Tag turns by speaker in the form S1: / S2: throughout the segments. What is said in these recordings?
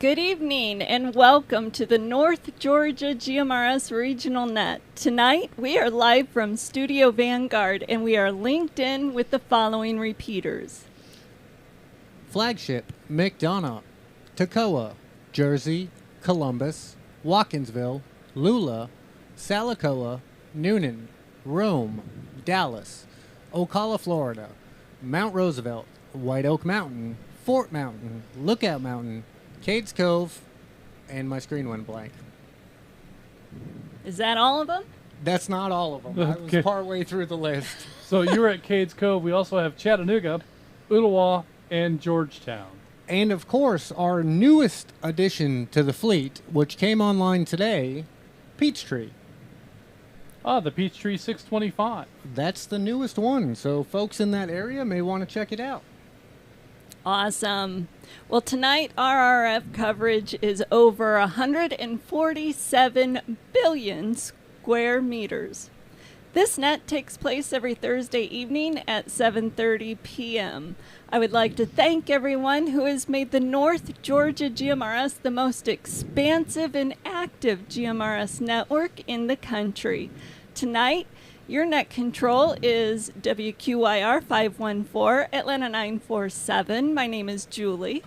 S1: Good evening and welcome to the North Georgia GMRS Regional Net. Tonight we are live from Studio Vanguard and we are linked in with the following repeaters.
S2: Flagship, McDonough, Toccoa, Jersey, Columbus, Watkinsville, Lula, Salicoa, Noonan, Rome, Dallas, Ocala, Florida, Mount Roosevelt, White Oak Mountain, Fort Mountain, Lookout Mountain, Cades Cove, and my screen went blank.
S1: Is that all of them?
S2: That's not all of them. I was partway through the list.
S3: So you're at Cades Cove. We also have Chattanooga, Ottawa, and Georgetown.
S2: And of course, our newest addition to the fleet, which came online today, Peachtree.
S3: Ah, the Peachtree 625.
S2: That's the newest one, so folks in that area may want to check it out.
S1: Awesome. Well, tonight RRF coverage is over 147 billion square meters. This net takes place every Thursday evening at 7:30 p.m. I would like to thank everyone who has made the North Georgia GMRS the most expansive and active GMRS network in the country. Tonight, your net control is WQYR 514, Atlanta 947. My name is Julie.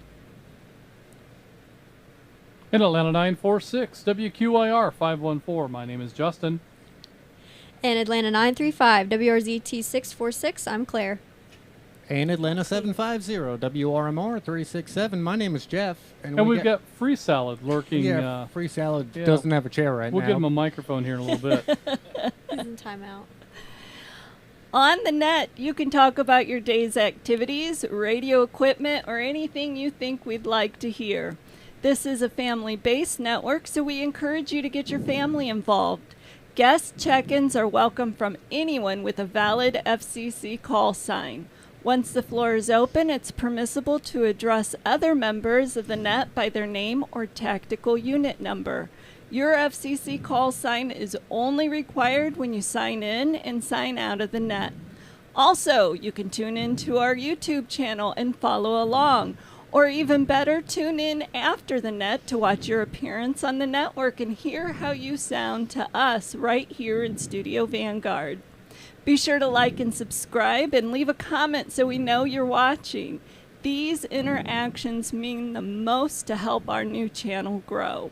S3: In Atlanta 946, WQYR 514. My name is Justin.
S4: In Atlanta 935, WRZT 646, I'm Claire.
S2: And Atlanta 750, WRMR 367. My name is Jeff.
S3: And we've got Free Salad lurking.
S2: Yeah, Free Salad doesn't have a chair right now.
S3: We'll give him a microphone here in a little bit.
S4: He's in timeout.
S1: On the net, you can talk about your day's activities, radio equipment, or anything you think we'd like to hear. This is a family-based network, so we encourage you to get your family involved. Guest check-ins are welcome from anyone with a valid FCC call sign. Once the floor is open, it's permissible to address other members of the net by their name or tactical unit number. Your FCC call sign is only required when you sign in and sign out of the net. Also, you can tune in to our YouTube channel and follow along. Or even better, tune in after the net to watch your appearance on the network and hear how you sound to us right here in Studio Vanguard. Be sure to like and subscribe and leave a comment so we know you're watching. These interactions mean the most to help our new channel grow.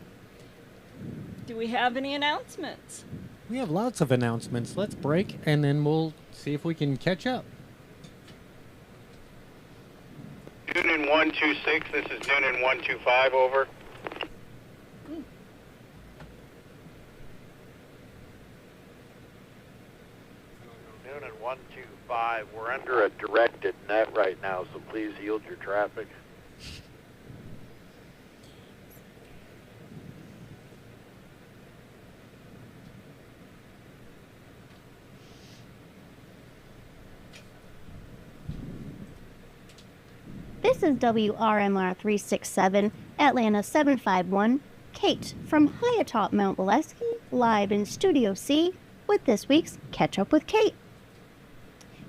S1: Do we have any announcements?
S2: We have lots of announcements. Let's break, and then we'll see if we can catch up.
S5: Noonan 126, this is Noonan 125, over. Noonan 125, we're under a directed net right now, so please yield your traffic.
S6: This is WRMR 367, Atlanta 751, Kate from high atop Mount Bolesky, live in Studio C with this week's Catch Up with Kate.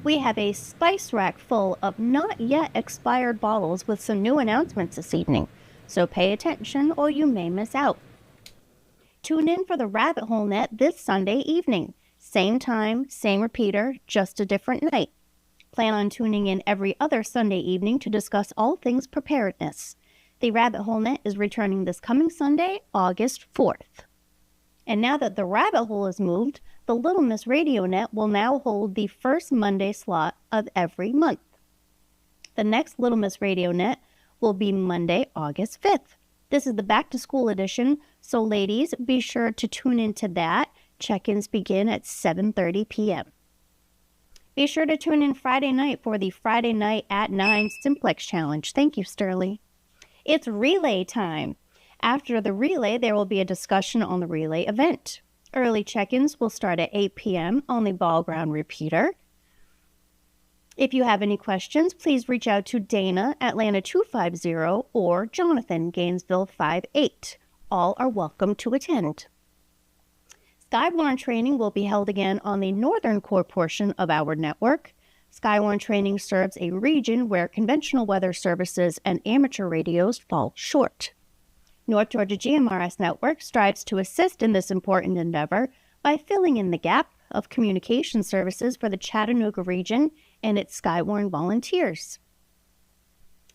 S6: We have a spice rack full of not yet expired bottles with some new announcements this evening, so pay attention or you may miss out. Tune in for the Rabbit Hole Net this Sunday evening. Same time, same repeater, just a different night. Plan on tuning in every other Sunday evening to discuss all things preparedness. The Rabbit Hole Net is returning this coming Sunday, August 4th. And now that the Rabbit Hole is moved, the Little Miss Radio Net will now hold the first Monday slot of every month. The next Little Miss Radio Net will be Monday, August 5th. This is the Back to School edition, so ladies, be sure to tune into that. Check-ins begin at 7:30 p.m. Be sure to tune in Friday night for the Friday Night at 9 Simplex Challenge. Thank you, Sterling. It's relay time. After the relay, there will be a discussion on the relay event. Early check-ins will start at 8 p.m. on the Ball Ground repeater. If you have any questions, please reach out to Dana, Atlanta 250, or Jonathan, Gainesville 58. All are welcome to attend. Skywarn training will be held again on the northern core portion of our network. Skywarn training serves a region where conventional weather services and amateur radios fall short. North Georgia GMRS Network strives to assist in this important endeavor by filling in the gap of communication services for the Chattanooga region and its Skywarn volunteers.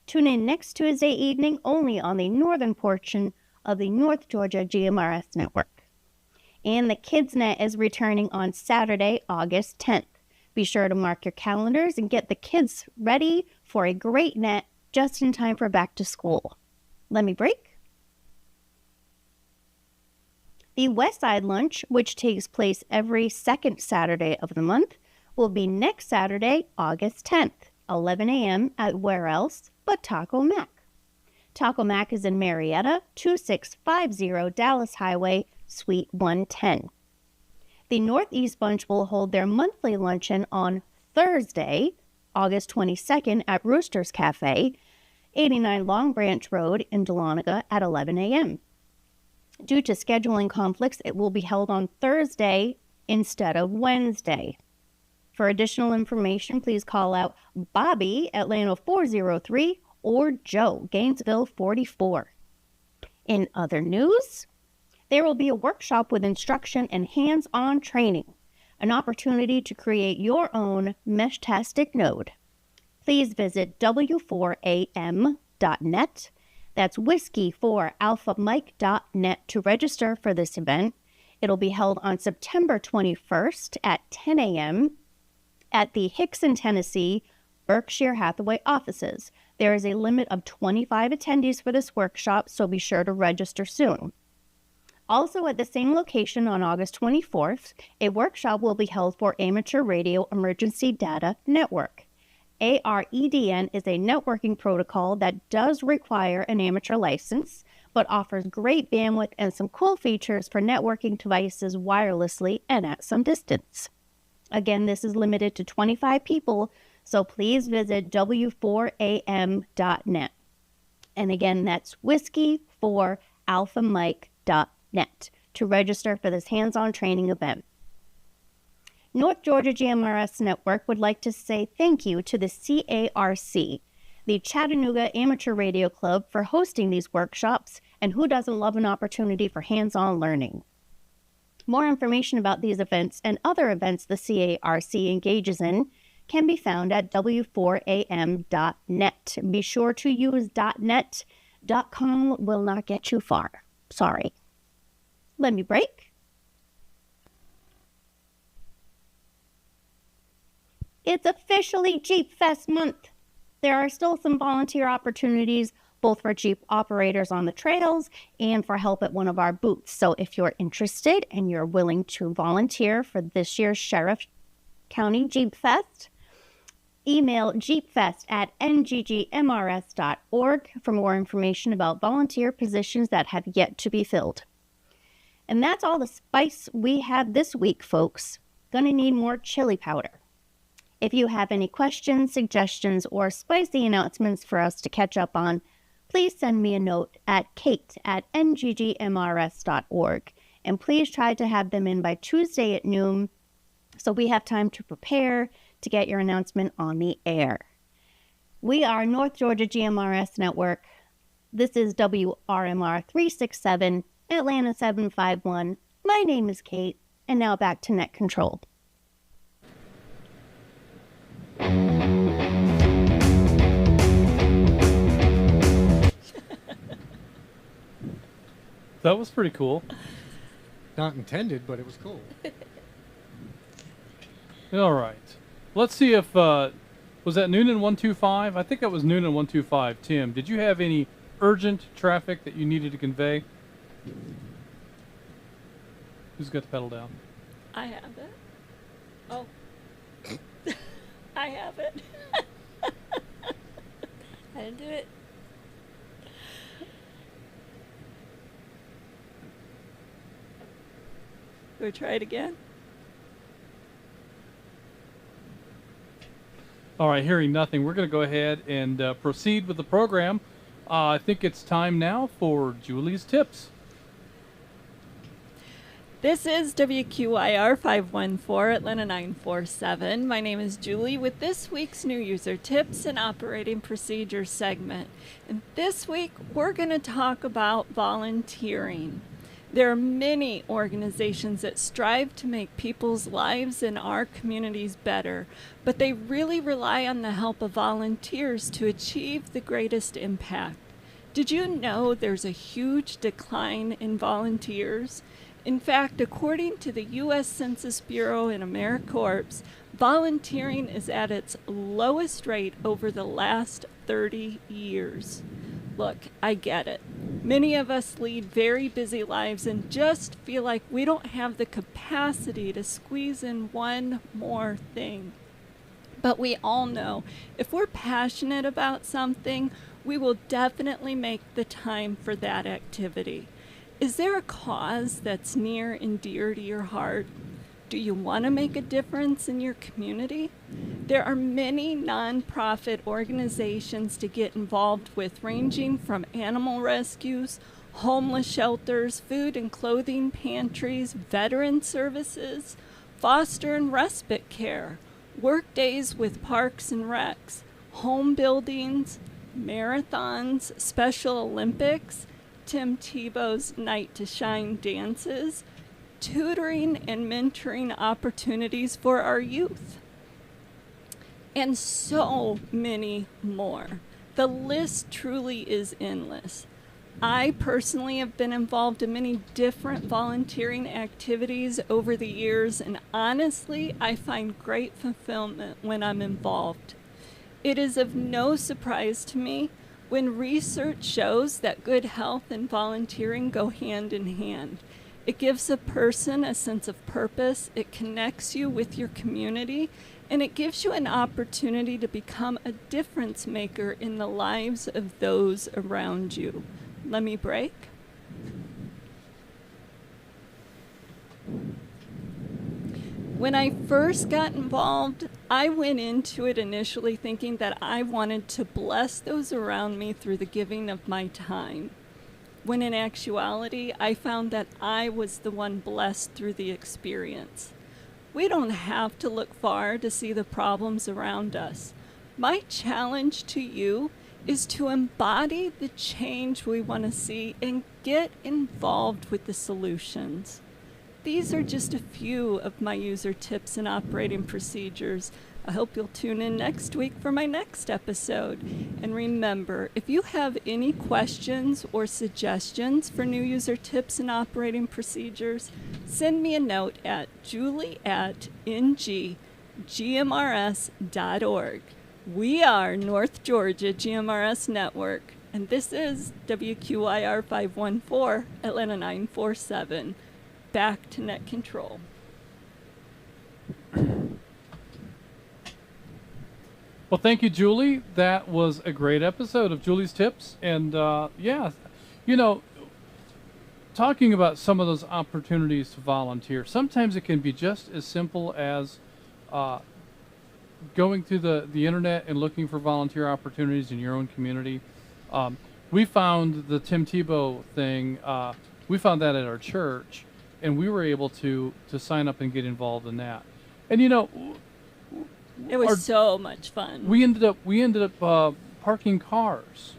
S6: Tune in next Tuesday evening only on the northern portion of the North Georgia GMRS Network. And the KidsNet is returning on Saturday, August 10th. Be sure to mark your calendars and get the kids ready for a great net just in time for back to school. Let me break. The Westside Lunch, which takes place every second Saturday of the month, will be next Saturday, August 10th, 11 a.m. at where else but Taco Mac. Taco Mac is in Marietta, 2650 Dallas Highway, Suite 110. The Northeast Bunch will hold their monthly luncheon on Thursday, August 22nd at Rooster's Cafe, 89 Long Branch Road in Dahlonega at 11 a.m. Due to scheduling conflicts, it will be held on Thursday instead of Wednesday. For additional information, please call out Bobby, Atlanta 403, or Joe, Gainesville 44. In other news, there will be a workshop with instruction and hands-on training, an opportunity to create your own Meshtastic node. Please visit w4am.net. That's whiskey4alphamike.net to register for this event. It'll be held on September 21st at 10 a.m. at the Hickson, Tennessee, Berkshire Hathaway offices. There is a limit of 25 attendees for this workshop, so be sure to register soon. Also at the same location on August 24th, a workshop will be held for Amateur Radio Emergency Data Network. AREDN is a networking protocol that does require an amateur license, but offers great bandwidth and some cool features for networking devices wirelessly and at some distance. Again, this is limited to 25 people, so please visit w4am.net. And again, that's whiskey4alphamike.net to register for this hands-on training event. North Georgia GMRS Network would like to say thank you to the CARC, the Chattanooga Amateur Radio Club, for hosting these workshops, and who doesn't love an opportunity for hands-on learning? More information about these events and other events the CARC engages in can be found at w4am.net. Be sure to use .net. .com will not get you far. Sorry. Let me break. It's officially Jeep Fest month. There are still some volunteer opportunities, both for Jeep operators on the trails and for help at one of our booths. So if you're interested and you're willing to volunteer for this year's Sheriff County Jeep Fest, email jeepfest@nggmrs.org for more information about volunteer positions that have yet to be filled. And that's all the spice we have this week, folks. Gonna need more chili powder. If you have any questions, suggestions, or spicy announcements for us to catch up on, please send me a note at kate@nggmrs.org. And please try to have them in by Tuesday at noon so we have time to prepare to get your announcement on the air. We are North Georgia GMRS Network. This is WRMR 367, Atlanta 751. My name is Kate, and now back to Net Control.
S3: That was pretty cool.
S2: Not intended, but it was cool.
S3: All right. Let's see if, was that Noonan 125? I think that was Noonan 125. Tim, did you have any urgent traffic that you needed to convey? Who's got the pedal down?
S1: I have it. Oh. I have it.
S4: I didn't do it.
S1: Do we try it again?
S3: All right, hearing nothing, we're going to go ahead and proceed with the program. I think it's time now for Julie's tips.
S1: This is WQIR 514 Atlanta 947. My name is Julie with this week's New User Tips and Operating Procedures segment. And this week, we're going to talk about volunteering. There are many organizations that strive to make people's lives in our communities better, but they really rely on the help of volunteers to achieve the greatest impact. Did you know there's a huge decline in volunteers? In fact, according to the U.S. Census Bureau and AmeriCorps, volunteering is at its lowest rate over the last 30 years. Look, I get it. Many of us lead very busy lives and just feel like we don't have the capacity to squeeze in one more thing. But we all know if we're passionate about something, we will definitely make the time for that activity. Is there a cause that's near and dear to your heart? Do you want to make a difference in your community? There are many nonprofit organizations to get involved with, ranging from animal rescues, homeless shelters, food and clothing pantries, veteran services, foster and respite care, work days with parks and recs, home buildings, marathons, Special Olympics, Tim Tebow's Night to Shine dances, tutoring and mentoring opportunities for our youth, and so many more. The list truly is endless. I personally have been involved in many different volunteering activities over the years, and honestly, I find great fulfillment when I'm involved. It is of no surprise to me when research shows that good health and volunteering go hand in hand. It gives a person a sense of purpose, it connects you with your community, and it gives you an opportunity to become a difference maker in the lives of those around you. Let me break. When I first got involved, I went into it initially thinking that I wanted to bless those around me through the giving of my time, when in actuality, I found that I was the one blessed through the experience. We don't have to look far to see the problems around us. My challenge to you is to embody the change we want to see and get involved with the solutions. These are just a few of my user tips and operating procedures. I hope you'll tune in next week for my next episode. And remember, if you have any questions or suggestions for new user tips and operating procedures, send me a note at julie@NGGMRS.org. We are North Georgia GMRS Network, and this is WQIR 514 Atlanta 947. Back to net control.
S3: Well, thank you, Julie. That was a great episode of Julie's Tips. And yeah, you know, talking about some of those opportunities to volunteer, sometimes it can be just as simple as going through the internet and looking for volunteer opportunities in your own community. We found the Tim Tebow thing, we found that at our church, and we were able to sign up and get involved in that. And you know,
S1: It was so much fun.
S3: we ended up parking cars.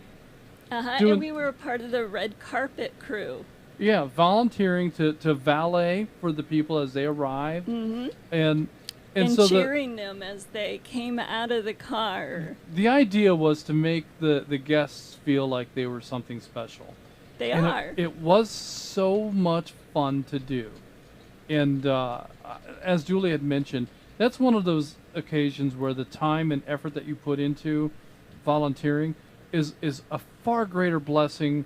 S1: And we were a part of the red carpet crew.
S3: Yeah, volunteering to valet for the people as they arrive.
S1: Mm-hmm.
S3: And
S1: And
S3: so
S1: cheering them as they came out of the car.
S3: the idea was to make the guests feel like they were something special.
S1: They
S3: And
S1: are.
S3: It was so much fun to do. And as Julie had mentioned, that's one of those occasions where the time and effort that you put into volunteering is a far greater blessing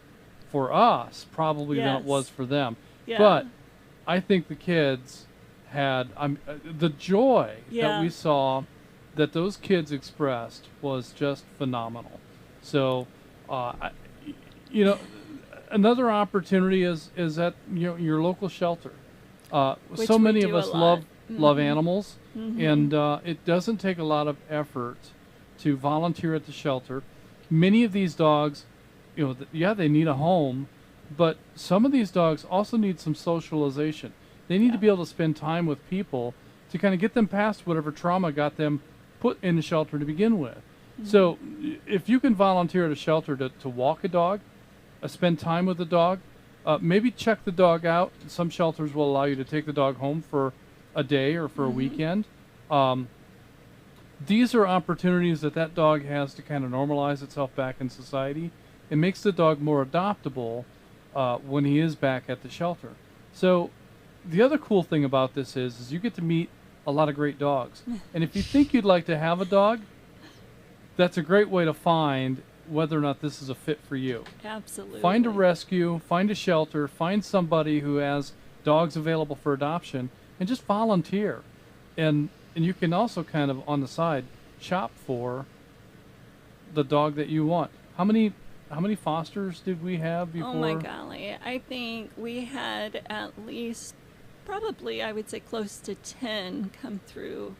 S3: for us probably than it was for them.
S1: Yeah.
S3: But I think the kids had the joy that we saw that those kids expressed was just phenomenal. So, you know, another opportunity is at your local shelter. So many of us love animals, and it doesn't take a lot of effort to volunteer at the shelter. Many of these dogs, you know, they need a home, but some of these dogs also need some socialization. They need to be able to spend time with people to kind of get them past whatever trauma got them put in the shelter to begin with. So if you can volunteer at a shelter to walk a dog, spend time with the dog, maybe check the dog out. Some shelters will allow you to take the dog home for a day or for a weekend. These are opportunities that dog has to kind of normalize itself back in society. It makes the dog more adoptable when he is back at the shelter. So the other cool thing about this is you get to meet a lot of great dogs. And if you think you'd like to have a dog, that's a great way to find whether or not this is a fit for you.
S1: Absolutely.
S3: Find a rescue, find a shelter, find somebody who has dogs available for adoption, and just volunteer. And you can also kind of on the side shop for the dog that you want. How many fosters did we have before?
S1: Oh my golly. I think we had at least probably, I would say, close to 10 come through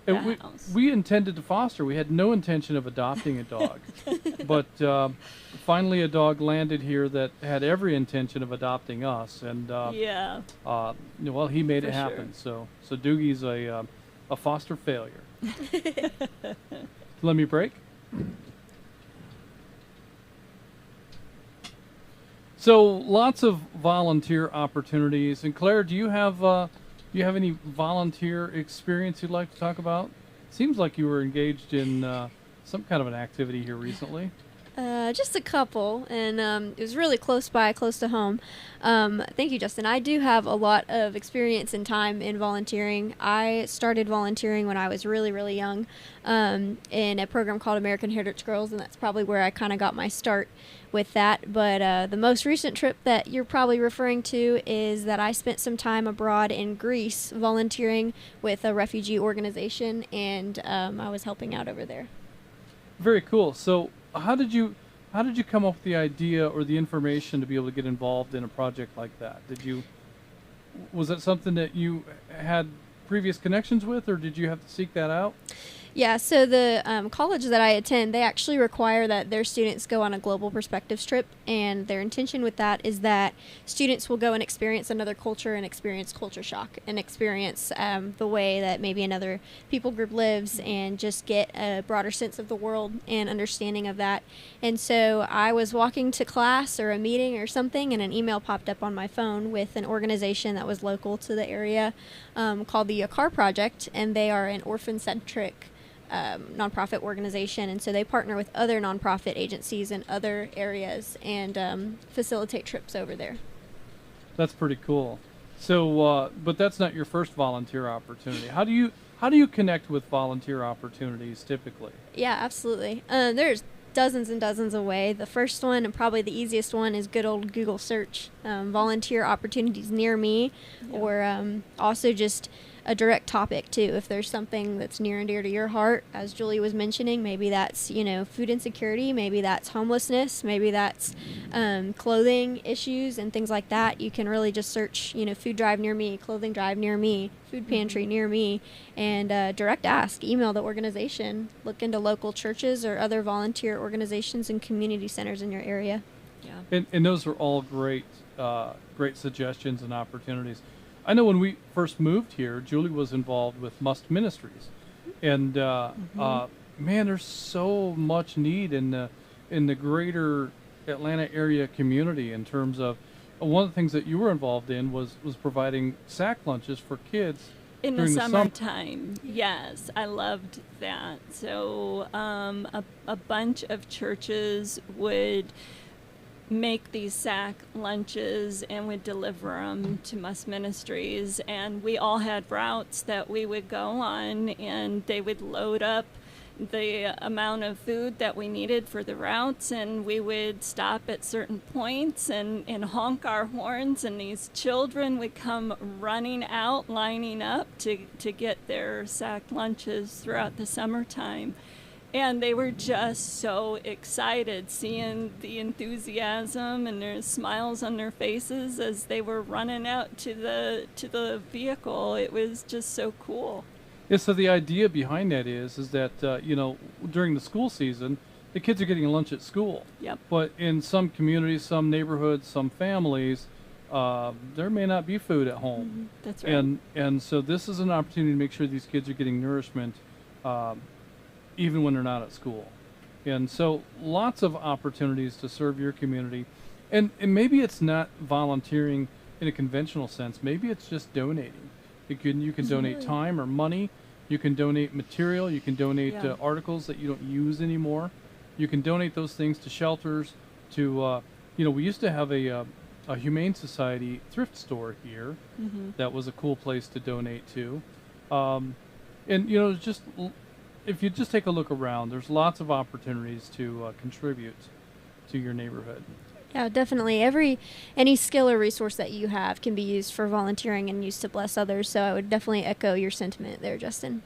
S1: the house.
S3: We intended to foster. We had no intention of adopting a dog. But finally a dog landed here that had every intention of adopting us. And well, he made it happen.
S1: Sure.
S3: So Doogie's a foster failure. Let me break. So lots of volunteer opportunities. And Claire, do you have any volunteer experience you'd like to talk about? Seems like you were engaged in some kind of an activity here recently.
S4: Just a couple, and it was really close by, close to home. Thank you, Justin. I do have a lot of experience and time in volunteering. I started volunteering when I was really, really young in a program called American Heritage Girls, and that's probably where I kind of got my start with that. But the most recent trip that you're probably referring to is that I spent some time abroad in Greece volunteering with a refugee organization, and I was helping out over there.
S3: Very cool. So how did you come up with the idea or the information to be able to get involved in a project like that? Was that something that you had previous connections with, or did you have to seek that out?
S4: Yeah, so the college that I attend, they actually require that their students go on a global perspectives trip, and their intention with that is that students will go and experience another culture and experience culture shock and experience the way that maybe another people group lives and just get a broader sense of the world and understanding of that. And so I was walking to class or a meeting or something, and an email popped up on my phone with an organization that was local to the area called the Yakar Project, and they are an orphan-centric nonprofit organization, and so they partner with other nonprofit agencies in other areas and facilitate trips over there.
S3: That's pretty cool. So, but that's not your first volunteer opportunity. How do you connect with volunteer opportunities typically?
S4: Yeah, absolutely. There's dozens and dozens of ways. The first one, and probably the easiest one, is good old Google search. Volunteer opportunities near me, or also just a direct topic too. If there's something that's near and dear to your heart, as Julie was mentioning, maybe that's food insecurity, maybe that's homelessness, maybe that's clothing issues and things like that. You can really just search food drive near me, clothing drive near me, food pantry near me, and direct ask. Email the organization. Look into local churches or other volunteer organizations and community centers in your area.
S3: Yeah. And those are all great suggestions and opportunities. I know when we first moved here, Julie was involved with Must Ministries, and man, there's so much need in the greater Atlanta area community in terms of one of the things that you were involved in was providing sack lunches for kids
S1: in the summertime. Yes, I loved that. So a bunch of churches would make these sack lunches and would deliver them to Must Ministries, and we all had routes that we would go on, and they would load up the amount of food that we needed for the routes, and we would stop at certain points and honk our horns, and these children would come running out, lining up to get their sack lunches throughout the summertime. And they were just so excited, seeing the enthusiasm and their smiles on their faces as they were running out to the vehicle. It was just so cool.
S3: Yeah, so the idea behind that is that during the school season, the kids are getting lunch at school.
S1: Yep.
S3: But in some communities, some neighborhoods, some families, there may not be food at home.
S1: That's right.
S3: And so this is an opportunity to make sure these kids are getting nourishment even when they're not at school. And so lots of opportunities to serve your community. And maybe it's not volunteering in a conventional sense. Maybe it's just donating. You can donate time or money. You can donate material. You can donate articles that you don't use anymore. You can donate those things to shelters. To we used to have a Humane Society thrift store here. That was a cool place to donate to. And just if you just take a look around, there's lots of opportunities to contribute to your neighborhood.
S4: Yeah, definitely. Any skill or resource that you have can be used for volunteering and used to bless others. So I would definitely echo your sentiment there, Justin.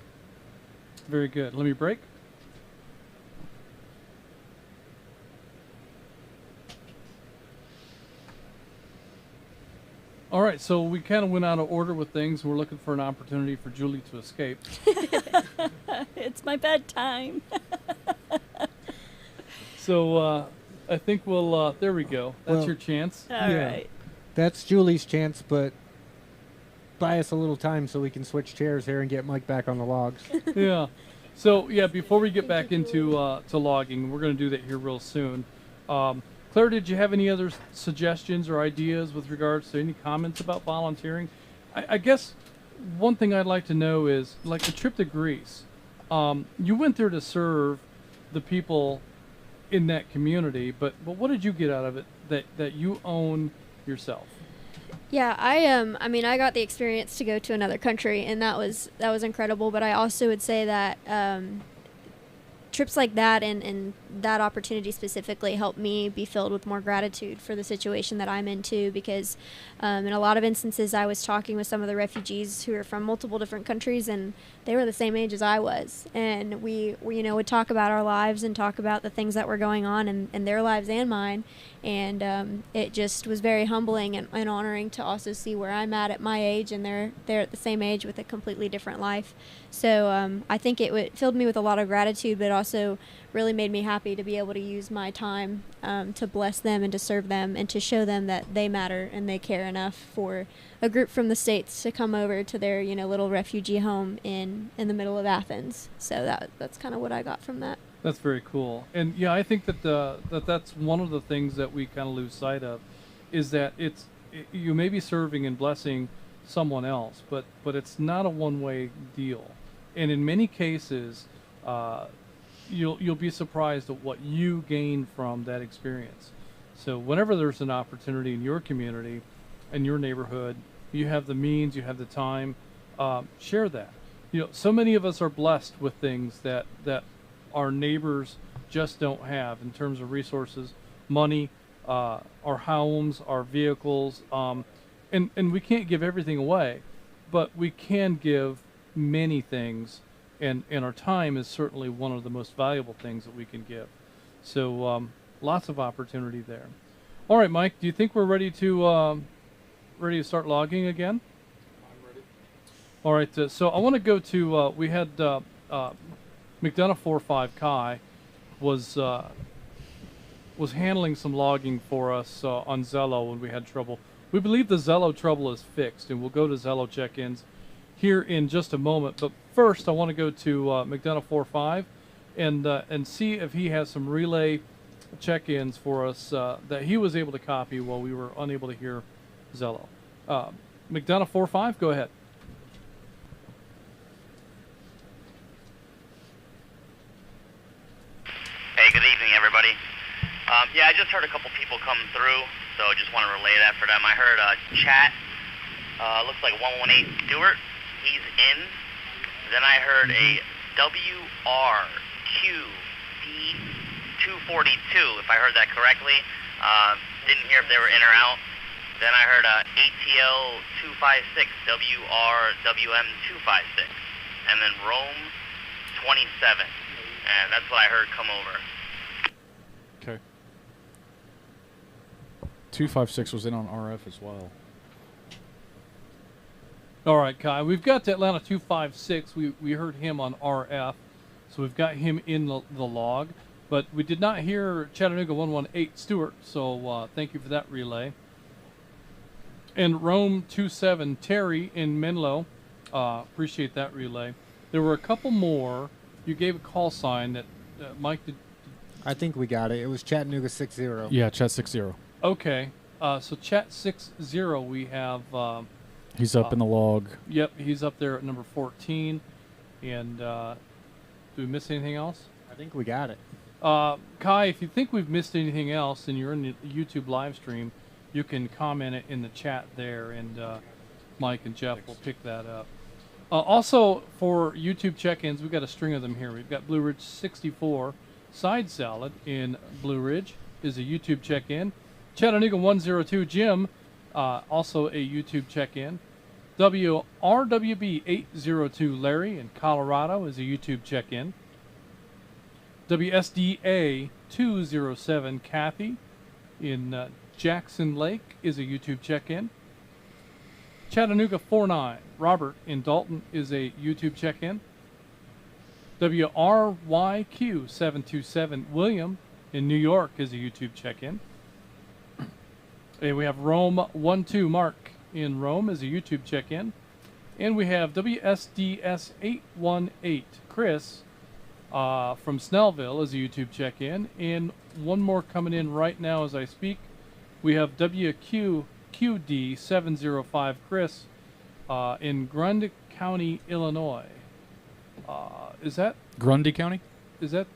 S3: Very good. Let me break. All right, so we kind of went out of order with things. We're looking for an opportunity for Julie to escape.
S1: It's my bedtime.
S3: So I think we'll, there we go. That's your chance.
S1: All right.
S2: That's Julie's chance, but buy us a little time so we can switch chairs here and get Mike back on the logs.
S3: Yeah. So, before we get back into to logging, we're going to do that here real soon. Claire, did you have any other suggestions or ideas with regards to any comments about volunteering? I guess one thing I'd like to know is, like the trip to Greece, you went there to serve the people in that community, but what did you get out of it that you own yourself?
S4: Yeah, I got the experience to go to another country, and that was incredible. But I also would say that trips like that and that opportunity specifically helped me be filled with more gratitude for the situation that I'm in too, because in a lot of instances I was talking with some of the refugees who are from multiple different countries, and they were the same age as I was, and we would talk about our lives and talk about the things that were going on in their lives and mine, and it just was very humbling and honoring to also see where I'm at my age, and they're at the same age with a completely different life. So I think it filled me with a lot of gratitude, but also really made me happy to be able to use my time to bless them and to serve them and to show them that they matter and they care enough for a group from the States to come over to their little refugee home in the middle of Athens. So that's kind of what I got from that.
S3: That's very cool. And I think that that's one of the things that we kind of lose sight of, is that you may be serving and blessing someone else, but it's not a one-way deal. And in many cases, you'll be surprised at what you gain from that experience. So whenever there's an opportunity in your community, in your neighborhood, you have the means, you have the time, share that. So many of us are blessed with things that our neighbors just don't have in terms of resources, money, our homes, our vehicles, and we can't give everything away, but we can give many things, and our time is certainly one of the most valuable things that we can give. So lots of opportunity there. All right, Mike, do you think we're ready to start logging again?
S7: I'm ready.
S3: All right, so I want to go to, we had McDonough 45 Kai was handling some logging for us on Zello when we had trouble. We believe the Zello trouble is fixed, and we'll go to Zello check-ins here in just a moment. But first, I want to go to McDonough 45 and see if he has some relay check-ins for us that he was able to copy while we were unable to hear Zello. McDonough 45, go ahead.
S8: Hey, good evening, everybody. I just heard a couple people come through, so I just want to relay that for them. I heard chat, looks like 118 Stewart, he's in. Then I heard a WRQD242, if I heard that correctly. Didn't hear if they were in or out. Then I heard ATL256, WRWM256, and then Rome 27. And that's what I heard come over.
S7: Okay. 256 was in on RF as well.
S3: All right, Kai. We've got Atlanta 256. We heard him on RF, so we've got him in the log. But we did not hear Chattanooga 118 Stewart, so thank you for that relay. And Rome 27 Terry in Menlo. Appreciate that relay. There were a couple more. You gave a call sign that Mike did.
S2: I think we got it. It was Chattanooga 60.
S7: Yeah, chat 60.
S3: Okay. So chat 60 we have.
S7: He's up in the log.
S3: Yep, he's up there at number 14. And do we miss anything else?
S2: I think we got it.
S3: Kai, if you think we've missed anything else and you're in the YouTube live stream, you can comment it in the chat there, and Mike and Jeff will pick that up. Also, for YouTube check-ins, we've got a string of them here. We've got Blue Ridge 64. Side Salad in Blue Ridge is a YouTube check-in. Chattanooga 102 Jim, also a YouTube check-in. WRWB 802 Larry in Colorado is a YouTube check-in. WSDA 207 Kathy in Jackson Lake is a YouTube check-in. Chattanooga 49 Robert in Dalton is a YouTube check-in. WRYQ 727 William in New York is a YouTube check-in. And we have Rome 12 Mark in Rome is a YouTube check-in. And we have WSDS 818 Chris from Snellville is a YouTube check-in. And one more coming in right now as I speak. We have WQQD 705 Chris in Grundy County, Illinois. Is that
S7: Grundy County?
S3: Is that?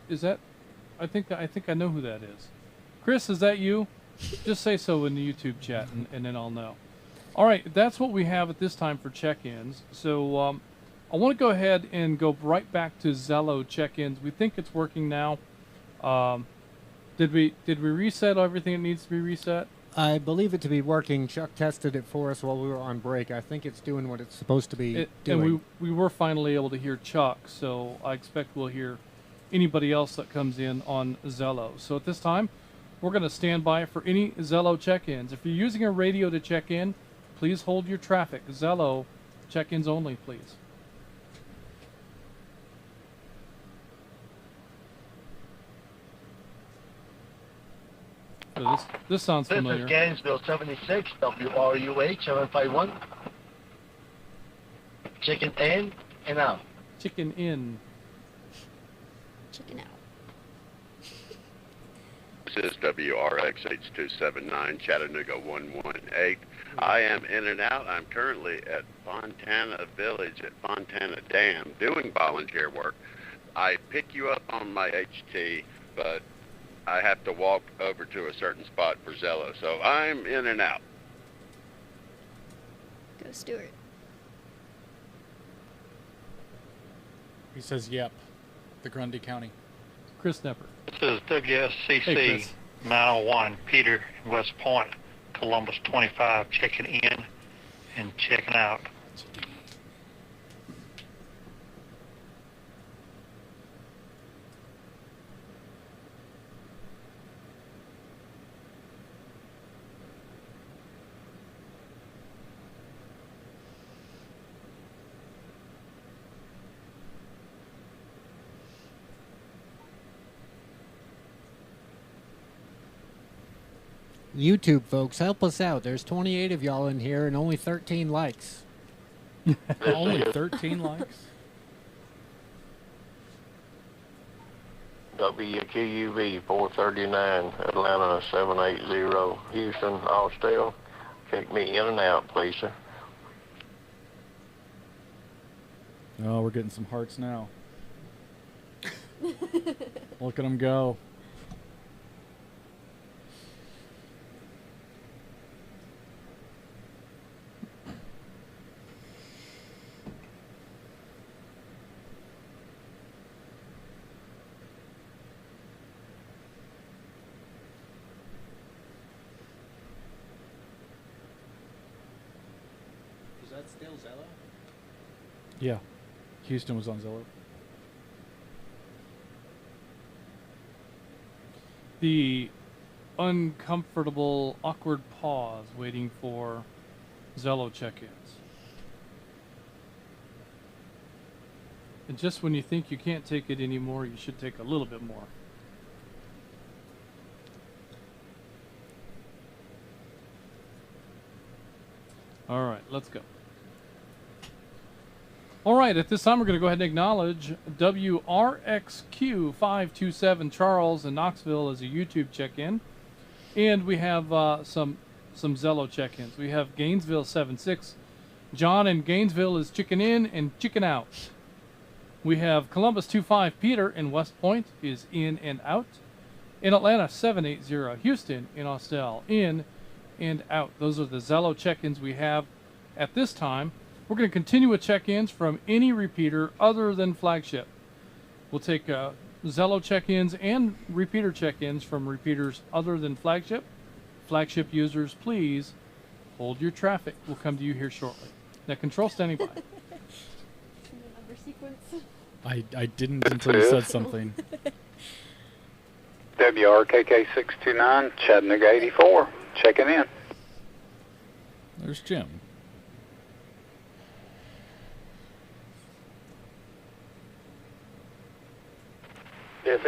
S3: I think I know who that is. Chris, is that you? Just say so in the YouTube chat, and then I'll know. All right, that's what we have at this time for check-ins. So I want to go ahead and go right back to Zello check-ins. We think it's working now. Did we reset everything that needs to be reset?
S2: I believe it to be working. Chuck tested it for us while we were on break. I think it's doing what it's supposed to be doing.
S3: And we were finally able to hear Chuck, so I expect we'll hear anybody else that comes in on Zello. So at this time, we're going to stand by for any Zello check-ins. If you're using a radio to check in, please hold your traffic. Zello check-ins only, please. So this sounds familiar.
S9: This is Gainesville 76, WRUH 751. Chicken in and out.
S3: Chicken in.
S4: Chicken out.
S10: This is WRX H279, Chattanooga 118. I am in and out. I'm currently at Fontana Village at Fontana Dam doing volunteer work. I pick you up on my HT, but I have to walk over to a certain spot for Zello. So I'm in and out.
S4: Go Stuart.
S7: He says, yep. The Grundy County.
S3: Chris Nepper.
S11: This is WSCC
S3: Hey,
S11: 901, Peter, West Point, Columbus 25, checking in and checking out.
S2: YouTube folks, help us out. There's 28 of y'all in here and only 13 likes.
S7: Only 13 likes?
S9: WQUV 439, Atlanta 780, Houston, Austell. Check me in and out, please, sir.
S7: Oh, we're getting some hearts now. Look at them go.
S2: Is that still Zello?
S7: Yeah. Houston was on Zello.
S3: The uncomfortable, awkward pause waiting for Zello check-ins. And just when you think you can't take it anymore, you should take a little bit more. All right, let's go. All right, at this time, we're going to go ahead and acknowledge WRXQ527 Charles in Knoxville as a YouTube check-in. And we have some Zello check-ins. We have Gainesville76. John in Gainesville is chicken in and chicken out. We have Columbus25 Peter in West Point is in and out. In Atlanta 780 Houston in Austell in and out. Those are the Zello check-ins we have at this time. We're going to continue with check-ins from any repeater other than Flagship. We'll take Zello check-ins and repeater check-ins from repeaters other than Flagship. Flagship users, please hold your traffic. We'll come to you here shortly. Now, control standing by.
S4: Number sequence.
S12: I didn't until you said something.
S13: WRKK629, Chattanooga 84, checking in.
S12: There's Jim.
S14: This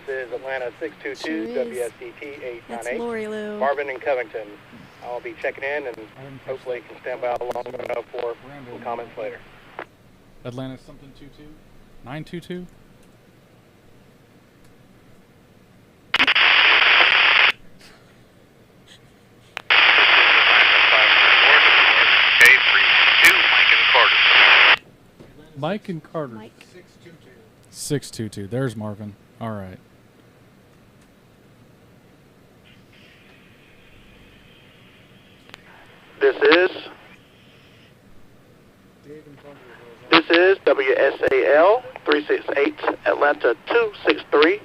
S14: is Atlanta 622 WSDT 898.
S4: That's Lori Lou.
S14: Marvin in Covington. I'll be checking in and hopefully can stand by long enough for some comments later.
S12: Atlanta something 22? 922?
S3: Mike and Carter.
S4: Mike.
S12: 622. There's Marvin. All right.
S14: This is WSAL 368 Atlanta 263.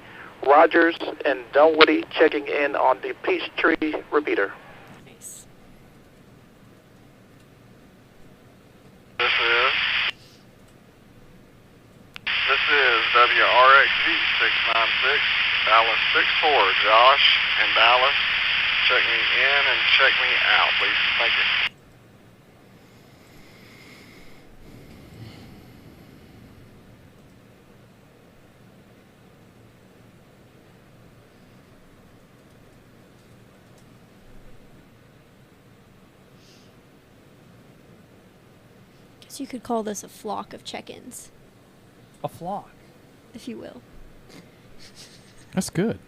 S14: Rogers and Dunwoody checking in on the Peachtree repeater.
S4: Nice.
S15: This is WRXV 696 Dallas 64. Josh in Dallas. Check me in and check me out, please. Thank you.
S4: Guess you could call this a flock of check-ins,
S3: A flock.
S4: if you will.
S12: That's good.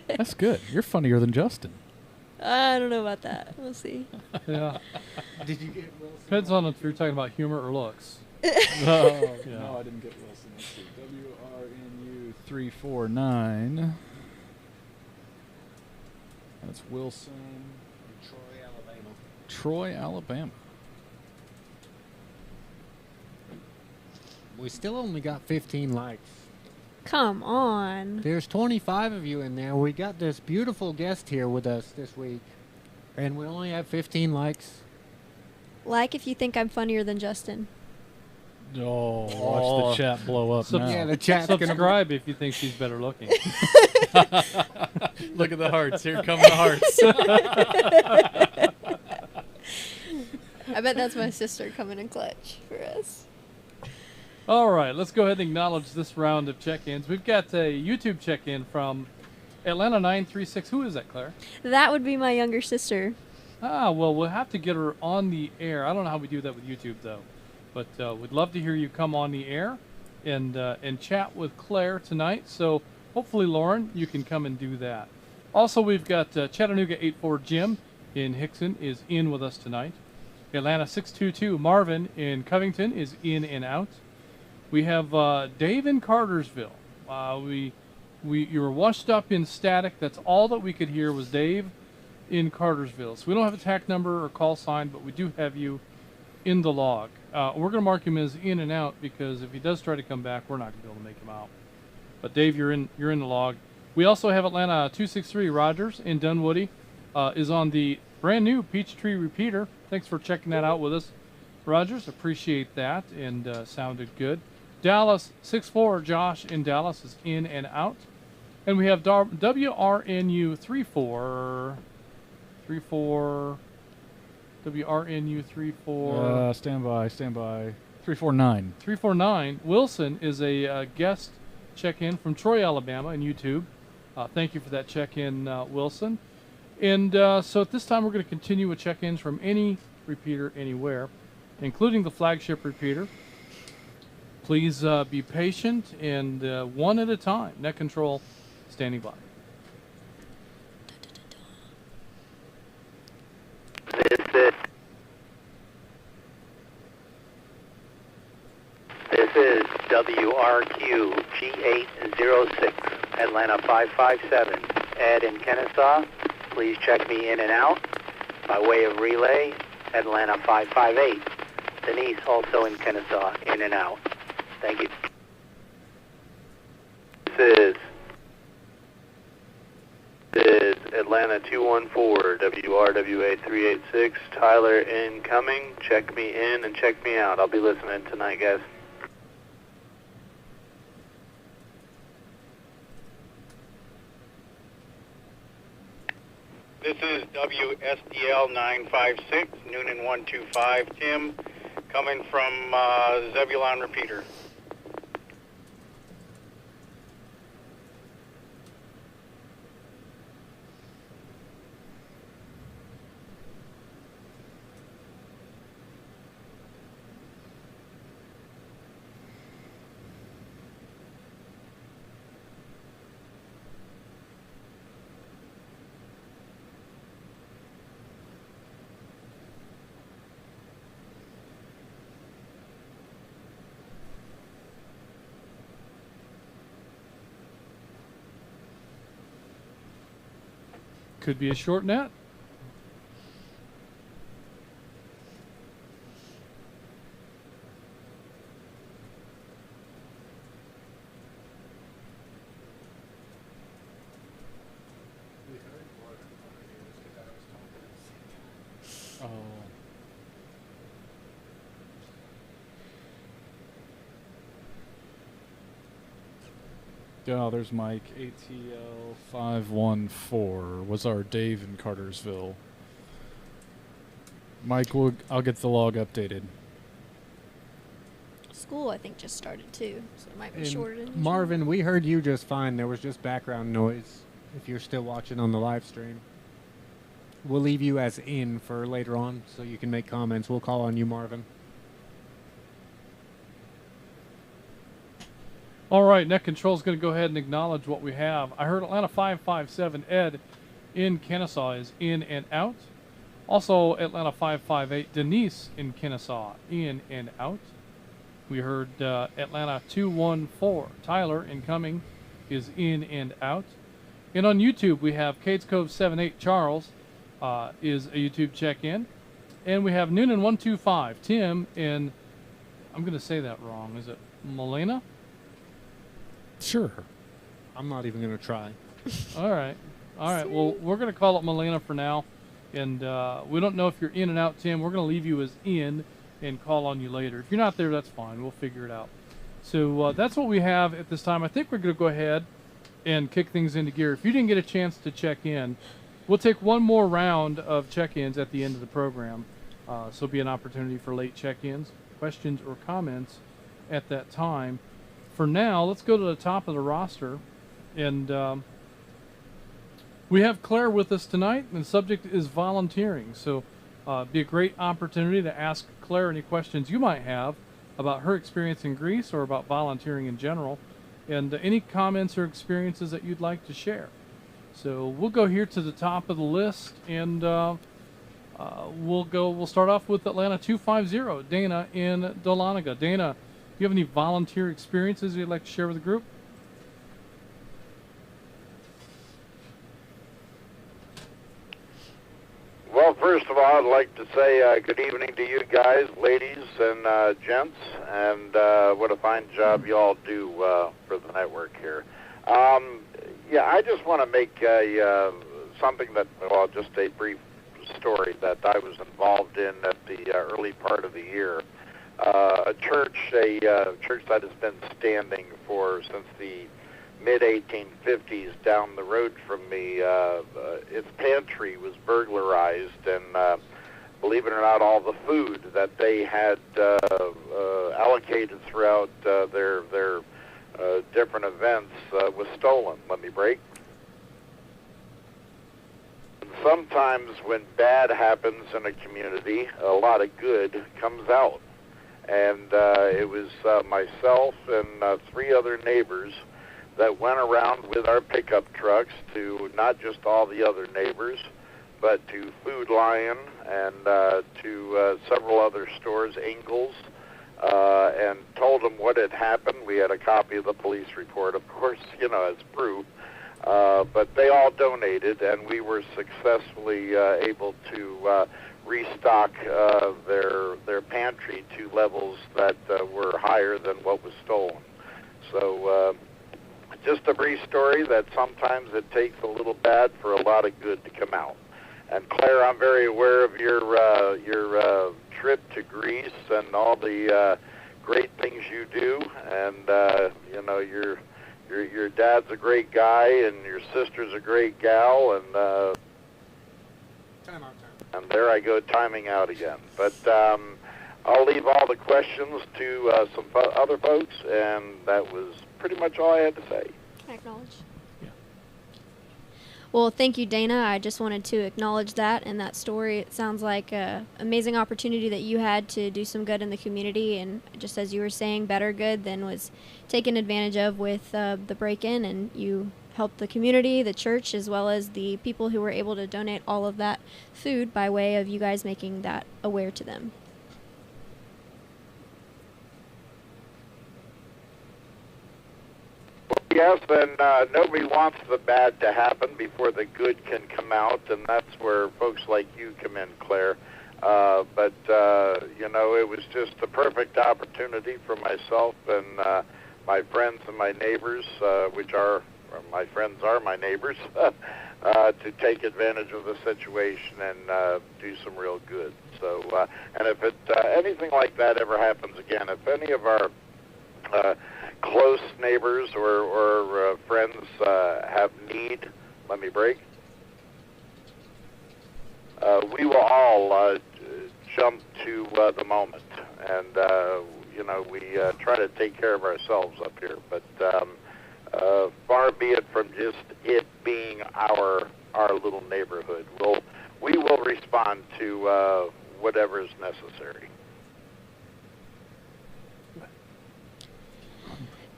S12: That's good. You're funnier than Justin.
S4: I don't know about that. We'll see.
S3: Yeah.
S2: Did you get Wilson?
S3: Depends on if you're talking about humor or looks.
S12: No,
S3: Yeah.
S12: no, I didn't get Wilson. Let's see. WRNU 349. That's Wilson.
S2: Troy, Alabama.
S12: Troy, Alabama.
S2: We still only got 15 likes.
S4: Come on.
S2: There's 25 of you in there. We got this beautiful guest here with us this week, and we only have 15 likes.
S4: Like if you think I'm funnier than Justin.
S12: Oh, watch the chat blow up now.
S2: Yeah, the chat's
S3: Subscribe if you think she's better looking.
S12: Look at the hearts. Here come the hearts.
S4: I bet that's my sister coming in clutch for us.
S3: All right, let's go ahead and acknowledge this round of check-ins. We've got a YouTube check-in from Atlanta 936. Who is that, Claire?
S4: That would be my younger sister.
S3: Ah, well, we'll have to get her on the air. I don't know how we do that with YouTube, though. But we'd love to hear you come on the air and chat with Claire tonight. So hopefully, Lauren, you can come and do that. Also, we've got Chattanooga 84 Jim in Hickson is in with us tonight. Atlanta 622 Marvin in Covington is in and out. We have Dave in Cartersville. You were washed up in static. That's all that we could hear was Dave in Cartersville. So we don't have a TAC number or call sign, but we do have you in the log. We're going to mark him as in and out because if he does try to come back, we're not going to be able to make him out. But Dave, you're in the log. We also have Atlanta 263 Rogers in Dunwoody is on the brand new Peachtree repeater. Thanks for checking that out with us, Rogers. Appreciate that and sounded good. Dallas 64 Josh in Dallas is in and out. And we have WRNU 34 WRNU 34
S12: Stand by 349.
S3: 349 Wilson is a guest check-in from Troy, Alabama in YouTube. Thank you for that check-in, Wilson. And so at this time, we're going to continue with check-ins from any repeater anywhere, including the flagship repeater. Please be patient and one at a time. Net control standing by.
S16: This is WRQ G806, Atlanta 557. Ed in Kennesaw, please check me in and out. By way of relay, Atlanta 558. Denise, also in Kennesaw, in and out. Thank you.
S5: This is Atlanta 214, WRWA 386. Tyler incoming. Check me in and check me out. I'll be listening tonight, guys.
S17: This is WSDL 956, Noonan 125, Tim, coming from Zebulon Repeater.
S3: Could be a short net. Oh.
S12: Oh, there's Mike. ATL 514 was our Dave in Cartersville. Mike, I'll get the log updated.
S4: School, I think, just started too, so it might be
S2: And
S4: shorter than usual.
S2: Marvin, we heard you just fine. There was just background noise if you're still watching on the live stream. We'll leave you as in for later on so you can make comments. We'll call on you, Marvin.
S3: All right, Net Control is going to go ahead and acknowledge what we have. I heard Atlanta 557, Ed in Kennesaw is in and out. Also, Atlanta 558, Denise in Kennesaw, in and out. We heard Atlanta 214, Tyler incoming is in and out. And on YouTube, we have Cades Cove 78, Charles is a YouTube check-in. And we have Noonan 125, Tim in, I'm going to say that wrong, is it Molina?
S2: Sure. I'm not even going to try.
S3: All right. All right. Well, we're going to call it Molina for now. And we don't know if you're in and out, Tim. We're going to leave you as in and call on you later. If you're not there, that's fine. We'll figure it out. So that's what we have at this time. I think we're going to go ahead and kick things into gear. If you didn't get a chance to check in, we'll take one more round of check-ins at the end of the program. So it'll be an opportunity for late check-ins, questions, or comments at that time. For now, let's go to the top of the roster. And we have Claire with us tonight, and the subject is volunteering. So be a great opportunity to ask Claire any questions you might have about her experience in Greece or about volunteering in general, and any comments or experiences that you'd like to share. So we'll go here to the top of the list, and we'll start off with Atlanta 250, Dana in Dahlonega. Dana, do you have any volunteer experiences you'd like to share with the group?
S5: Well, first of all, I'd like to say good evening to you guys, ladies and gents, and what a fine job you all do for the network here. Yeah, I just want to make something that, well, just a brief story that I was involved in at the early part of the year. A church that has been standing since the mid-1850s down the road from me. Its pantry was burglarized, and believe it or not, all the food that they had allocated throughout their different events was stolen. Let me break. sometimes when bad happens in a community, a lot of good comes out. And it was myself and 3 other neighbors that went around with our pickup trucks to not just all the other neighbors, but to Food Lion and to several other stores, Ingles, and told them what had happened. We had a copy of the police report, of course, as proof. But they all donated, and we were successfully able to restock their pantry to levels that were higher than what was stolen. So just a brief story that sometimes it takes a little bad for a lot of good to come out. And Claire, I'm very aware of your trip to Greece and all the great things you do, and your dad's a great guy, and your sister's a great gal, and and there I go timing out again. But I'll leave all the questions to some other folks, and that was pretty much all I had to say.
S4: Can I acknowledge? Well, thank you, Dana. I just wanted to acknowledge that and that story. It sounds like an amazing opportunity that you had to do some good in the community, and just as you were saying, better good than was taken advantage of with the break-in, and you helped the community, the church, as well as the people who were able to donate all of that food by way of you guys making that aware to them.
S5: Yes, and nobody wants the bad to happen before the good can come out, and that's where folks like you come in, Claire. But it was just a perfect opportunity for myself and my friends and my neighbors, my friends are my neighbors, to take advantage of the situation and do some real good. So, and if anything like that ever happens again, if any of our close neighbors or friends have need, let me break. We will all jump to the moment, and we try to take care of ourselves up here. But far be it from just it being our little neighborhood. We will respond to whatever is necessary.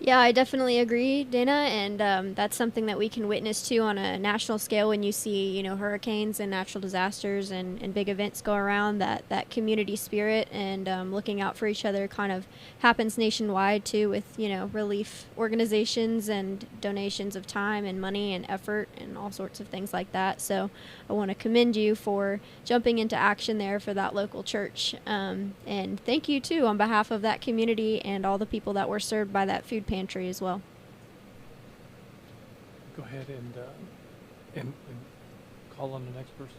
S4: Yeah, I definitely agree, Dana, and that's something that we can witness to on a national scale when you see, hurricanes and natural disasters and big events go around. That community spirit and looking out for each other kind of happens nationwide too, with relief organizations and donations of time and money and effort and all sorts of things like that. So I want to commend you for jumping into action there for that local church, and thank you too on behalf of that community and all the people that were served by that food pantry as well.
S3: Go ahead and call on the next person.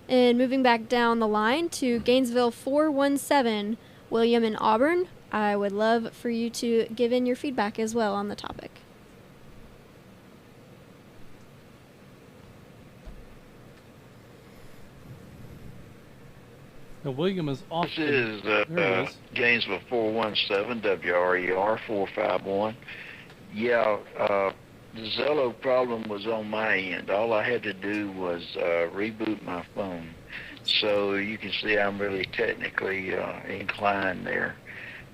S4: And moving back down the line to Gainesville 417, William in Auburn, I would love for you to give in your feedback as well on the topic.
S3: Now, William is off.
S18: This is Gainesville 417, WRER 451. Yeah, the Zello problem was on my end. All I had to do was reboot my phone. So you can see I'm really technically inclined there.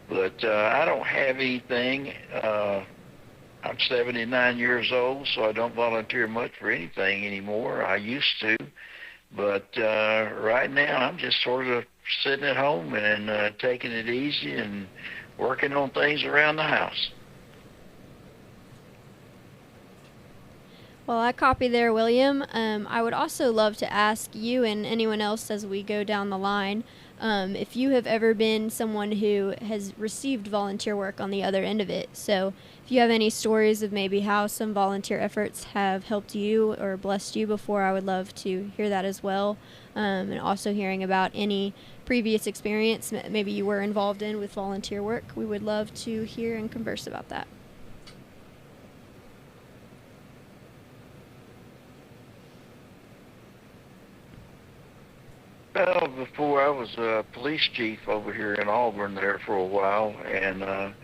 S18: But I don't have anything. I'm 79 years old, so I don't volunteer much for anything anymore. I used to. But right now I'm just sort of sitting at home and taking it easy and working on things around the house.
S4: Well, I copy there, William. I would also love to ask you and anyone else as we go down the line, if you have ever been someone who has received volunteer work on the other end of it. So if you have any stories of maybe how some volunteer efforts have helped you or blessed you before, I would love to hear that as well. And also hearing about any previous experience maybe you were involved in with volunteer work. We would love to hear and converse about that.
S18: Well, before I was a police chief over here in Auburn there for a while, and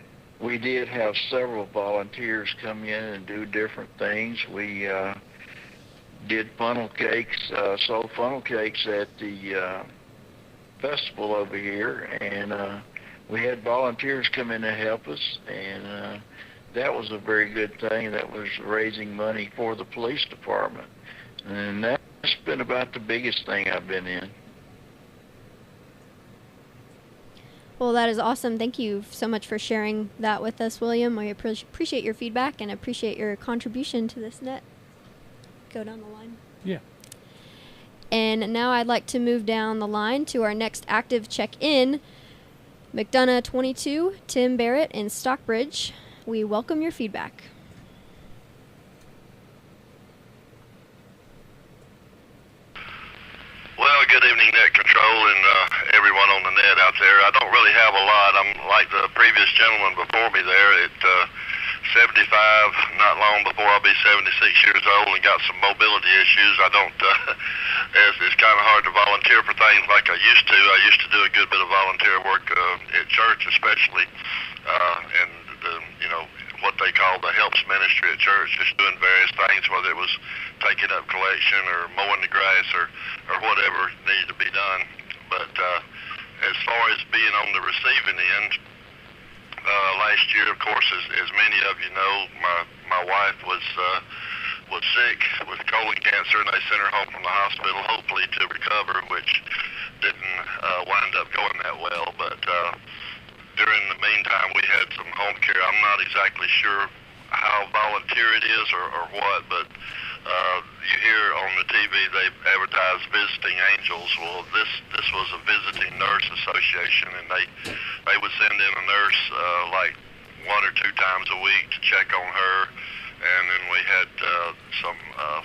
S18: we did have several volunteers come in and do different things. We did funnel cakes, sold funnel cakes at the festival over here, and we had volunteers come in to help us, and that was a very good thing. That was raising money for the police department, and that's been about the biggest thing I've been in.
S4: Well, that is awesome. Thank you so much for sharing that with us, William. We appreciate your feedback and appreciate your contribution to this net. Go down the line.
S3: Yeah.
S4: And now I'd like to move down the line to our next active check-in. McDonough 22, Tim Barrett in Stockbridge. We welcome your feedback.
S19: Well, good evening, Net Control, and everyone on the net out there. I don't really have a lot. I'm like the previous gentleman before me there at 75, not long before I'll be 76 years old, and got some mobility issues. I don't, it's kind of hard to volunteer for things like I used to. I used to do a good bit of volunteer work at church especially, and what they call the helps ministry at church, just doing various things, whether it was taking up collection or mowing the grass or whatever needed to be done. But as far as being on the receiving end, last year, of course, as many of you know, my wife was sick with colon cancer, and they sent her home from the hospital, hopefully to recover, which didn't wind up going that well. But during the meantime, we had some home care. I'm not exactly sure how volunteer it is or what, but you hear on the TV they advertise visiting angels. Well, this was a visiting nurse association, and they would send in a nurse like 1 or 2 times a week to check on her, and then we had some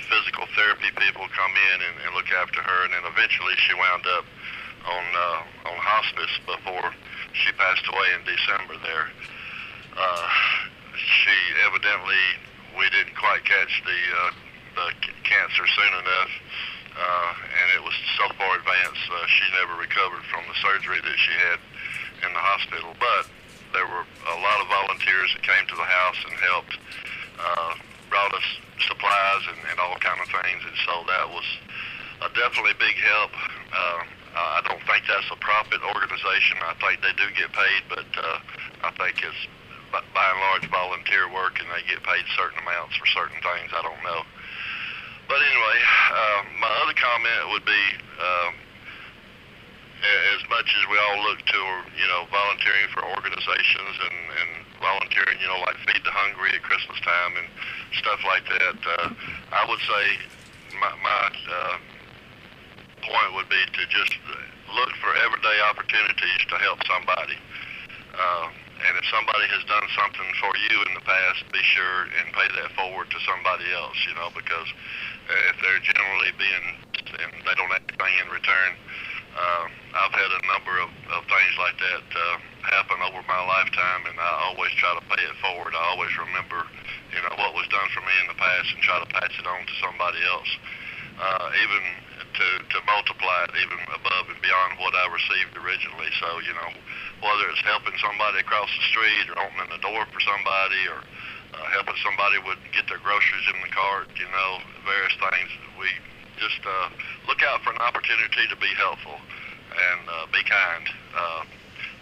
S19: physical therapy people come in and look after her, and then eventually she wound up on hospice before she passed away in December there. She evidently, we didn't quite catch the cancer soon enough, and it was so far advanced she never recovered from the surgery that she had in the hospital. But there were a lot of volunteers that came to the house and helped, brought us supplies and all kind of things, and so that was definitely a big help. I don't think that's a profit organization. I think they do get paid, but I think it's by and large volunteer work, and they get paid certain amounts for certain things. I don't know. But anyway, my other comment would be, as much as we all look to, volunteering for organizations and volunteering, like Feed the Hungry at Christmas time and stuff like that, I would say my point would be to just look for everyday opportunities to help somebody. And if somebody has done something for you in the past, be sure and pay that forward to somebody else, because if they're generally and they don't have anything in return, I've had a number of things like that happen over my lifetime, and I always try to pay it forward. I always remember, what was done for me in the past and try to pass it on to somebody else, even to multiply it even above and beyond what I received originally. So, whether it's helping somebody across the street or opening the door for somebody or helping somebody get their groceries in the cart, various things, we just look out for an opportunity to be helpful and be kind.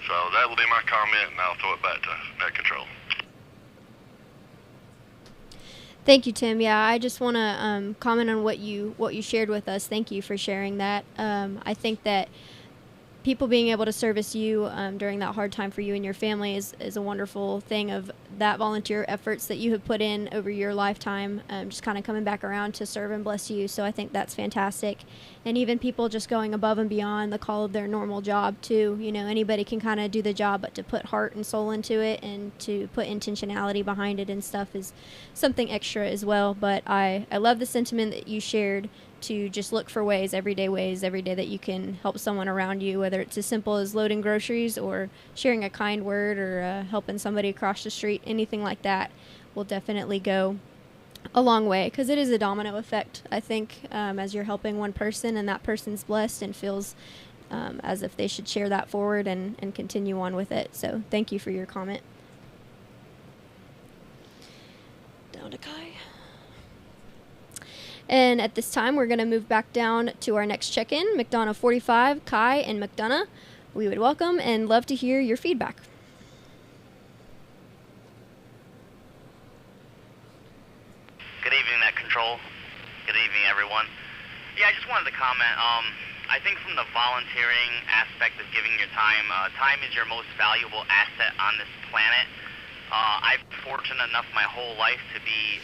S19: So that will be my comment, and I'll throw it back to Net Control.
S4: Thank you, Tim. Yeah, I just want to comment on what you shared with us. Thank you for sharing that. I think that people being able to service you during that hard time for you and your family is a wonderful thing of that volunteer efforts that you have put in over your lifetime, just kind of coming back around to serve and bless you. So I think that's fantastic. And even people just going above and beyond the call of their normal job too. Anybody can kind of do the job, but to put heart and soul into it and to put intentionality behind it and stuff is something extra as well. But I love the sentiment that you shared to just look for ways every day that you can help someone around you, whether it's as simple as loading groceries or sharing a kind word or helping somebody across the street. Anything like that will definitely go a long way, because it is a domino effect, I think, as you're helping one person and that person's blessed and feels as if they should share that forward and continue on with it. So thank you for your comment. Down to Kai. And at this time, we're going to move back down to our next check-in, McDonough 45, Kai, and McDonough. We would welcome and love to hear your feedback.
S8: Good evening, Net Control. Good evening, everyone. Yeah, I just wanted to comment. I think from the volunteering aspect of giving your time, time is your most valuable asset on this planet. I've been fortunate enough my whole life to be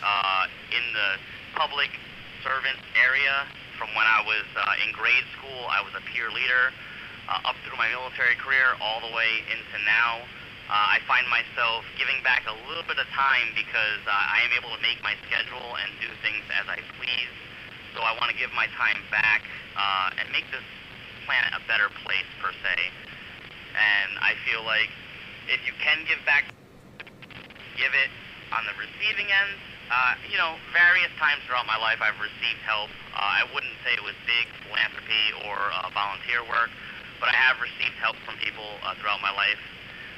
S8: in the public servant area. From when I was in grade school, I was a peer leader, up through my military career, all the way into now. I find myself giving back a little bit of time because I am able to make my schedule and do things as I please. So I want to give my time back and make this planet a better place, per se. And I feel like if you can give back, give it. On the receiving end, various times throughout my life I've received help. I wouldn't say it was big philanthropy or volunteer work, but I have received help from people throughout my life.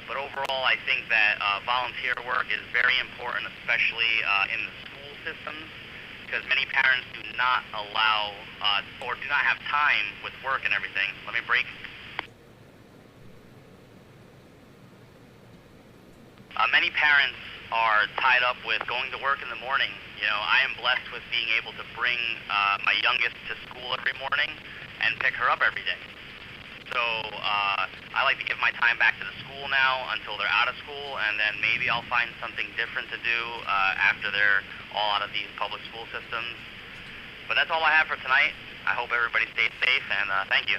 S8: But overall, I think that volunteer work is very important, especially in the school systems, because many parents do not allow or do not have time with work and everything. Let me break. Many parents are tied up with going to work in the morning. I am blessed with being able to bring my youngest to school every morning and pick her up every day. So I like to give my time back to the school now until they're out of school, and then maybe I'll find something different to do after they're all out of these public school systems. But that's all I have for tonight. I hope everybody stays safe, and thank you.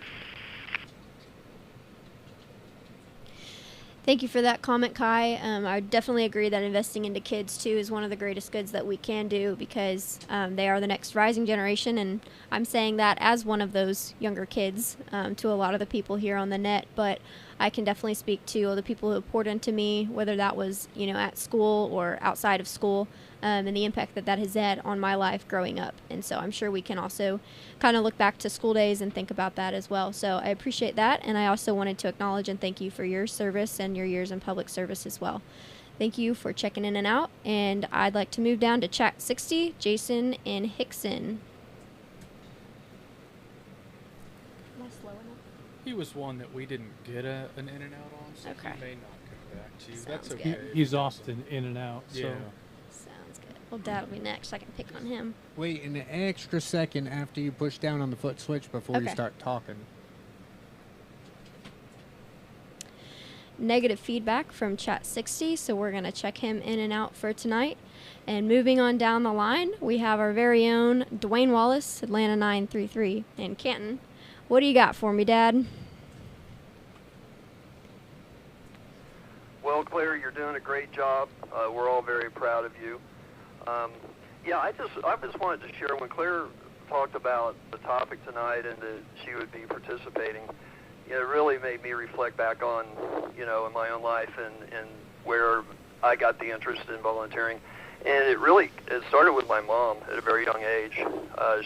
S4: Thank you for that comment, Kai. I definitely agree that investing into kids, too, is one of the greatest goods that we can do because they are the next rising generation, and I'm saying that as one of those younger kids to a lot of the people here on the net, but I can definitely speak to the people who poured into me, whether that was, at school or outside of school, and the impact that has had on my life growing up. And so I'm sure we can also kind of look back to school days and think about that as well. So I appreciate that, and I also wanted to acknowledge and thank you for your service and your years in public service as well. Thank you for checking in and out, and I'd like to move down to chat 60, Jason and Hickson. Am I slow enough?
S12: He was one that we didn't get an in and out on, so
S4: okay.
S12: He may not come back to you.
S4: Sounds
S12: That's
S4: good.
S12: okay.
S3: He's often in and out.
S12: Yeah.
S3: So.
S4: Sounds good. Well, Dad will be next. I can pick on him.
S2: Wait an extra second after you push down on the foot switch before you start talking.
S4: Negative feedback from chat 60, so we're going to check him in and out for tonight. And moving on down the line, we have our very own Dwayne Wallace, Atlanta 933 in Canton. What do you got for me, Dad?
S20: Well, Claire, you're doing a great job. We're all very proud of you. I just wanted to share when Claire talked about the topic tonight and that she would be participating. It really made me reflect back on, in my own life and where I got the interest in volunteering. And it started with my mom at a very young age.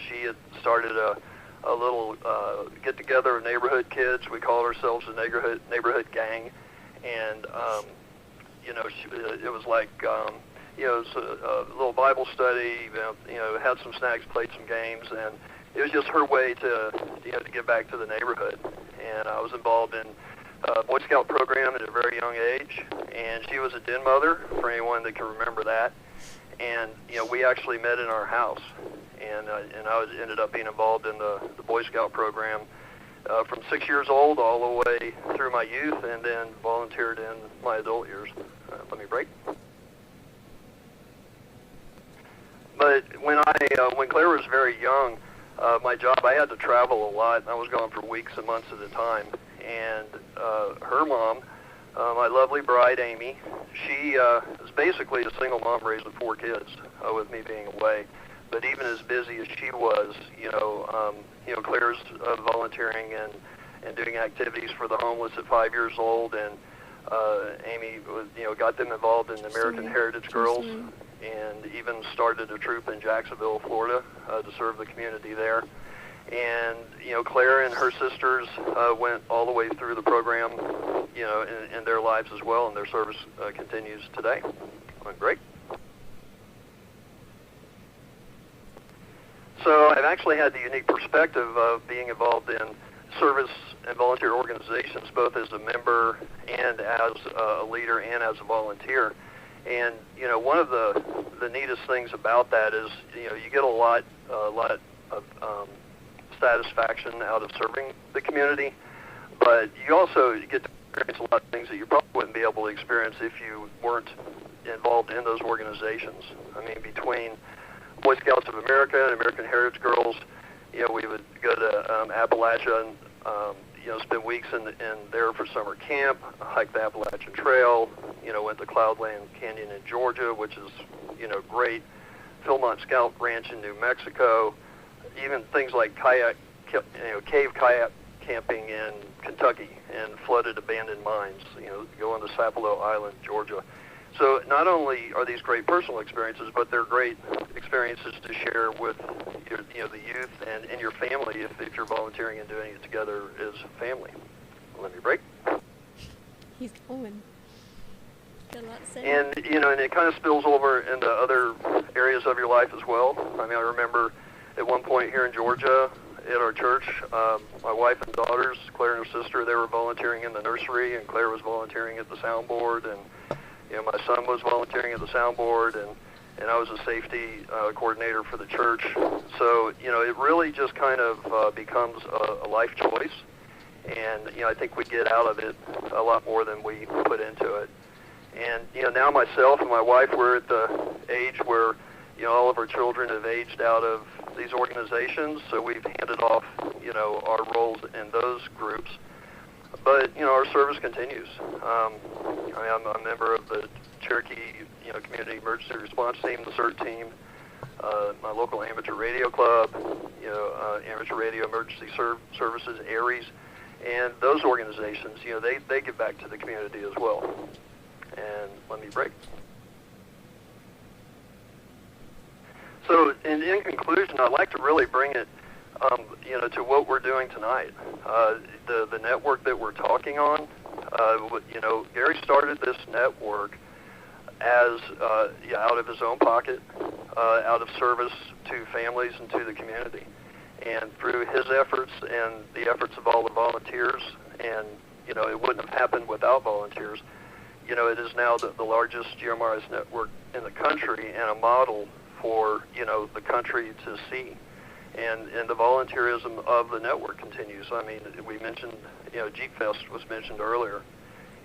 S20: She had started a little get-together of neighborhood kids. We called ourselves the neighborhood gang. And, it was like, it was a little Bible study, had some snacks, played some games, and it was just her way to give back to the neighborhood. And I was involved in a Boy Scout program at a very young age, and she was a den mother, for anyone that can remember that. And, we actually met in our house, and I ended up being involved in the Boy Scout program from 6 years old all the way through my youth, and then volunteered in my adult years. Let me break. But when Claire was very young, my job, I had to travel a lot. I was gone for weeks and months at a time. And her mom, my lovely bride, Amy, she is basically a single mom raising 4 kids with me being away. But even as busy as she was, Claire's volunteering and doing activities for the homeless at 5 years old, and Amy was, got them involved in the American Heritage Girls, and even started a troop in Jacksonville, Florida, to serve the community there. And Claire and her sisters went all the way through the program, in their lives as well, and their service continues today. Great. So I've actually had the unique perspective of being involved in service and volunteer organizations, both as a member and as a leader and as a volunteer. And one of the neatest things about that is you get a lot of satisfaction out of serving the community, but you also get to experience a lot of things that you probably wouldn't be able to experience if you weren't involved in those organizations. I mean, between Boy Scouts of America and American Heritage Girls, we would go to Appalachia and spend weeks in there for summer camp, hike the Appalachian Trail, went to Cloudland Canyon in Georgia, which is, great, Philmont Scout Ranch in New Mexico, even things like cave kayak camping in Kentucky and flooded abandoned mines, going to Sapelo Island, Georgia. So not only are these great personal experiences, but they're great experiences to share with the youth and your family if you're volunteering and doing it together as a family. Let me break.
S4: He's going. Got a lot to say.
S20: And and it kind of spills over into other areas of your life as well. I mean, I remember at one point here in Georgia at our church, my wife and daughters, Claire and her sister, they were volunteering in the nursery, and Claire was volunteering at the soundboard, and my son was volunteering at the soundboard, and I was a safety coordinator for the church. So, it really just kind of becomes a life choice. And, I think we get out of it a lot more than we put into it. And, now myself and my wife, we're at the age where, all of our children have aged out of these organizations. So we've handed off, our roles in those groups. But, our service continues. I'm a member of the Cherokee, Community Emergency Response Team, the CERT team, my local amateur radio club, Amateur Radio Emergency Services, ARES, and those organizations, they give back to the community as well. And let me break. So, in conclusion, I'd like to really bring it to what we're doing tonight. The network that we're talking on, Gary started this network as out of his own pocket, out of service to families and to the community. And through his efforts and the efforts of all the volunteers, and it wouldn't have happened without volunteers, it is now the largest GMRS network in the country and a model for the country to see. And the volunteerism of the network continues. I mean, we mentioned, Jeep Fest was mentioned earlier.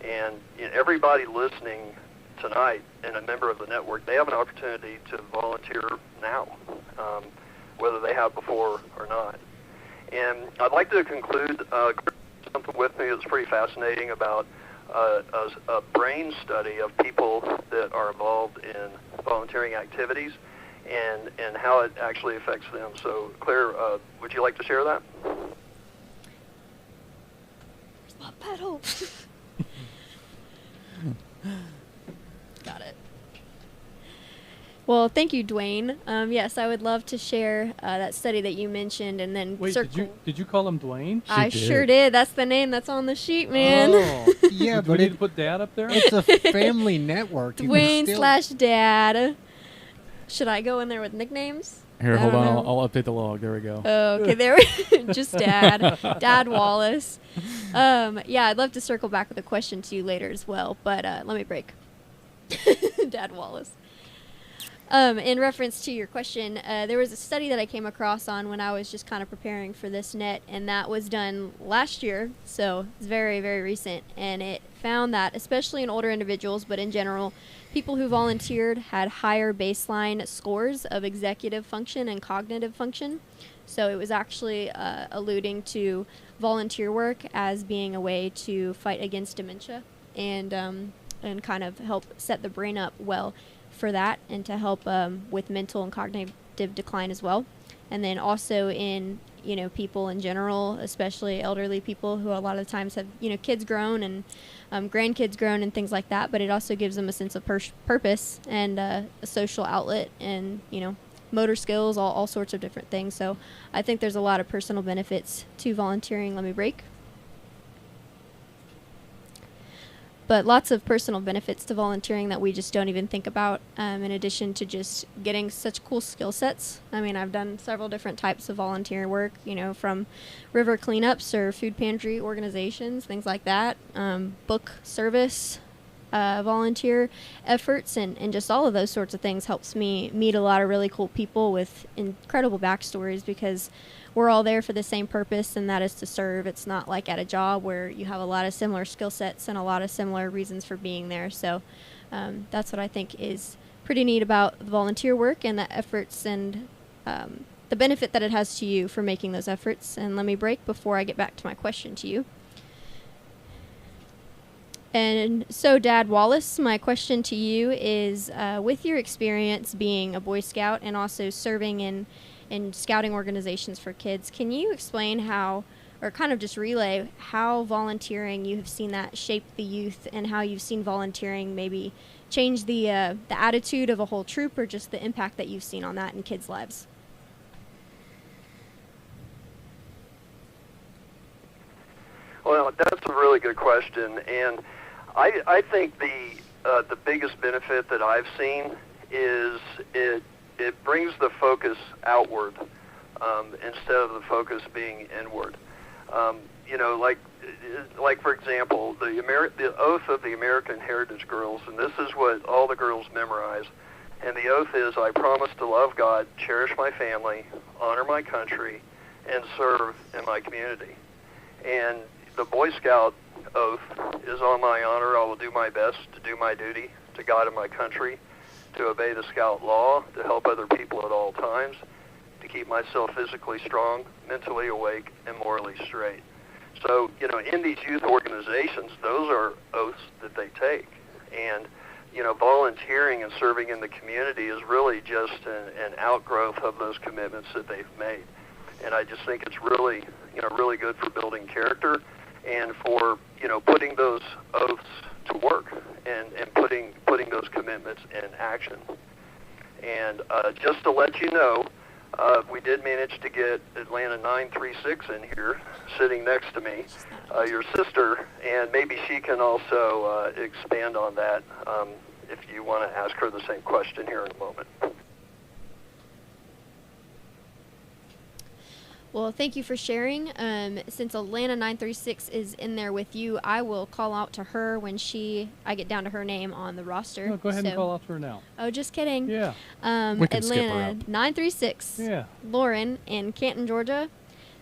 S20: And everybody listening tonight and a member of the network, they have an opportunity to volunteer now, whether they have before or not. And I'd like to conclude something with me that's pretty fascinating about a brain study of people that are involved in volunteering activities and how it actually affects them. So, Claire, would you like to share that?
S4: Where's my pedal? Got it. Well, thank you, Dwayne. Yes, I would love to share that study that you mentioned, and then
S3: wait, did you call him Dwayne?
S4: I sure did. That's the name that's on the sheet, man.
S2: Oh, yeah,
S3: Do
S2: but
S3: we need to put Dad up there?
S2: It's a family network.
S4: Dwayne/Dad. Should I go in there with nicknames?
S12: Here, hold on. I'll update the log. There we go.
S4: Oh, okay, there we just Dad. Dad Wallace. Yeah, I'd love to circle back with a question to you later as well, but let me break. Dad Wallace. In reference to your question, there was a study that I came across on when I was just kind of preparing for this net, and that was done last year, so it's very, very recent, and it found that, especially in older individuals, but in general, people who volunteered had higher baseline scores of executive function and cognitive function. So it was actually alluding to volunteer work as being a way to fight against dementia and kind of help set the brain up well for that, and to help with mental and cognitive decline as well. And then also in people in general, especially elderly people who a lot of the times have kids grown and grandkids grown and things like that, but it also gives them a sense of purpose and a social outlet and motor skills, all sorts of different things. So I think there's a lot of personal benefits to volunteering. Let me break. but lots of personal benefits to volunteering that we just don't even think about, in addition to just getting such cool skill sets. I mean, I've done several different types of volunteer work, you know, from river cleanups or food pantry organizations, things like that, book service, volunteer efforts, and just all of those sorts of things helps me meet a lot of really cool people with incredible backstories, because we're all there for the same purpose, and that is to serve. It's not like at a job where you have a lot of similar skill sets and a lot of similar reasons for being there. So that's what I think is pretty neat about the volunteer work and the efforts and the benefit that it has to you for making those efforts. And let me break before I get back to my question to you. And so, Dad Wallace, my question to you is, with your experience being a Boy Scout and also serving in scouting organizations for kids, can you explain how, or kind of just relay how volunteering, you have seen that shape the youth, and how you've seen volunteering maybe change the attitude of a whole troop, or just the impact that you've seen on that in kids' lives?
S21: Well, that's a really good question, and I think the biggest benefit that I've seen is it brings the focus outward instead of the focus being inward. You know, like for example, the oath of the American Heritage Girls, and this is what all the girls memorize. And the oath is, I promise to love God, cherish my family, honor my country, and serve in my community. And the Boy Scout oath is, on my honor, I will do my best to do my duty to God and my country, to obey the Scout law, to help other people at all times, to keep myself physically strong, mentally awake, and morally straight. So, you know, in these youth organizations, those are oaths that they take. And, you know, volunteering and serving in the community is really just an outgrowth of those commitments that they've made. And I just think it's really, you know, really good for building character and for, you know, putting those oaths to work and putting those commitments in action. And just to let you know, we did manage to get Atlanta 936 in here, sitting next to me, your sister, and maybe she can also expand on that if you want to ask her the same question here in a moment.
S4: Well, thank you for sharing. Since Atlanta 936 is in there with you, I will call out to her when I get down to her name on the roster.
S3: No, go ahead and call out to her now.
S4: Oh, just kidding.
S3: Yeah.
S4: We can skip her out. 936.
S3: Yeah.
S4: Lauren in Canton, Georgia.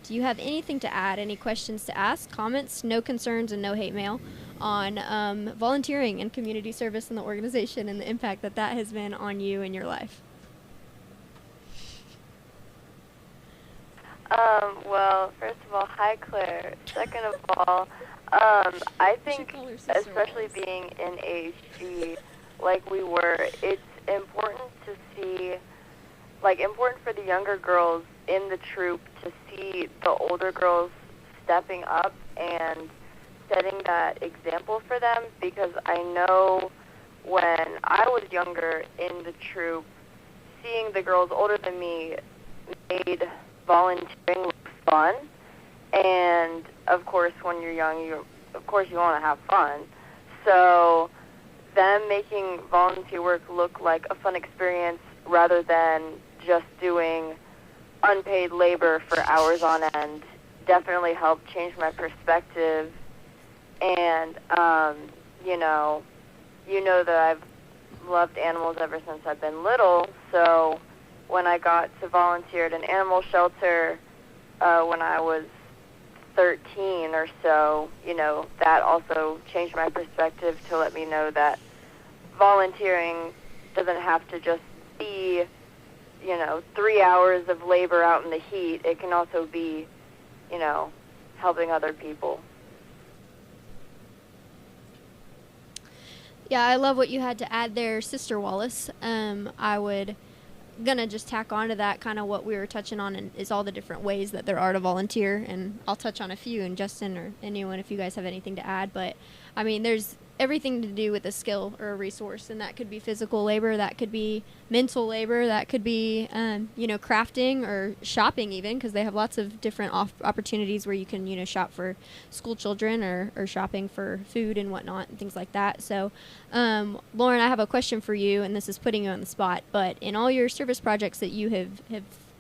S4: Do you have anything to add? Any questions to ask? Comments? No concerns and no hate mail on volunteering and community service in the organization and the impact that has been on you and your life?
S22: Well, first of all, hi, Claire. Second of all, I think, especially being in AHG like we were, it's important to see, important for the younger girls in the troop to see the older girls stepping up and setting that example for them, because I know when I was younger in the troop, seeing the girls older than me made volunteering look fun, and of course when you're young you want to have fun, so them making volunteer work look like a fun experience rather than just doing unpaid labor for hours on end definitely helped change my perspective. And you know that I've loved animals ever since I've been little, so when I got to volunteer at an animal shelter when I was 13 or so, that also changed my perspective to let me know that volunteering doesn't have to just be, 3 hours of labor out in the heat. It can also be, helping other people.
S4: Yeah, I love what you had to add there, Sister Wallace. Gonna just tack on to that kind of what we were touching on, and is all the different ways that there are to volunteer, and I'll touch on a few, and Justin or anyone if you guys have anything to add. But I mean, there's everything to do with a skill or a resource, and that could be physical labor, that could be mental labor, that could be crafting or shopping even, because they have lots of different opportunities where you can shop for school children or shopping for food and whatnot and things like that. So Lauren, I have a question for you, and this is putting you on the spot, but in all your service projects that you have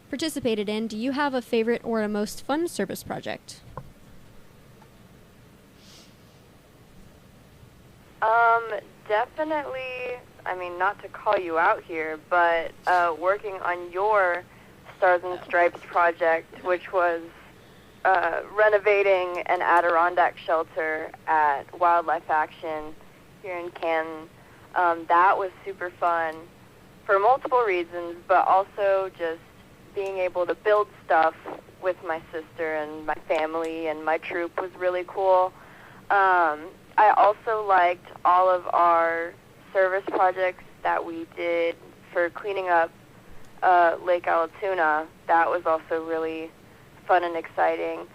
S4: participated in, do you have a favorite or a most fun service project?
S22: Definitely, I mean, not to call you out here, but working on your Stars and Stripes project, which was renovating an Adirondack shelter at Wildlife Action here in Canton. That was super fun for multiple reasons, but also just being able to build stuff with my sister and my family and my troop was really cool. I also liked all of our service projects that we did for cleaning up Lake Allatoona. That was also really fun and exciting.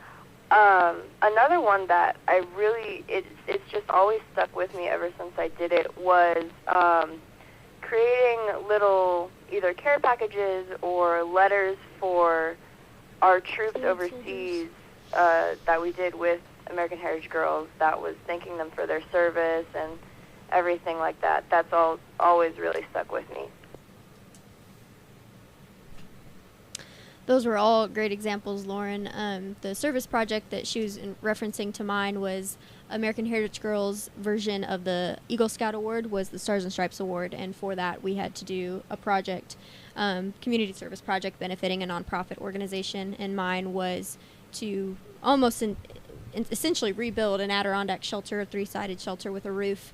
S22: Another one that I really, it's just always stuck with me ever since I did it, was creating little either care packages or letters for our troops overseas that we did with American Heritage Girls, that was thanking them for their service and everything like that. That's always really stuck with me.
S4: Those were all great examples, Lauren. The service project that she was referencing to mine was American Heritage Girls' version of the Eagle Scout Award was the Stars and Stripes Award, and for that we had to do a project, community service project benefiting a nonprofit organization, and mine was to essentially rebuild an Adirondack shelter, a 3-sided shelter with a roof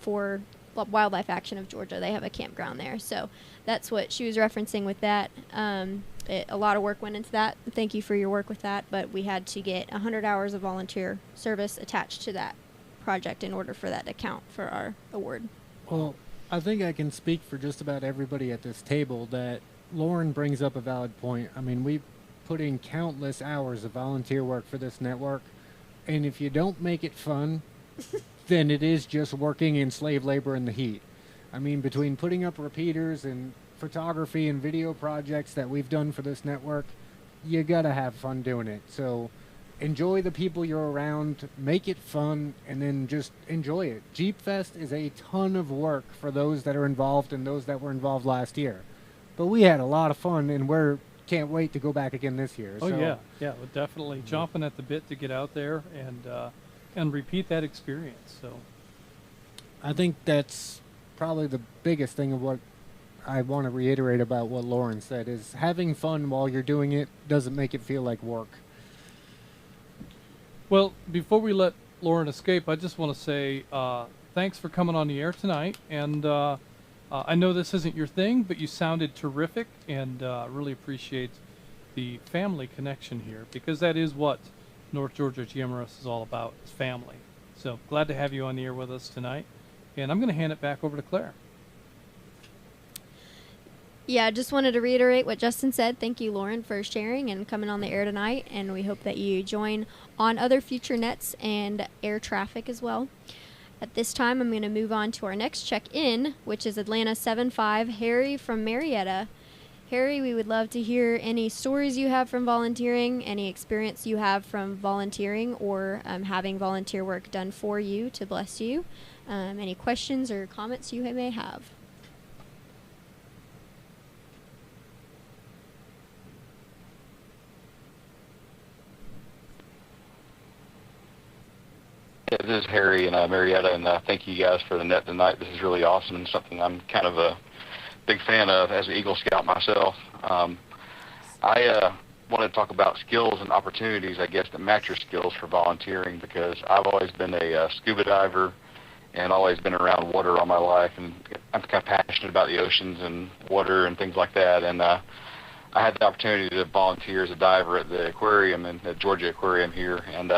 S4: for Wildlife Action of Georgia. They have a campground there. So that's what she was referencing with that. A lot of work went into that. Thank you for your work with that. But we had to get 100 hours of volunteer service attached to that project in order for that to count for our award.
S2: Well, I think I can speak for just about everybody at this table that Lauren brings up a valid point. I mean, we put in countless hours of volunteer work for this network. And if you don't make it fun, then it is just working in slave labor in the heat. I mean, between putting up repeaters and photography and video projects that we've done for this network, you gotta have fun doing it. So enjoy the people you're around, make it fun, and then just enjoy it. Jeep Fest is a ton of work for those that are involved and those that were involved last year. But we had a lot of fun, and can't wait to go back again this year.
S3: Oh, yeah, we're definitely chomping at the bit to get out there and repeat that experience. So
S2: I think that's probably the biggest thing of what I want to reiterate about what Lauren said is having fun while you're doing it doesn't make it feel like work.
S3: Well, before we let Lauren escape, I just want to say thanks for coming on the air tonight, and I know this isn't your thing, but you sounded terrific, and really appreciate the family connection here, because that is what North Georgia GMRS is all about, is family. So glad to have you on the air with us tonight, and I'm going to hand it back over to Claire.
S4: Yeah, I just wanted to reiterate what Justin said. Thank you, Lauren, for sharing and coming on the air tonight, and we hope that you join on other future nets and air traffic as well. At this time, I'm going to move on to our next check-in, which is Atlanta 75, Harry from Marietta. Harry, we would love to hear any stories you have from volunteering, any experience you have from volunteering or having volunteer work done for you to bless you, any questions or comments you may have.
S1: Yeah, this is Harry in Marietta, and thank you guys for the net tonight. This is really awesome and something I'm kind of a big fan of as an Eagle Scout myself. I want to talk about skills and opportunities, I guess, that match your skills for volunteering, because I've always been a scuba diver and always been around water all my life, and I'm kind of passionate about the oceans and water and things like that. And I had the opportunity to volunteer as a diver at the aquarium, and the Georgia Aquarium here, and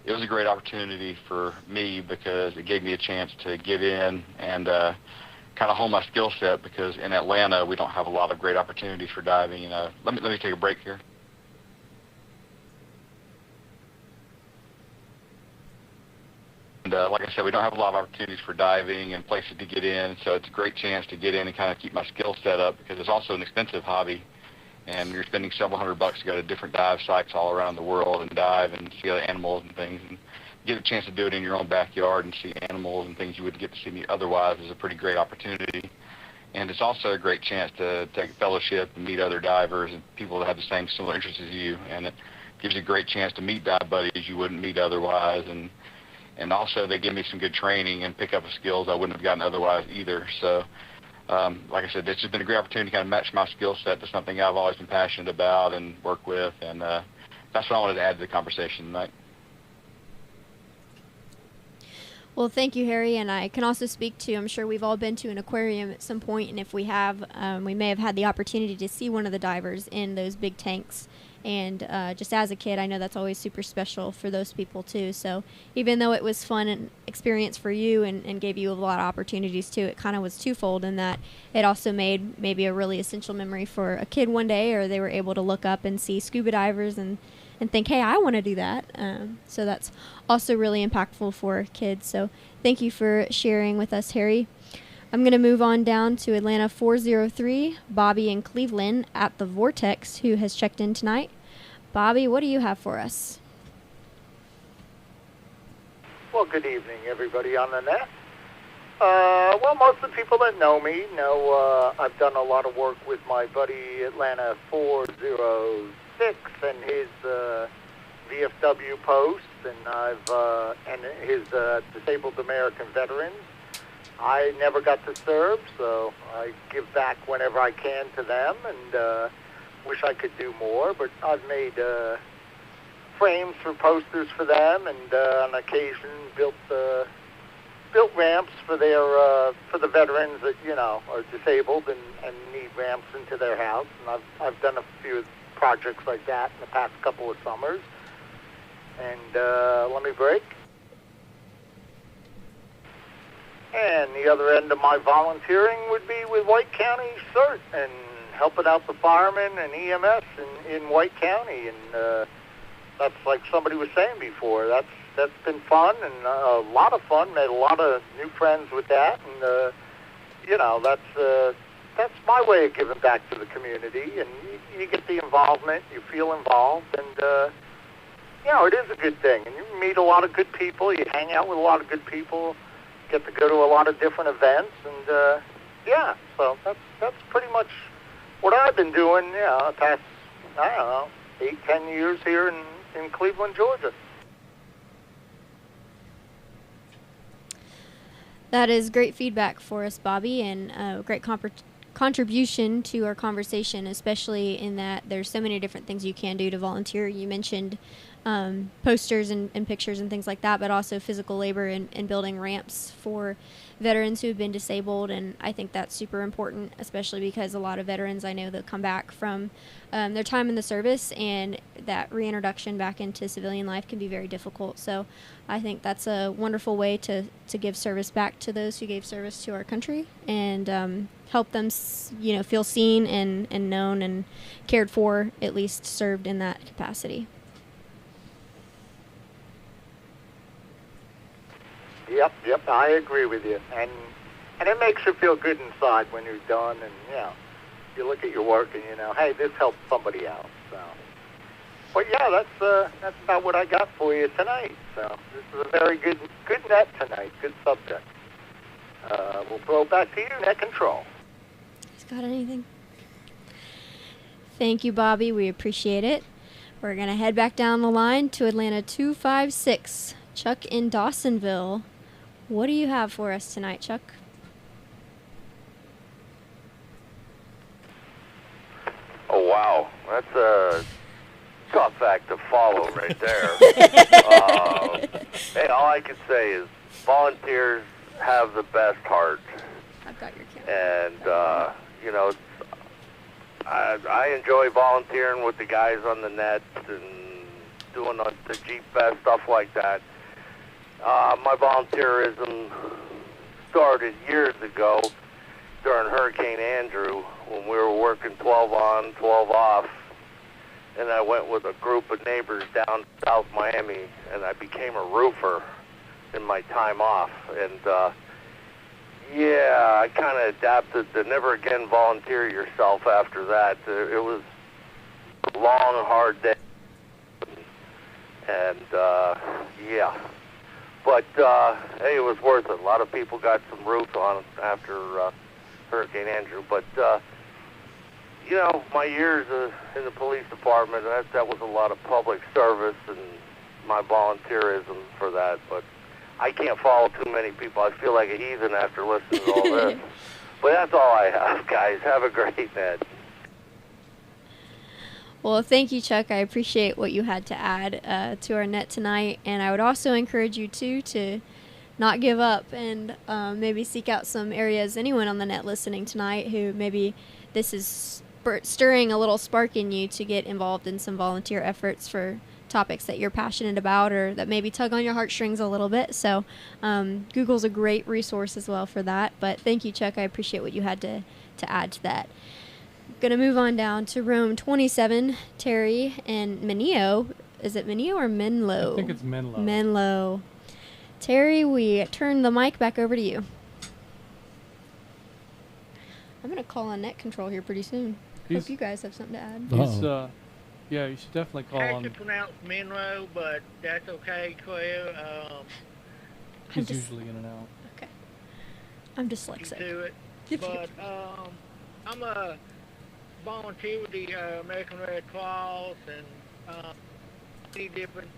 S1: it was a great opportunity for me because it gave me a chance to get in and kind of hone my skill set, because in Atlanta we don't have a lot of great opportunities for diving. Let me take a break here. And like I said, we don't have a lot of opportunities for diving and places to get in, so it's a great chance to get in and kind of keep my skill set up, because it's also an expensive hobby, and you're spending several $100 to go to different dive sites all around the world and dive and see other animals and things, and get a chance to do it in your own backyard and see animals and things you wouldn't get to see otherwise is a pretty great opportunity. And it's also a great chance to take a fellowship and meet other divers and people that have the same similar interests as you, and it gives you a great chance to meet dive buddies you wouldn't meet otherwise, and also they give me some good training and pick up skills I wouldn't have gotten otherwise either. So like I said, it's just been a great opportunity to kind of match my skill set to something I've always been passionate about and work with, and that's what I wanted to add to the conversation tonight.
S4: Well, thank you, Harry, and I can also speak to, I'm sure we've all been to an aquarium at some point, and if we have, we may have had the opportunity to see one of the divers in those big tanks. And just as a kid, I know that's always super special for those people too. So even though it was fun and experience for you and gave you a lot of opportunities too, it kind of was twofold in that it also made maybe a really essential memory for a kid one day, or they were able to look up and see scuba divers and think, hey, I want to do that. So that's also really impactful for kids. So thank you for sharing with us, Harry. I'm going to move on down to Atlanta 403, Bobby in Cleveland at the Vortex, who has checked in tonight. Bobby, what do you have for us?
S6: Well, good evening, everybody on the net. Well, most of the people that know me know I've done a lot of work with my buddy Atlanta 406 and his VFW post, and his Disabled American Veterans. I never got to serve, so I give back whenever I can to them, and wish I could do more. But I've made frames for posters for them, and on occasion built ramps for the veterans that are disabled and need ramps into their house. And I've done a few projects like that in the past couple of summers. And let me break. And the other end of my volunteering would be with White County CERT and helping out the firemen and EMS in White County. And that's like somebody was saying before. That's been fun and a lot of fun. Made a lot of new friends with that. And, that's my way of giving back to the community. And you get the involvement. You feel involved. And, it is a good thing. And you meet a lot of good people. You hang out with a lot of good people. Get to go to a lot of different events, and so that's pretty much what I've been doing. The past 8-10 years here in Cleveland, Georgia.
S4: That is great feedback for us, Bobby, and a great contribution to our conversation, especially in that there's so many different things you can do to volunteer. You mentioned posters and pictures and things like that, but also physical labor and building ramps for veterans who have been disabled, and I think that's super important, especially because a lot of veterans I know that come back from their time in the service, and that reintroduction back into civilian life can be very difficult. So I think that's a wonderful way to give service back to those who gave service to our country, and help them feel seen and known and cared for, at least served in that capacity.
S6: Yep, I agree with you. And it makes you feel good inside when you're done, and, you look at your work and, hey, this helped somebody out. So, but, that's about what I got for you tonight. So this is a very good net tonight, good subject. We'll throw it back to you, net control.
S4: He's got anything? Thank you, Bobby. We appreciate it. We're going to head back down the line to Atlanta 256. Chuck in Dawsonville. What do you have for us tonight, Chuck?
S10: Oh, wow. That's a tough act to follow right there. Hey, all I can say is volunteers have the best heart.
S4: I've got your camera.
S10: And, I enjoy volunteering with the guys on the net and doing the Jeep Fest, stuff like that. My volunteerism started years ago during Hurricane Andrew when we were working 12 on, 12 off. And I went with a group of neighbors down South Miami, and I became a roofer. in my time off. And yeah, I kind of adapted to never again volunteer yourself after that. It was a long, hard day. And yeah. But hey, it was worth it. A lot of people got some roof on after Hurricane Andrew. But you know, my years in the police department, that was a lot of public service and my volunteerism for that. But I can't follow too many people. I feel like a heathen after listening to all this. But that's all I have, guys. Have a great night.
S4: Well, thank you, Chuck. I appreciate what you had to add to our net tonight. And I would also encourage you, too, to not give up and maybe seek out some areas, anyone on the net listening tonight who maybe this is stirring a little spark in you to get involved in some volunteer efforts for topics that you're passionate about or that maybe tug on your heartstrings a little bit. So Google's a great resource as well for that. But thank you, Chuck. I appreciate what you had to add to that. Going to move on down to room 27, Terry and Menio. Is it Menio or Menlo?
S3: I think it's Menlo.
S4: Menlo. Terry, we turn the mic back over to you. I'm going to call on net control here pretty soon. Hope you guys have something to add.
S3: Yeah, you should definitely call
S9: I
S3: on.
S9: actually pronounce Monroe, but that's okay, Claire.
S3: He's usually in and out.
S4: Okay. I'm dyslexic.
S9: To it. But I'm a volunteer with the American Red Cross and many different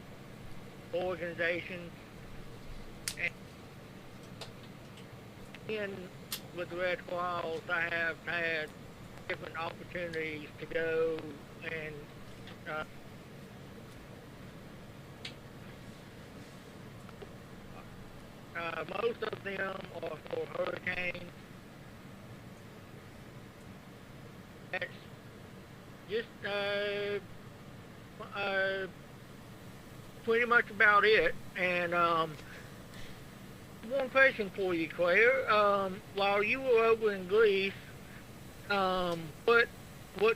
S9: organizations. And with the Red Cross, I have had different opportunities to go and most of them are for hurricanes. That's just pretty much about it. And one question for you, Claire. While you were over in Greece, what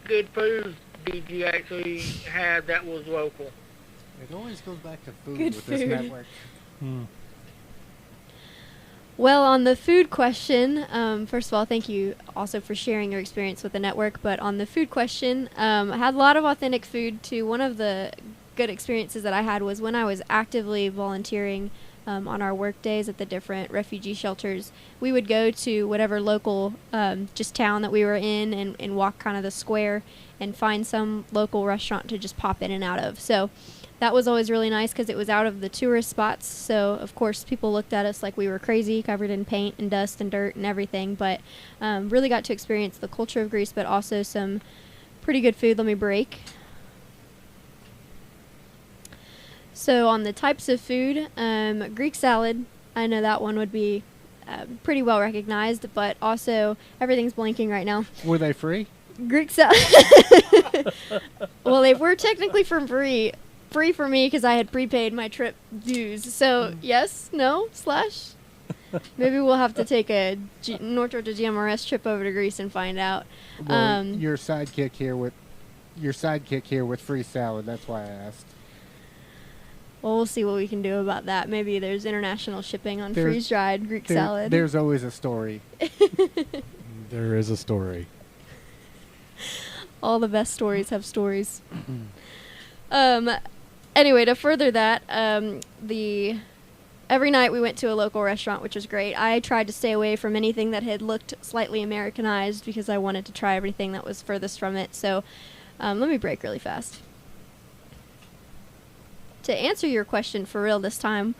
S9: good foods did you actually have that was local?
S2: It always goes back to food
S4: Good
S2: with
S4: food.
S2: this network.
S4: Well, on the food question, first of all, thank you also for sharing your experience with the network. But on the food question, I had a lot of authentic food too. One of the good experiences that I had was when I was actively volunteering on our work days at the different refugee shelters. We would go to whatever local just town that we were in and walk kind of the square and find some local restaurant to just pop in and out of. So that was always really nice because it was out of the tourist spots. So, of course, people looked at us like we were crazy, covered in paint and dust and dirt and everything. But really got to experience the culture of Greece, but also some pretty good food. Let me break. So on the types of food, Greek salad, I know that one would be pretty well recognized, but also everything's blinking right now.
S2: Were they free?
S4: Greek salad. Well, they were technically free for me because I had prepaid my trip dues. So yes, no, slash. Maybe we'll have to take a North Georgia GMRS trip over to Greece and find out.
S2: Well, your sidekick here with free salad. That's why I asked.
S4: Well, we'll see what we can do about that. Maybe there's international shipping on freeze-dried Greek salad.
S2: There's always a story.
S12: There is a story.
S4: All the best stories have stories. Anyway, to further that, every night we went to a local restaurant, which was great. I tried to stay away from anything that had looked slightly Americanized because I wanted to try everything that was furthest from it. So let me break really fast. To answer your question for real this time,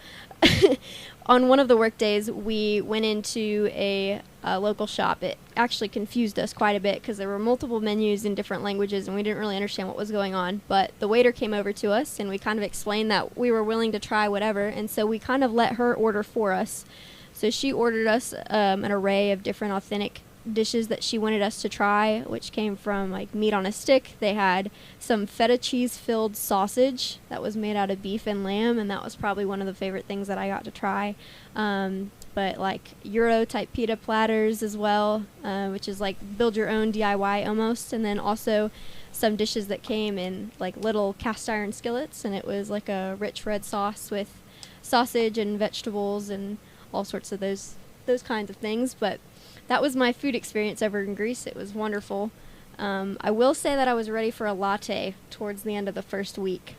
S4: on one of the work days, we went into a local shop. It actually confused us quite a bit because there were multiple menus in different languages and we didn't really understand what was going on. But the waiter came over to us and we kind of explained that we were willing to try whatever. And so we kind of let her order for us. So she ordered us an array of different authentic dishes that she wanted us to try, which came from like meat on a stick. They had some feta cheese filled sausage that was made out of beef and lamb, and that was probably one of the favorite things that I got to try. But like Euro type pita platters as well, which is like build your own DIY almost, and then also some dishes that came in like little cast iron skillets, and it was like a rich red sauce with sausage and vegetables and all sorts of those kinds of things. But that was my food experience over in Greece. It was wonderful. I will say that I was ready for a latte towards the end of the first week.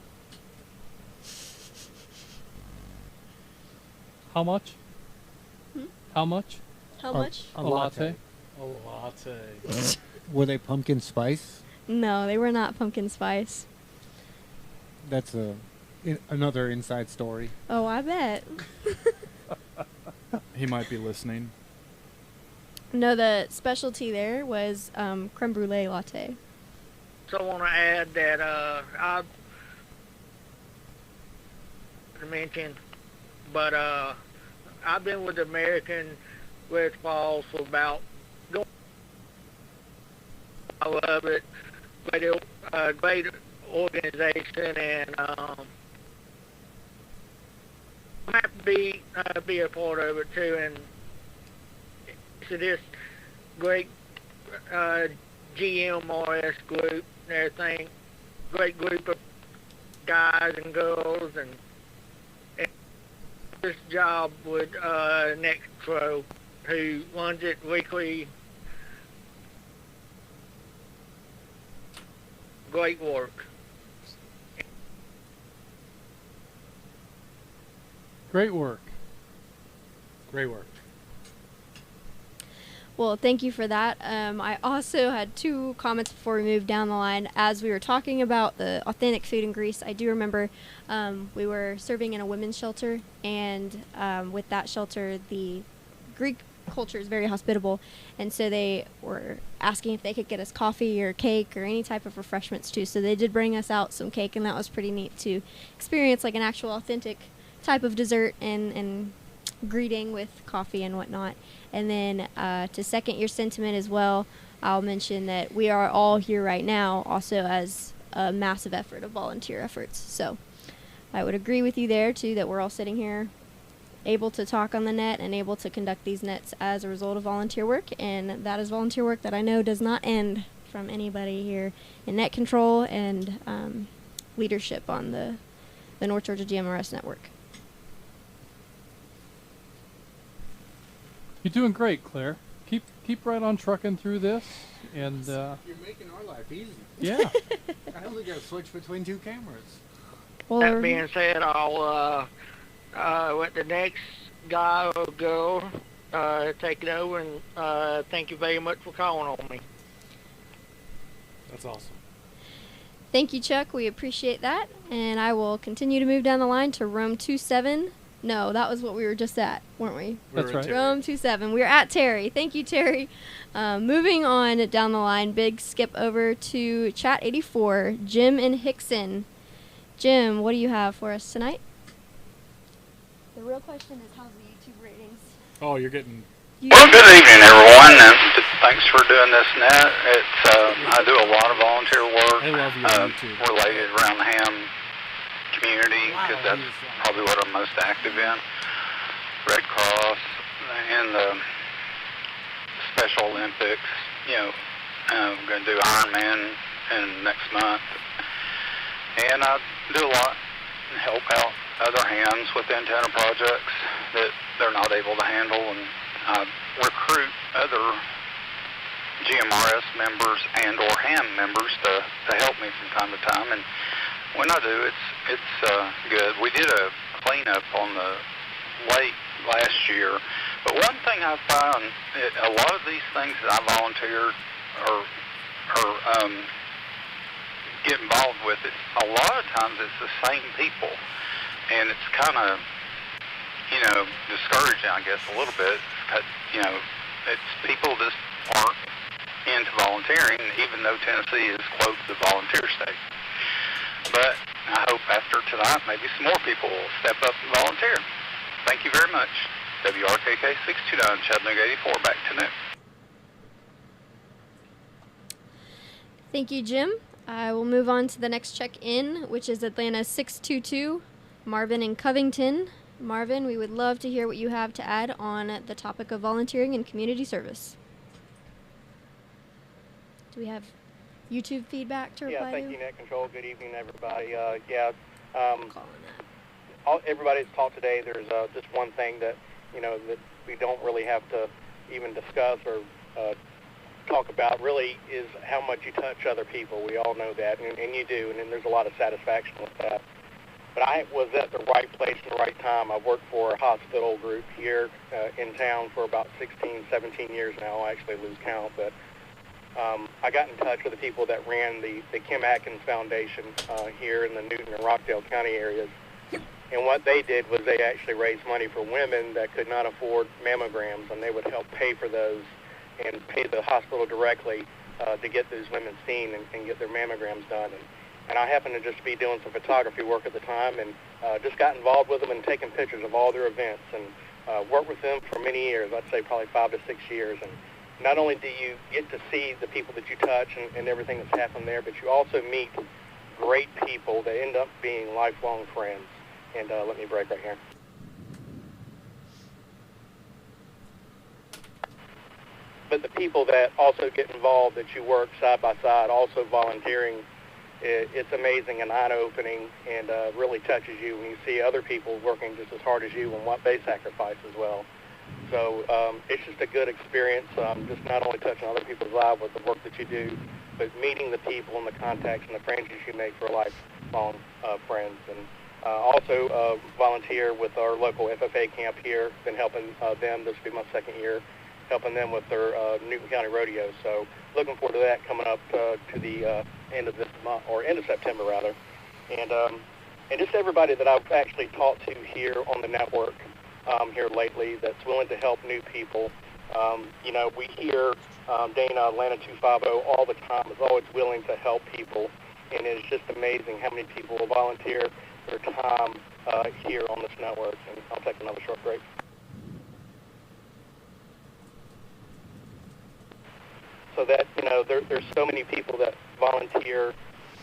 S3: How much? How much?
S4: How much?
S3: A latte.
S12: A latte.
S2: Were they pumpkin spice?
S4: No, they were not pumpkin spice.
S2: That's another inside story.
S4: Oh, I bet.
S12: He might be listening.
S4: No, the specialty there was creme brulee latte.
S9: So I want to add that I mentioned, but I've been with the American Red Cross for about. I love it. Great organization, and I'm happy to be a part of it too. And so this great GMRS group and everything, great group of guys and girls, and this job with Nextro, who runs it weekly. Great work.
S3: Great work.
S12: Great work.
S4: Well, thank you for that. I also had two comments before we moved down the line. As we were talking about the authentic food in Greece, I do remember we were serving in a women's shelter, and with that shelter, the Greek culture is very hospitable, and so they were asking if they could get us coffee or cake or any type of refreshments too. So they did bring us out some cake, and that was pretty neat to experience like an actual authentic type of dessert and greeting with coffee and whatnot. And then to second your sentiment as well, I'll mention that we are all here right now also as a massive effort of volunteer efforts. So I would agree with you there too, that we're all sitting here able to talk on the net and able to conduct these nets as a result of volunteer work, and that is volunteer work that I know does not end from anybody here in net control and leadership on the North Georgia GMRS Network.
S3: You're doing great, Claire. Keep right on trucking through this, and
S2: You're making our life easy.
S3: yeah.
S2: I only got to switch between two cameras.
S4: Well,
S9: That being said, I'll let the next guy or girl take it over, and thank you very much for calling on me.
S12: That's awesome.
S4: thank you, Chuck. We appreciate that. And I will continue to move down the line to room 27. No, that was what we were just at, weren't we?
S3: That's right.
S4: Room 27. We're at Terry. Thank you, Terry. Moving on down the line, big skip over to Chat 84, Jim and Hickson. Jim, what do you have for us tonight? The real question is, how's the YouTube ratings?
S12: Oh, you're getting...
S13: Well, good evening, everyone, and thanks for doing this net. I do a lot of volunteer work related around the ham community, because that's probably what I'm most active in. Red Cross and the Special Olympics. I'm going to do Ironman next month, and I do a lot and help out other hams with antenna projects that they're not able to handle, and recruit other GMRS members and or ham members to help me from time to time, and when I do, it's good. We did a cleanup on the lake last year, but one thing I found, a lot of these things that I volunteer or get involved with, a lot of times it's the same people, and it's kind of discouraging, I guess, a little bit, because, it's people just aren't into volunteering, even though Tennessee is, quote, the volunteer state. But I hope after tonight, maybe some more people will step up and volunteer. Thank you very much. WRKK 629, Chattanooga 84, back to Nick.
S4: Thank you, Jim. I will move on to the next check-in, which is Atlanta 622, Marvin in Covington. Marvin, we would love to hear what you have to add on the topic of volunteering and community service. Do we have YouTube feedback to reply to?
S17: Yeah, thank you, Net Control. Good evening, everybody. everybody that's talked today, there's just one thing that, that we don't really have to even discuss or talk about really is how much you touch other people. We all know that, and you do, and then there's a lot of satisfaction with that. But I was at the right place at the right time. I've worked for a hospital group here in town for about 16, 17 years now. I actually lose count, but I got in touch with the people that ran the Kim Atkins Foundation here in the Newton and Rockdale County areas. And what they did was they actually raised money for women that could not afford mammograms, and they would help pay for those and pay the hospital directly to get those women seen and get their mammograms done. And I happened to just be doing some photography work at the time and just got involved with them and taking pictures of all their events and worked with them for many years. I'd say probably 5 to 6 years. And not only do you get to see the people that you touch and everything that's happened there, but you also meet great people that end up being lifelong friends. And let me break right here. But the people that also get involved, that you work side by side, also volunteering, it's amazing and eye-opening and really touches you when you see other people working just as hard as you and what they sacrifice as well. So it's just a good experience, just not only touching other people's lives with the work that you do, but meeting the people and the contacts and the friendships you make for lifelong friends. And also volunteer with our local FFA camp here, been helping them, this will be my second year, helping them with their Newton County Rodeo. So looking forward to that coming up to the end of this month, or end of September rather. And just everybody that I've actually talked to here on the network here lately that's willing to help new people. We hear Dana, Atlanta 250 all the time is always willing to help people, and it's just amazing how many people will volunteer their time here on this network. And I'll take another short break. So that, there's so many people that volunteer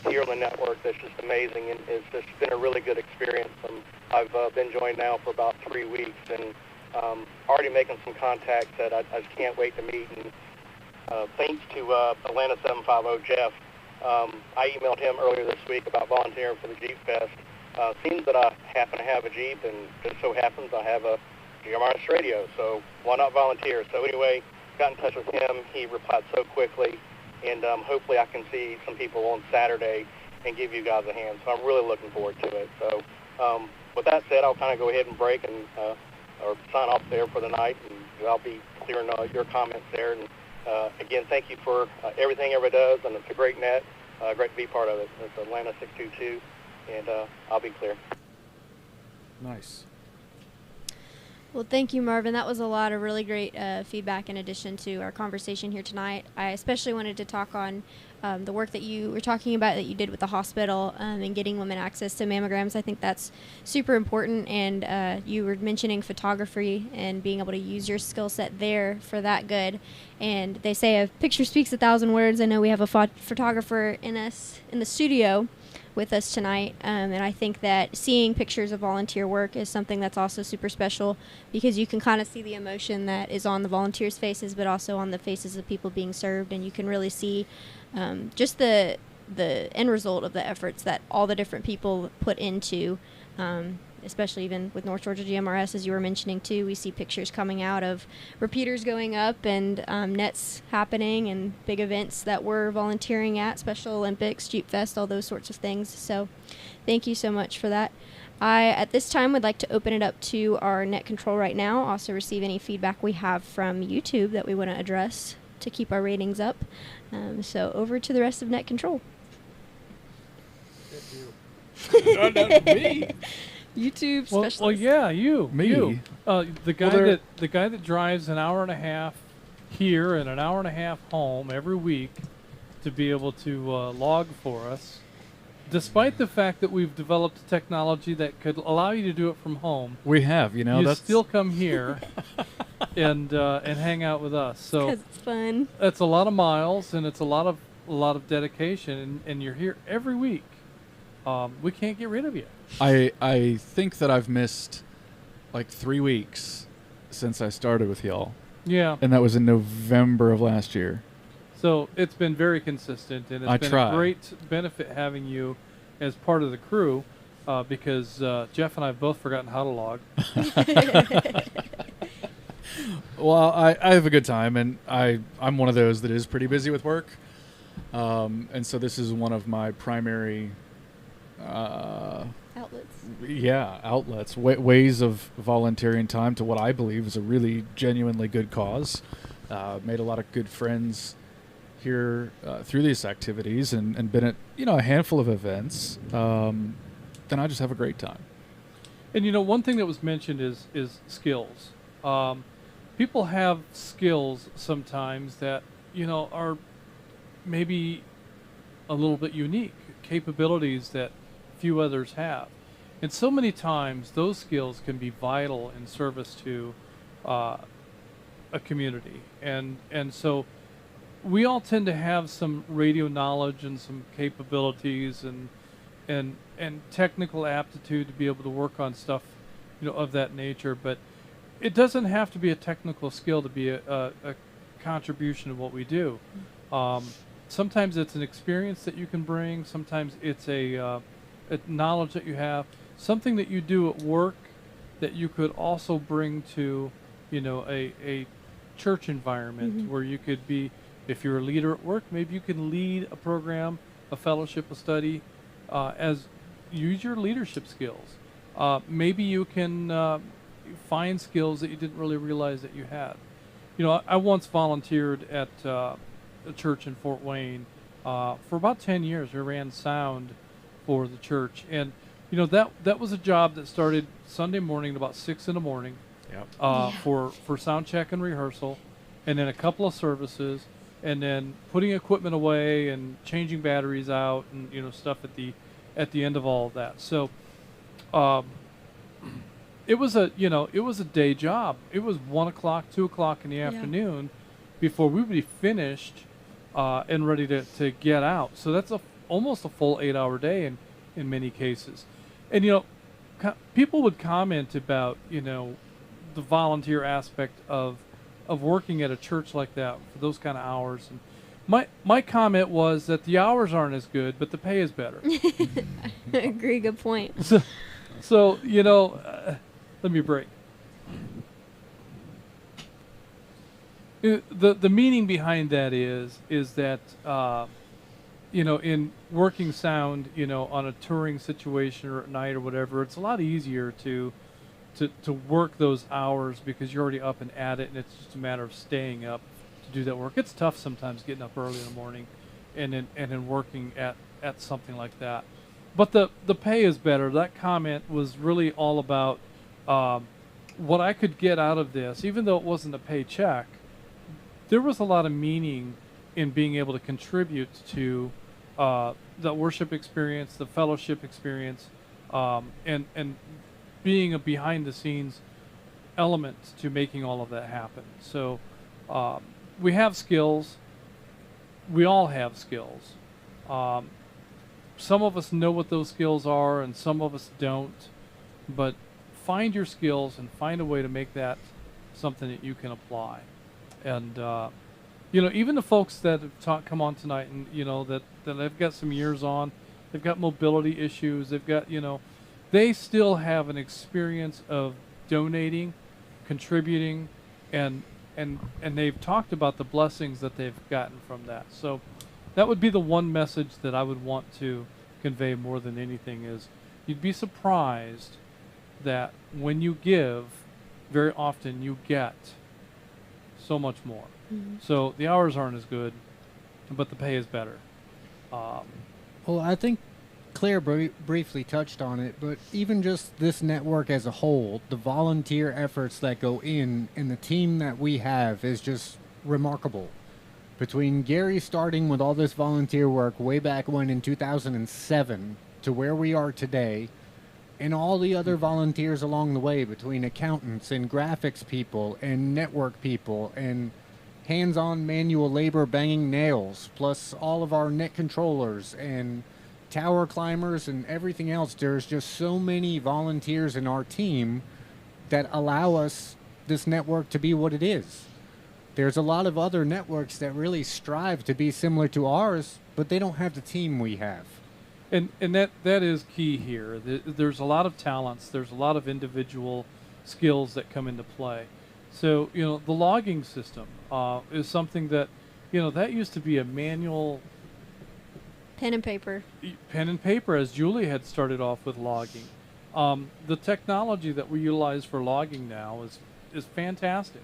S17: here on the network that's just amazing, and it's just been a really good experience. I've been joined now for about 3 weeks, and already making some contacts that I just can't wait to meet. And thanks to Atlanta 750 Jeff, I emailed him earlier this week about volunteering for the Jeep Fest. Seems that I happen to have a Jeep, and just so happens I have a GMRS radio, so why not volunteer? So anyway, got in touch with him. He replied so quickly, and hopefully I can see some people on Saturday and give you guys a hand. So I'm really looking forward to it. So with that said, I'll kind of go ahead and break and or sign off there for the night, and I'll be clearing your comments there. And again, thank you for everything everybody does, and it's a great net. Great to be part of it. It's Atlanta 622, and I'll be clear.
S12: Nice.
S4: Well, thank you, Marvin. That was a lot of really great feedback in addition to our conversation here tonight. I especially wanted to talk on the work that you were talking about that you did with the hospital and getting women access to mammograms. I think that's super important, and you were mentioning photography and being able to use your skill set there for that good. And they say a picture speaks 1,000 words. I know we have a photographer in the studio with us tonight, and I think that seeing pictures of volunteer work is something that's also super special, because you can kind of see the emotion that is on the volunteers' faces, but also on the faces of people being served, and you can really see just the end result of the efforts that all the different people put into, especially even with North Georgia GMRS, as you were mentioning too. We see pictures coming out of repeaters going up and nets happening and big events that we're volunteering at, Special Olympics, Jeep Fest, all those sorts of things. So thank you so much for that. I, at this time, would like to open it up to our net control right now, also receive any feedback we have from YouTube that we want to address to keep our ratings up. So over to the rest of net control.
S12: Not me.
S4: YouTube specialist.
S3: Well, yeah, you.
S12: Me.
S3: You. The guy that drives an hour and a half here and an hour and a half home every week to be able to log for us, despite the fact that we've developed technology that could allow you to do it from home.
S12: We have, you
S3: that's still come here and hang out with us. So
S4: 'cause it's fun.
S3: That's a lot of miles, and it's a lot of dedication, and you're here every week. We can't get rid of you.
S12: I think that I've missed like 3 weeks since I started with y'all.
S3: Yeah.
S12: And that was in November of last year.
S3: So it's been very consistent, and it's been a great benefit having you as part of the crew. because Jeff and I have both forgotten how to log.
S12: Well, I have a good time, and I'm one of those that is pretty busy with work. And so this is one of my primary
S4: outlets.
S12: Yeah, outlets, ways of volunteering time to what I believe is a really genuinely good cause. Made a lot of good friends here through these activities, and been at a handful of events. Then I just have a great time.
S3: And one thing that was mentioned is skills. People have skills sometimes that are maybe a little bit unique, capabilities that few others have. And so many times those skills can be vital in service to a community. And so we all tend to have some radio knowledge and some capabilities and technical aptitude to be able to work on stuff of that nature, but it doesn't have to be a technical skill to be a contribution to what we do. Sometimes it's an experience that you can bring. Sometimes it's a knowledge that you have, something that you do at work that you could also bring to, a church environment where you could be, if you're a leader at work, maybe you can lead a program, a fellowship, a study, as use your leadership skills. Maybe you can find skills that you didn't really realize that you had. I once volunteered at a church in Fort Wayne for about 10 years. I ran sound for the church, and that was a job that started Sunday morning at about 6 in the morning.
S12: Yep.
S3: For sound check and rehearsal, and then a couple of services, and then putting equipment away and changing batteries out, and stuff at the end of all of that. So it was a day job. It was 1 o'clock, 2 o'clock in the afternoon before we would be finished and ready to get out. So that's almost a full 8-hour day in many cases. And people would comment about the volunteer aspect of working at a church like that for those kind of hours. And my comment was that the hours aren't as good, but the pay is better.
S4: I agree. Good point.
S3: So let me break. The meaning behind that is that in working sound, on a touring situation or at night or whatever, it's a lot easier to work those hours because you're already up and at it, and it's just a matter of staying up to do that work. It's tough sometimes getting up early in the morning and then working at something like that. But the pay is better. That comment was really all about what I could get out of this. Even though it wasn't a paycheck, there was a lot of meaning in being able to contribute to the worship experience, the fellowship experience, and being a behind-the-scenes element to making all of that happen. So we have skills. We all have skills. Some of us know what those skills are, and some of us don't. But find your skills and find a way to make that something that you can apply. And even the folks that have come on tonight, and that they've got some years on, they've got mobility issues, they've got they still have an experience of donating, contributing, and they've talked about the blessings that they've gotten from that. So that would be the one message that I would want to convey more than anything is you'd be surprised that when you give, very often you get so much more. So the hours aren't as good, but the pay is better.
S2: Well, I think Claire briefly touched on it, but even just this network as a whole, the volunteer efforts that go in and the team that we have is just remarkable. Between Gary starting with all this volunteer work way back when in 2007 to where we are today, and all the other volunteers along the way, between accountants and graphics people and network people and hands-on manual labor banging nails, plus all of our net controllers and tower climbers and everything else, there's just so many volunteers in our team that allow us, this network, to be what it is. There's a lot of other networks that really strive to be similar to ours, but they don't have the team we have.
S3: And that is key here. There's a lot of talents. There's a lot of individual skills that come into play. So, the logging system is something that, that used to be a manual
S4: pen and paper.
S3: Pen and paper, as Julie had started off with logging. The technology that we utilize for logging now is fantastic.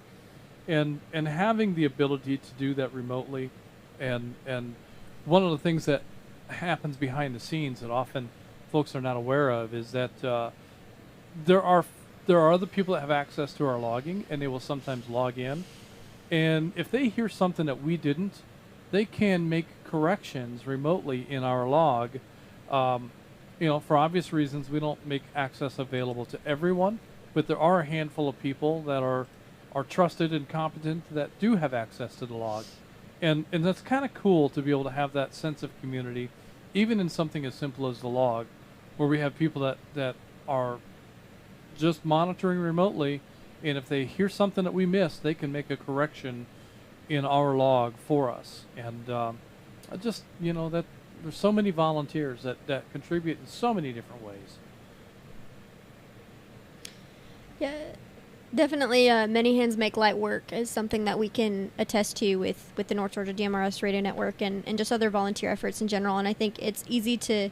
S3: And having the ability to do that remotely, and one of the things that happens behind the scenes that often folks are not aware of is that there are other people that have access to our logging, and they will sometimes log in. And if they hear something that we didn't, they can make corrections remotely in our log. For obvious reasons, we don't make access available to everyone, but there are a handful of people that are trusted and competent that do have access to the log. And that's kind of cool to be able to have that sense of community, even in something as simple as the log, where we have people that are just monitoring remotely, and if they hear something that we missed, they can make a correction in our log for us. And that there's so many volunteers that contribute in so many different ways.
S4: Yeah, definitely. Many hands make light work is something that we can attest to with the North Georgia GMRS Radio Network and just other volunteer efforts in general. And I think it's easy to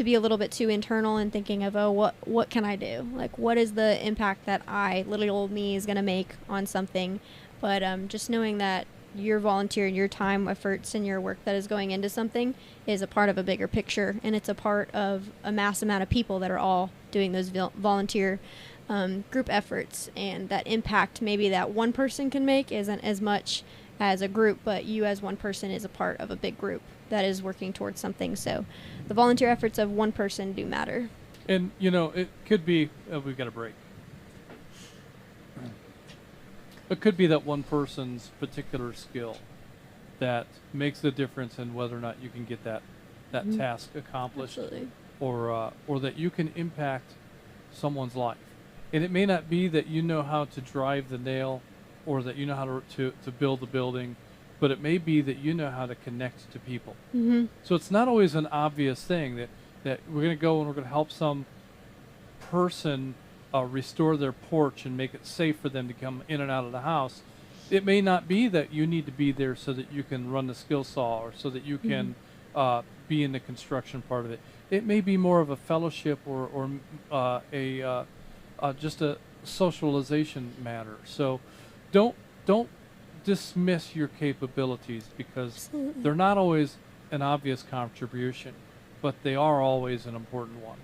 S4: be a little bit too internal and thinking of, what can I do? Like, what is the impact that little old me, is going to make on something? But just knowing that your volunteer, your time, efforts, and your work that is going into something is a part of a bigger picture, and it's a part of a mass amount of people that are all doing those volunteer group efforts, and that impact maybe that one person can make isn't as much as a group, but you as one person is a part of a big group that is working towards something. So the volunteer efforts of one person do matter.
S3: And, it could be, we've got a break. It could be that one person's particular skill that makes the difference in whether or not you can get that task accomplished.
S4: Absolutely.
S3: Or that you can impact someone's life. And it may not be that you know how to drive the nail or that you know how to build the building, but it may be that you know how to connect to people.
S4: Mm-hmm.
S3: So it's not always an obvious thing that we're going to go and we're going to help some person restore their porch and make it safe for them to come in and out of the house. It may not be that you need to be there so that you can run the skill saw or so that you can be in the construction part of it. It may be more of a fellowship or just a socialization matter. So don't dismiss your capabilities, because
S4: Absolutely.
S3: they're not always an obvious contribution, but they are always an important one.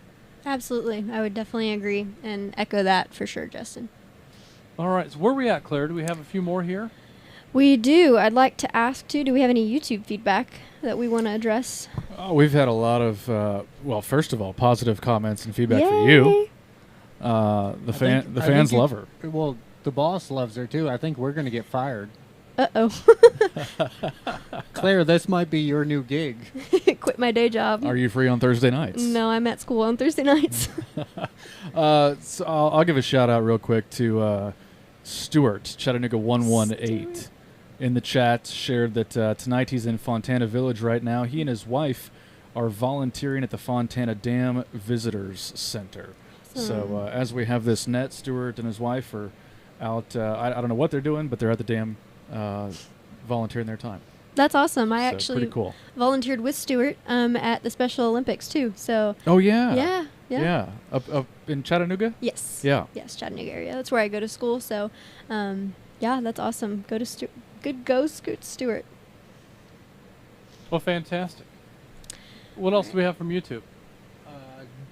S4: Absolutely. I would definitely agree and echo that for sure, Justin.
S3: All right. So where are we at, Claire? Do we have a few more here?
S4: We do. I'd like to ask, too, do we have any YouTube feedback that we want to address?
S12: We've had a lot of, first of all, positive comments and feedback
S4: Yay.
S12: for you. The fans love her.
S2: Well, the boss loves her, too. I think we're going to get fired.
S4: Uh-oh.
S2: Claire, this might be your new gig.
S4: Quit my day job.
S12: Are you free on Thursday nights?
S4: No, I'm at school on Thursday nights.
S12: So I'll give a shout out real quick to Stuart, Chattanooga 118. In the chat, shared that tonight he's in Fontana Village right now. He and his wife are volunteering at the Fontana Dam Visitors Center. So as we have this net, Stuart and his wife are out. I don't know what they're doing, but they're at the dam volunteering their time.
S4: That's awesome. I
S12: So
S4: actually
S12: pretty cool.
S4: volunteered with Stuart at the Special Olympics, too. So.
S12: Oh, yeah.
S4: Yeah.
S12: Yeah. Up in Chattanooga?
S4: Yes.
S12: Yeah.
S4: Yes, Chattanooga area. That's where I go to school. So, yeah, that's awesome. Go Scoot Stewart.
S3: Well, fantastic. What else do we have from YouTube?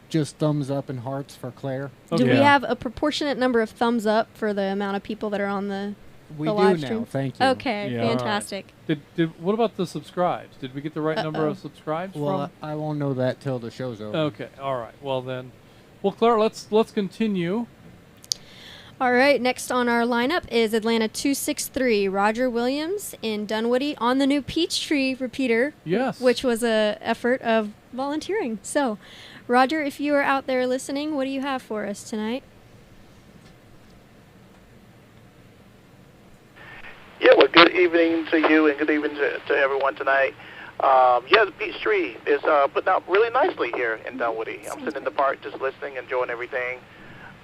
S2: Just thumbs up and hearts for Claire.
S4: Do we have a proportionate number of thumbs up for the amount of people that are on the live stream?
S2: Now, thank you.
S4: Okay,
S3: Yeah.
S4: fantastic.
S3: Right. What about the subscribes? Did we get the right number of subscribes?
S2: Well, I won't know that till the show's over.
S3: Okay, all right. Well then, Claire, let's continue.
S4: All right, next on our lineup is Atlanta 263, Roger Williams in Dunwoody on the new Peachtree repeater.
S3: Yes.
S4: Which was a effort of volunteering. So, Roger, if you are out there listening, what do you have for us tonight?
S14: Yeah, well, good evening to you and good evening to everyone tonight. Yeah, the peach tree is putting out really nicely here in Dunwoody. I'm sitting in the park just listening, enjoying everything.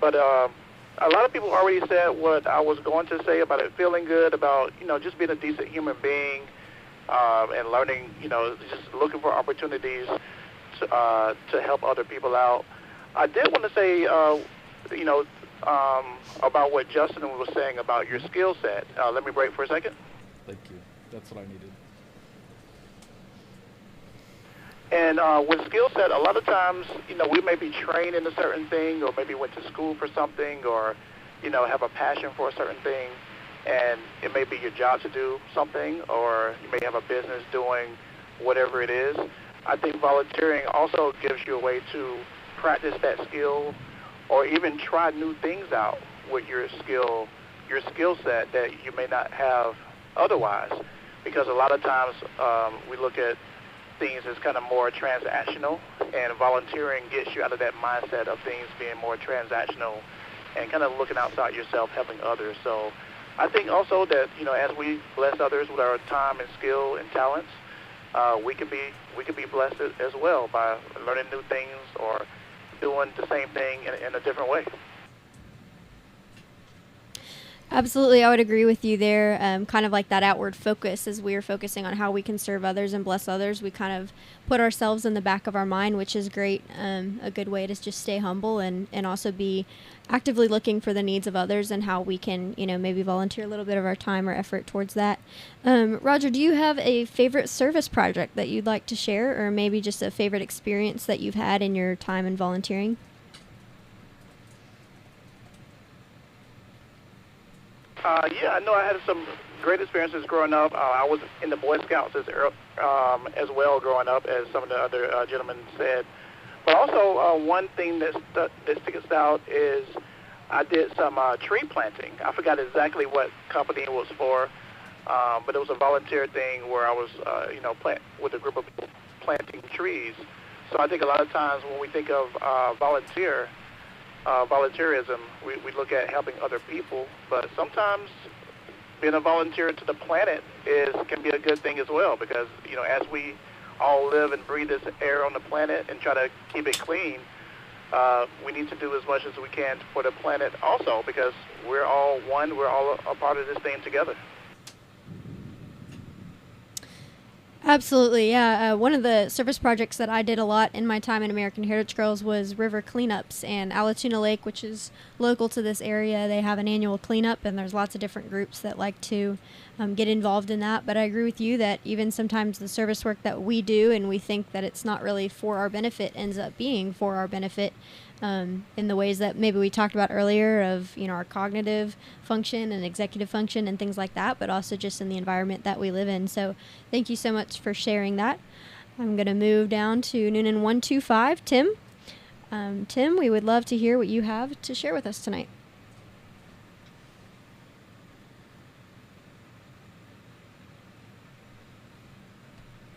S14: But a lot of people already said what I was going to say about it feeling good, about, just being a decent human being and learning, just looking for opportunities to help other people out. I did want to say, about what Justin was saying about your skill set. Let me break for a second.
S12: Thank you. That's what I needed.
S14: And with skill set, a lot of times, we may be trained in a certain thing, or maybe went to school for something, or, have a passion for a certain thing, and it may be your job to do something, or you may have a business doing whatever it is. I think volunteering also gives you a way to practice that skill, or even try new things out with your skill set that you may not have otherwise. Because a lot of times we look at things as kind of more transactional, and volunteering gets you out of that mindset of things being more transactional and kind of looking outside yourself, helping others. So I think also that, as we bless others with our time and skill and talents, we could be blessed as well by learning new things or doing the same thing in a different way.
S4: Absolutely, I would agree with you there. Kind of like that outward focus, as we are focusing on how we can serve others and bless others, we kind of put ourselves in the back of our mind, which is great. A good way to just stay humble and also be actively looking for the needs of others and how we can, maybe volunteer a little bit of our time or effort towards that. Roger, do you have a favorite service project that you'd like to share, or maybe just a favorite experience that you've had in your time in volunteering?
S14: Yeah, I know I had some great experiences growing up. I was in the Boy Scouts as well growing up, as some of the other gentlemen said. But also one thing that sticks out is I did some tree planting. I forgot exactly what company it was for, but it was a volunteer thing where I was, plant with a group of people planting trees. So I think a lot of times when we think of volunteerism, we look at helping other people, but sometimes being a volunteer to the planet can be a good thing as well, because as we all live and breathe this air on the planet and try to keep it clean, we need to do as much as we can for the planet also, because we're all one, we're all a part of this thing together.
S4: Absolutely, yeah. One of the service projects that I did a lot in my time in American Heritage Girls was river cleanups, and Allatoona Lake, which is local to this area, they have an annual cleanup, and there's lots of different groups that like to get involved in that. But I agree with you that even sometimes the service work that we do and we think that it's not really for our benefit ends up being for our benefit, in the ways that maybe we talked about earlier of, our cognitive function and executive function and things like that, but also just in the environment that we live in. So thank you so much for sharing that. I'm going to move down to Noonan 125. Tim. Tim, we would love to hear what you have to share with us tonight.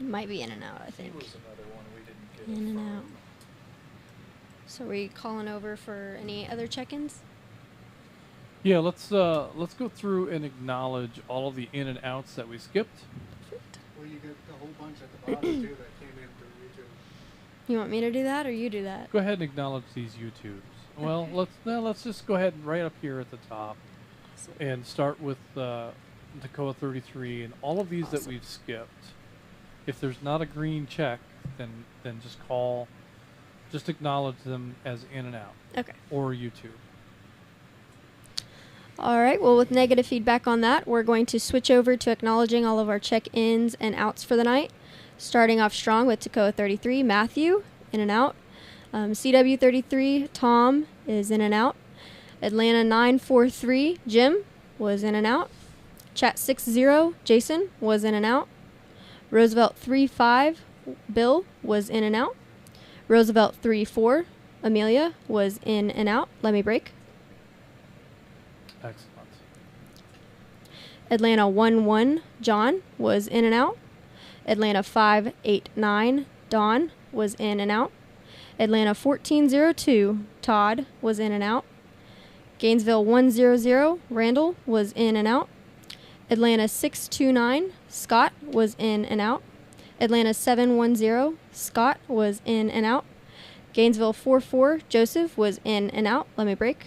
S4: It might be in and out, I think.
S12: Was another one we didn't get.
S4: In and out. So are we calling over for any other check-ins?
S3: Yeah, let's go through and acknowledge all of the in and outs that we skipped.
S2: Well, you get a whole bunch at the bottom too that came in through YouTube.
S4: You want me to do that, or you do that?
S3: Go ahead and acknowledge these YouTubes. Well, let's just go ahead and right up here at the top, and start with Dakota 33 and all of these that we've skipped. If there's not a green check, then just acknowledge them as in and out.
S4: Okay.
S3: Or YouTube.
S4: All right, well, with negative feedback on that, we're going to switch over to acknowledging all of our check-ins and outs for the night. Starting off strong with Toccoa 33, Matthew, in and out. CW 33, Tom, is in and out. Atlanta 943, Jim, was in and out. Chat 60, Jason, was in and out. Roosevelt 35, Bill, was in and out. Roosevelt 34, Amelia, was in and out. Let me break.
S3: Excellent.
S4: Atlanta 11, John, was in and out. Atlanta 589, Dawn, was in and out. Atlanta 1402, Todd, was in and out. Gainesville 100, Randall, was in and out. Atlanta 629, Scott, was in and out. Atlanta 710, Scott was in and out. Gainesville 44, Joseph was in and out. Let me break.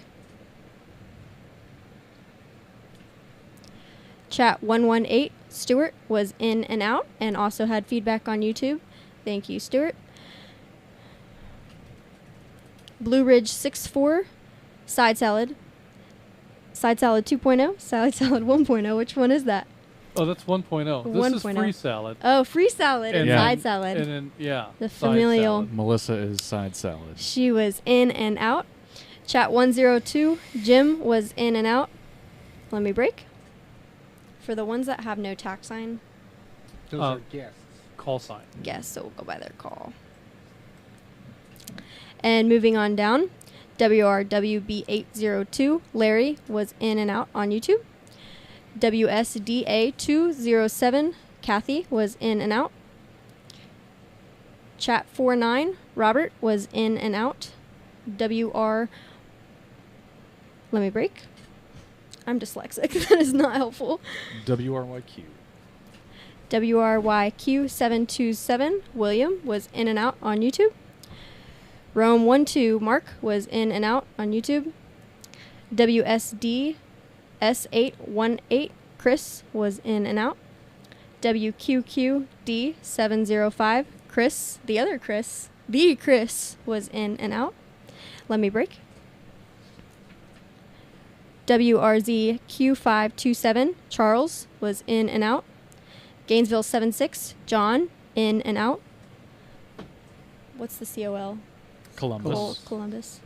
S4: Chat 118, Stuart was in and out and also had feedback on YouTube. Thank you, Stuart. Blue Ridge 64, Side Salad. Side Salad 2.0, Side Salad 1.0. Which one is that?
S3: Oh, that's 1.0. This is Free Salad.
S4: Oh, Free Salad and Side Salad.
S3: And then, yeah.
S4: The familial.
S12: Salad. Melissa is Side Salad.
S4: She was in and out. Chat 102, Jim was in and out. Let me break. For the ones that have no tax sign.
S2: Those are guests.
S3: Call sign.
S4: Guests, so we'll go by their call. And moving on down, WRWB802, Larry was in and out on YouTube. WSDA207, Kathy was in and out. Chat 49, Robert was in and out. WR, let me break. I'm dyslexic. That is not helpful.
S12: WRYQ.
S4: WRYQ727, William was in and out on YouTube. Rome 12, Mark was in and out on YouTube. WSD S818, Chris was in and out. WQQD705, Chris, the other Chris, was in and out. Let me break. WRZ Q527, Charles was in and out. Gainesville 76, John, in and out. What's the COL?
S12: Columbus.
S4: Columbus.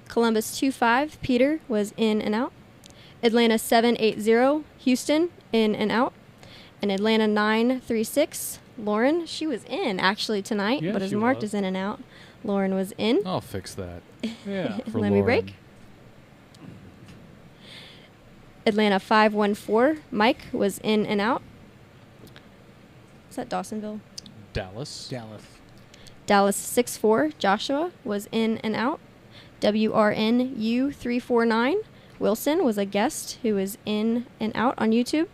S4: Columbus 25, Peter was in and out. Atlanta 780, Houston, in and out. And Atlanta 936, Lauren, she was in actually tonight,
S12: Yeah,
S4: but is
S12: she
S4: marked
S12: was.
S4: as in and out. Lauren was in.
S12: I'll fix that.
S3: Yeah.
S12: For
S4: Let me
S12: Lauren.
S4: break. Atlanta 514, Mike was in and out. Is that Dawsonville?
S12: Dallas.
S4: Dallas 64, Joshua was in and out. WRNU 349, Wilson was a guest who was in and out on YouTube.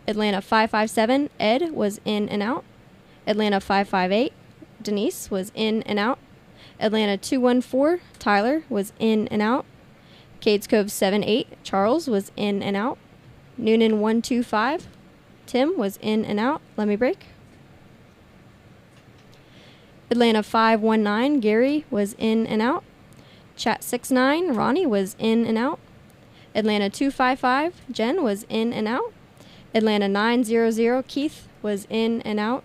S4: Atlanta 557, Ed was in and out. Atlanta 558, Denise was in and out. Atlanta 214, Tyler was in and out. Cades Cove 78, Charles was in and out. Noonan 125, Tim was in and out. Let me break. Atlanta 519, Gary was in and out. Chat 69, Ronnie was in and out. Atlanta 255, Jen was in and out. Atlanta 900, Keith was in and out.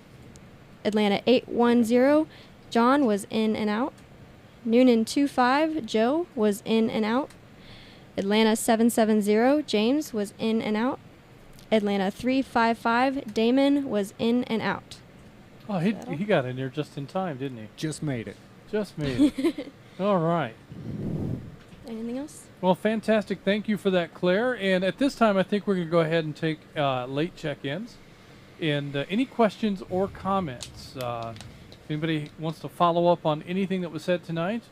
S4: Atlanta 810, John was in and out. Noonan 25, Joe was in and out. Atlanta 770, James was in and out. Atlanta 355, Damon was in and out.
S3: Oh, he got in there just in time, didn't he?
S2: Just made it.
S3: Just made it. All right.
S4: Anything else?
S3: Well, fantastic. Thank you for that, Claire. And at this time, I think we're going to go ahead and take late check-ins. And any questions or comments? If anybody wants to follow up on anything that was said tonight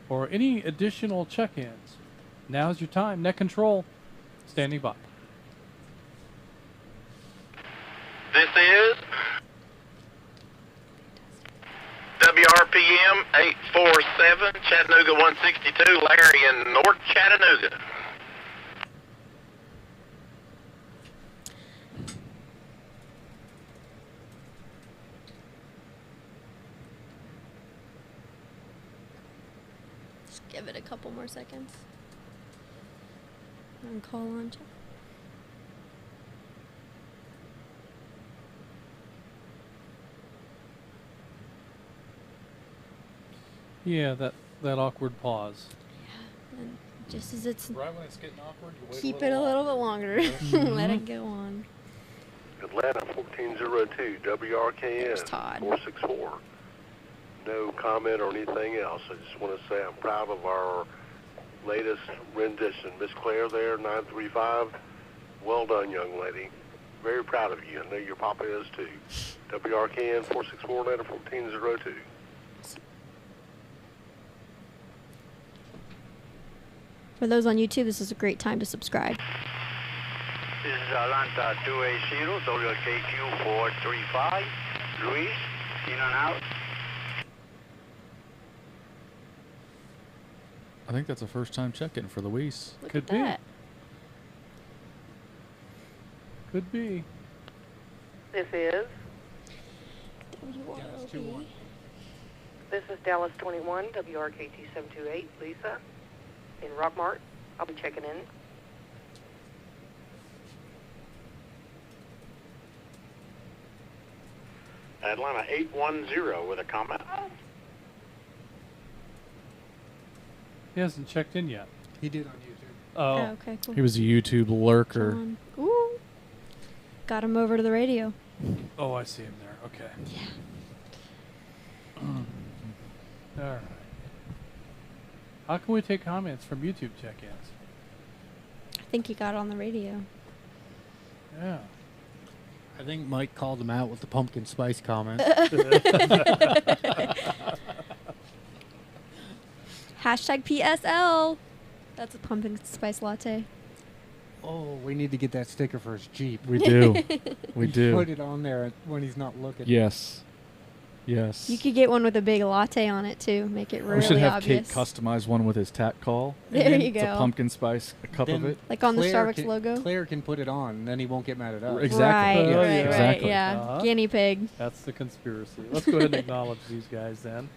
S3: or any additional check-ins, now's your time. Net Control, standing by.
S15: This is WRPM 847, Chattanooga 162, Larry in North Chattanooga.
S4: Just give it a couple more seconds. And call on chat.
S3: Yeah, that awkward pause.
S4: And just as it's
S12: Right when it's getting awkward, you wait
S4: keep it a little bit longer. Let it go on.
S7: Atlanta 1402, WRKN 464. No comment or anything else. I just want to say I'm proud of our latest rendition. Miss Claire there, 935. Well done, young lady. Very proud of you. I know your papa is too. WRKN 464, Atlanta 1402.
S4: For those on YouTube, this is a great time to subscribe.
S16: This is Atlanta 280, WKQ 435. Luis, in and out.
S12: I think that's a first-time check-in for Luis.
S3: Could be. Could be.
S5: This is.
S4: WROB.
S5: This is Dallas 21, WRKT 728, Lisa, in Rockmart. I'll be checking in.
S16: Atlanta 810 with a comment.
S3: He hasn't checked in yet.
S2: He did on YouTube.
S3: Oh.
S4: Okay, cool.
S12: He was a YouTube lurker.
S4: John. Ooh. Got him over to the radio.
S3: Oh, I see him there. Okay. Yeah. All right. How can we take comments from YouTube check-ins?
S4: I think he got on the radio.
S3: Yeah.
S2: I think Mike called him out with the pumpkin spice comment.
S4: Hashtag PSL. That's a pumpkin spice latte.
S2: Oh, we need to get that sticker for his Jeep.
S12: We do. We do.
S2: Put it on there when he's not looking.
S12: Yes. Yes.
S4: You could get one with a big latte on it too. Make it really
S12: we should have
S4: obvious.
S12: Kate customize one with his tat call.
S4: There you
S12: It's
S4: go.
S12: a pumpkin spice, a cup of it.
S4: Like on the
S2: Claire
S4: Starbucks logo?
S2: Claire can put it on, and then he won't get mad at us.
S12: Exactly.
S4: Right,
S12: Yeah.
S4: right,
S12: Exactly.
S4: yeah. Guinea pig.
S3: That's the conspiracy. Let's go ahead and acknowledge these guys then.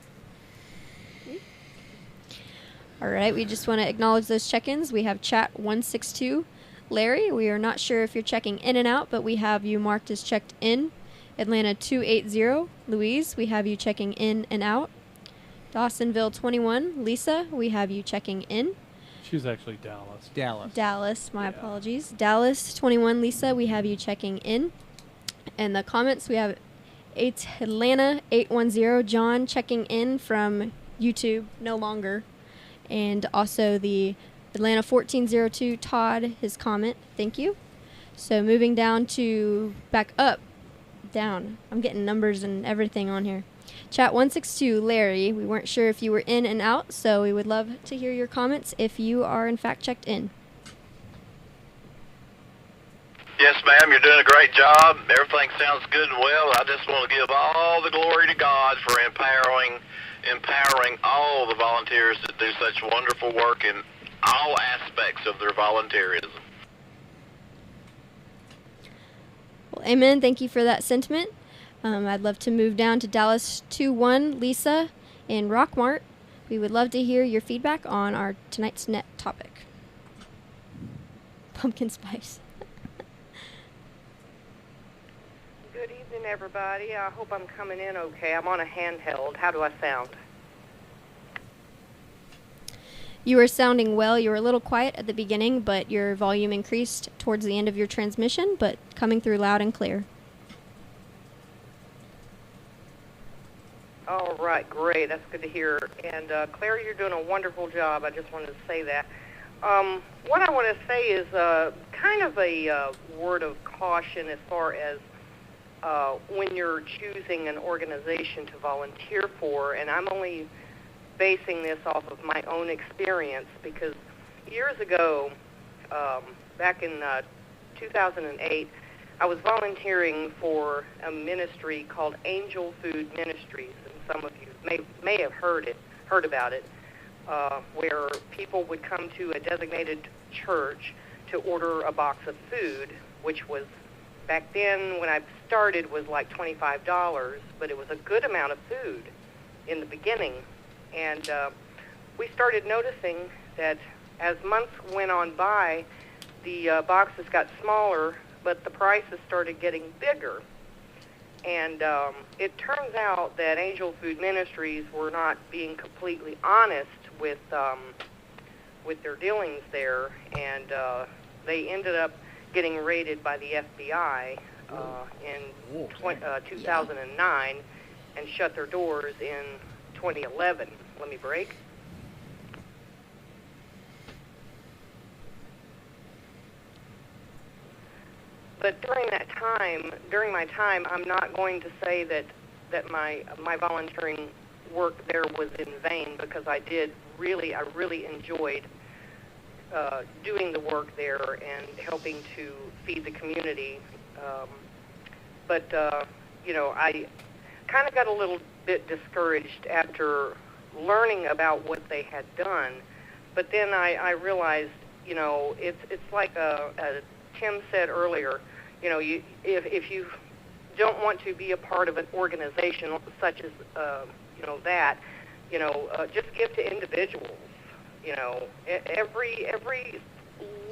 S4: All right, we just want to acknowledge those check-ins. We have chat 162. Larry, we are not sure if you're checking in and out, but we have you marked as checked in. Atlanta 280. Louise, we have you checking in and out. Dawsonville 21. Lisa, we have you checking in.
S3: She was actually Dallas.
S4: Dallas, my apologies. Dallas 21. Lisa, we have you checking in. And the comments, we have Atlanta 810. John checking in from YouTube, no longer. And also the Atlanta 1402, Todd, his comment. Thank you. So moving down to back up, down. I'm getting numbers and everything on here. Chat 162, Larry. We weren't sure if you were in and out, so we would love to hear your comments if you are in fact checked in.
S11: Yes, ma'am, you're doing a great job. Everything sounds good and well. I just want to give all the glory to God for empowering all the volunteers that do such wonderful work in all aspects of their volunteerism.
S4: Well, amen. Thank you for that sentiment. I'd love to move down to Dallas 21, Lisa, in Rockmart. We would love to hear your feedback on our tonight's net topic. Pumpkin spice.
S5: Good evening, everybody. I hope I'm coming in okay. I'm on a handheld. How do I sound?
S4: You are sounding well. You were a little quiet at the beginning, but your volume increased towards the end of your transmission, but coming through loud and clear.
S5: All right, great. That's good to hear. And Claire, you're doing a wonderful job. I just wanted to say that. What I want to say is kind of a word of caution as far as when you're choosing an organization to volunteer for, and I'm only basing this off of my own experience because years ago, back in 2008, I was volunteering for a ministry called Angel Food Ministries, and some of you may have heard about it, where people would come to a designated church to order a box of food, which was back then when I started was like $25, but it was a good amount of food in the beginning. And we started noticing that as months went on by, the boxes got smaller, but the prices started getting bigger. And it turns out that Angel Food Ministries were not being completely honest with their dealings there, and they ended up getting raided by the FBI in 2009 and shut their doors in 2011. Let me break. But during my time, I'm not going to say that my volunteering work there was in vain, because I really enjoyed doing the work there and helping to feed the community. But kind of got a little bit discouraged after learning about what they had done. But then I realized, you know, it's like Tim said earlier, you know, if you don't want to be a part of an organization such as, you know, that, you know, just give to individuals. You know, every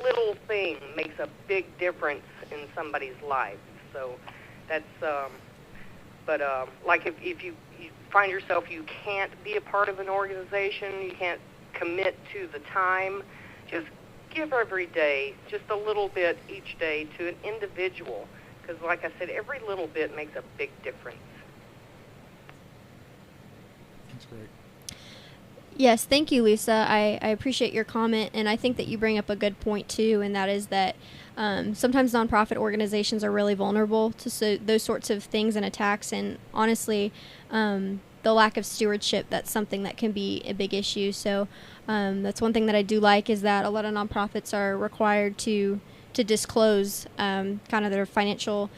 S5: little thing makes a big difference in somebody's life. So that's, but like if you find yourself you can't be a part of an organization, you can't commit to the time, just give every day, just a little bit each day to an individual. Because like I said, every little bit makes a big difference.
S12: That's great.
S4: Yes, thank you, Lisa. I appreciate your comment, and I think that you bring up a good point, too, and that is that sometimes nonprofit organizations are really vulnerable to those sorts of things and attacks, and honestly, the lack of stewardship, that's something that can be a big issue. So that's one thing that I do like, is that a lot of nonprofits are required to disclose kind of their financial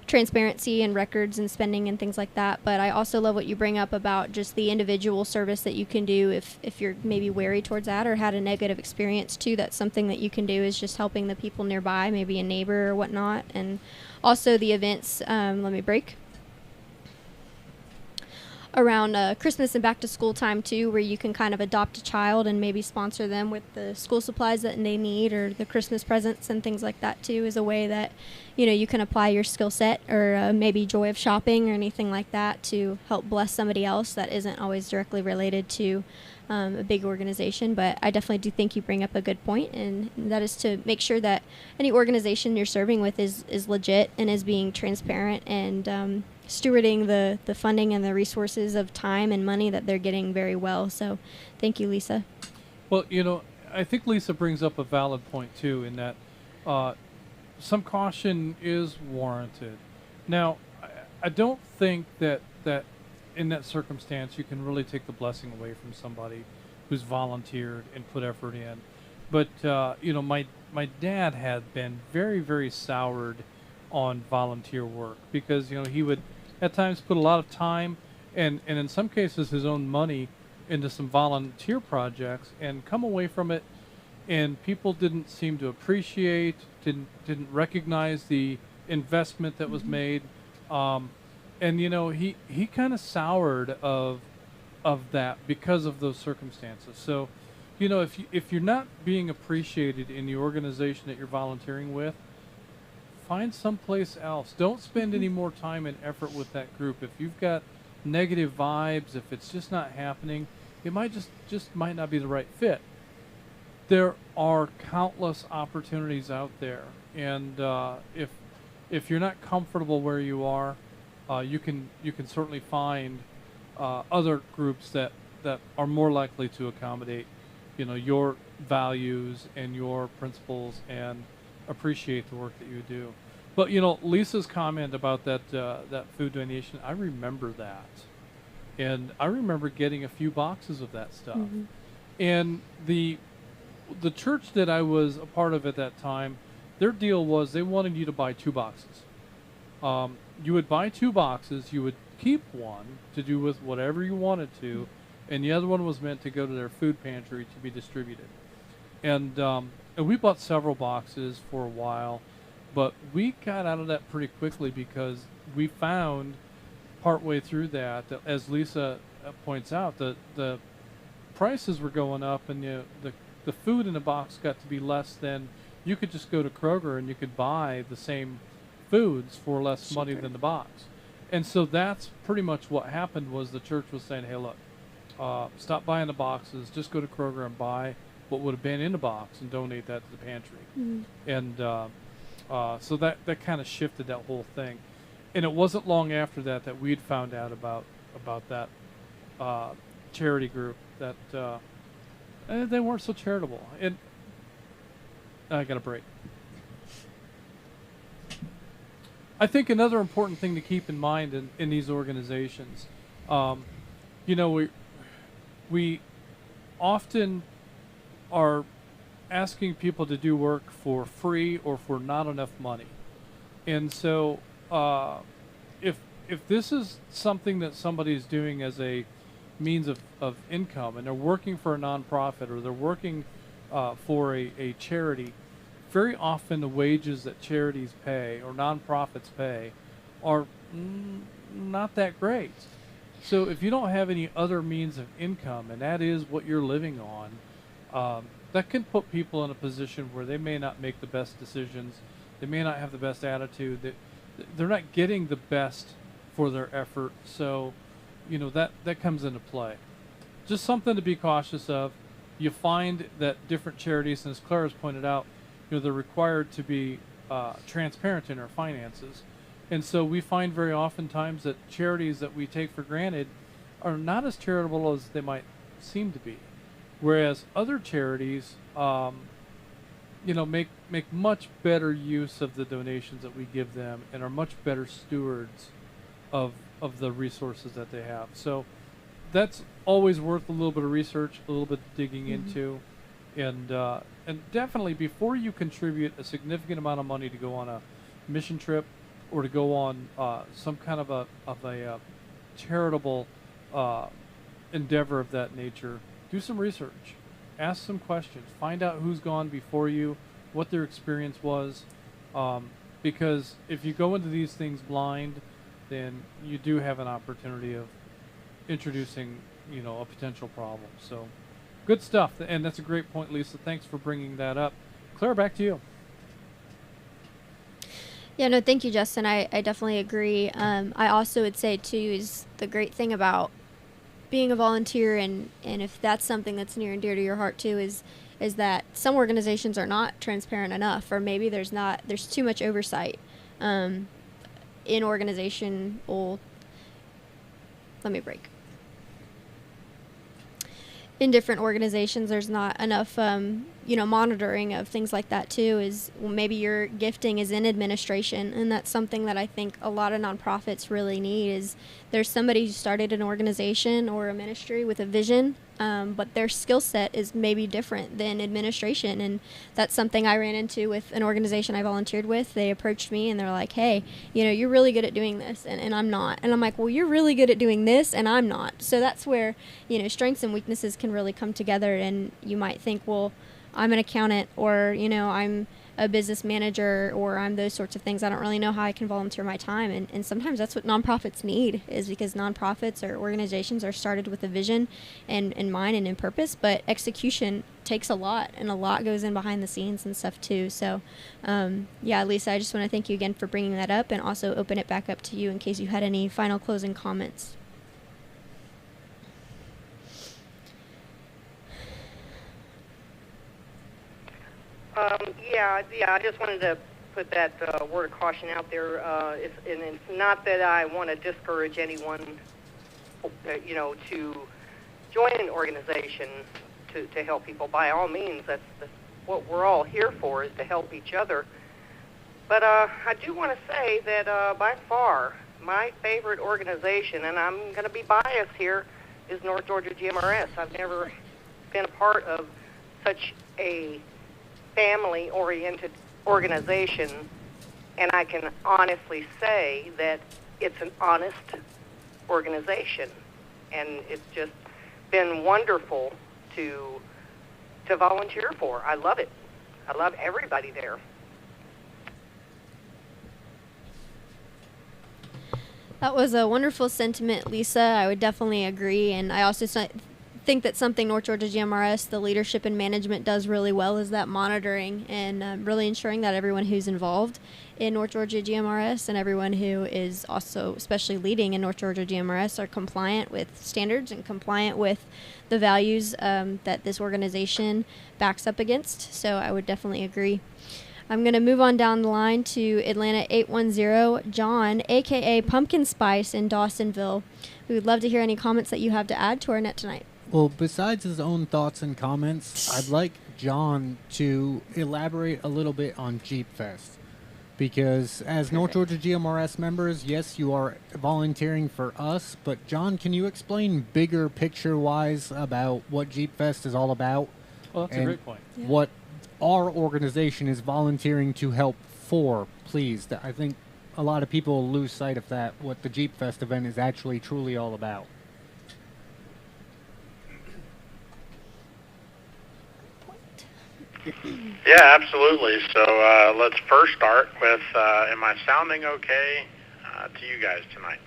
S4: transparency and records and spending and things like that. But I also love what you bring up about just the individual service that you can do if you're maybe wary towards that or had a negative experience too. That's something that you can do, is just helping the people nearby, maybe a neighbor or whatnot. And also the events, let me break, around Christmas and back to school time too, where you can kind of adopt a child and maybe sponsor them with the school supplies that they need or the Christmas presents and things like that too, is a way that, you know, you can apply your skill set or maybe joy of shopping or anything like that to help bless somebody else that isn't always directly related to a big organization. But I definitely do think you bring up a good point, and that is to make sure that any organization you're serving with is legit and is being transparent and stewarding the funding and the resources of time and money that they're getting very well. So thank you, Lisa.
S3: Well, you know, I think Lisa brings up a valid point too, in that some caution is warranted. Now, I don't think that in that circumstance you can really take the blessing away from somebody who's volunteered and put effort in. But you know, my dad had been very, very soured on volunteer work, because, you know, he would at times put a lot of time and in some cases his own money into some volunteer projects and come away from it, and people didn't seem to appreciate, didn't recognize the investment that was made, and you know, he kind of soured of that because of those circumstances. So, you know, if you're not being appreciated in the organization that you're volunteering with, find someplace else. Don't spend any more time and effort with that group. If you've got negative vibes, if it's just not happening, it might just might not be the right fit. There are countless opportunities out there, and if you're not comfortable where you are, you can certainly find other groups that are more likely to accommodate, you know, your values and your principles and appreciate the work that you do. But, you know, Lisa's comment about that food donation, I remember that, and I remember getting a few boxes of that stuff. Mm-hmm. And the church that I was a part of at that time, their deal was they wanted you to buy 2 boxes. You would buy 2 boxes, you would keep one to do with whatever you wanted to, and the other one was meant to go to their food pantry to be distributed. And we bought several boxes for a while, but we got out of that pretty quickly because we found partway through that, as Lisa points out, the prices were going up, and the food in the box got to be less than, you could just go to Kroger and you could buy the same foods for less money than the box. And so that's pretty much what happened, was the church was saying, hey, look, stop buying the boxes, just go to Kroger and buy what would have been in the box and donate that to the pantry. Mm-hmm. And so that kind of shifted that whole thing. And it wasn't long after that we'd found out about that charity group that they weren't so charitable. And I got a break. I think another important thing to keep in mind in these organizations, you know, we often are asking people to do work for free or for not enough money. And so if if this is something that somebody's doing as a means of income, and they're working for a nonprofit or they're working for a charity, very often the wages that charities pay or nonprofits pay are not that great. So if you don't have any other means of income, and that is what you're living on, that can put people in a position where they may not make the best decisions. They may not have the best attitude. They're not getting the best for their effort. So, you know, that comes into play. Just something to be cautious of. You find that different charities, and as Clara's pointed out, you know, they're required to be transparent in their finances. And so we find very oftentimes that charities that we take for granted are not as charitable as they might seem to be. Whereas other charities, you know, make much better use of the donations that we give them and are much better stewards of the resources that they have. So that's always worth a little bit of research, a little bit of digging into. And definitely before you contribute a significant amount of money to go on a mission trip or to go on some kind of a charitable endeavor of that nature, do some research, ask some questions, find out who's gone before you, what their experience was, because if you go into these things blind, then you do have an opportunity of introducing, you know, a potential problem. So good stuff, and that's a great point, Lisa. Thanks for bringing that up. Clara, back to you.
S4: Yeah, no, thank you, Justin. I definitely agree. I also would say, too, is the great thing about being a volunteer, and if that's something that's near and dear to your heart, too, is that some organizations are not transparent enough, or maybe there's too much oversight in organization. Let me break. In different organizations, there's not enough, monitoring of things like that too. Maybe your gifting is in administration, and that's something that I think a lot of nonprofits really need. Is there's somebody who started an organization or a ministry with a vision, but their skill set is maybe different than administration, and that's something I ran into with an organization I volunteered with. They approached me and they're like, "Hey, you're really good at doing this, and I'm not." And I'm like, "Well, you're really good at doing this, and I'm not." So that's where strengths and weaknesses can really come together. And you might think, well, I'm an accountant, or I'm a business manager, or I'm those sorts of things. I don't really know how I can volunteer my time. And sometimes that's what nonprofits need, is because nonprofits or organizations are started with a vision and in mind and in purpose, but execution takes a lot, and a lot goes in behind the scenes and stuff too. So Lisa, I just want to thank you again for bringing that up, and also open it back up to you in case you had any final closing comments.
S5: I just wanted to put that word of caution out there. And it's not that I want to discourage anyone, to join an organization to help people. By all means, that's what we're all here for, is to help each other. But I do want to say that by far my favorite organization, and I'm going to be biased here, is North Georgia GMRS. I've never been a part of such a family-oriented organization, and I can honestly say that it's an honest organization, and it's just been wonderful to volunteer for. I love it. I love everybody there.
S4: That was a wonderful sentiment, Lisa. I would definitely agree, and I also think that something North Georgia GMRS, the leadership and management, does really well is that monitoring, and really ensuring that everyone who's involved in North Georgia GMRS and everyone who is also especially leading in North Georgia GMRS are compliant with standards and compliant with the values that this organization backs up against. So I would definitely agree. I'm going to move on down the line to Atlanta 810, John, a.k.a. Pumpkin Spice in Dawsonville. We would love to hear any comments that you have to add to our net tonight.
S2: Well, besides his own thoughts and comments, I'd like John to elaborate a little bit on Jeep Fest. Because as North Georgia GMRS members, yes, you are volunteering for us, but John, can you explain bigger picture-wise about what Jeep Fest is all about?
S3: Well, that's a great point.
S2: What our organization is volunteering to help for, please. I think a lot of people lose sight of that, what the Jeep Fest event is actually truly all about.
S18: Yeah, absolutely. So let's first start with, am I sounding okay to you guys tonight?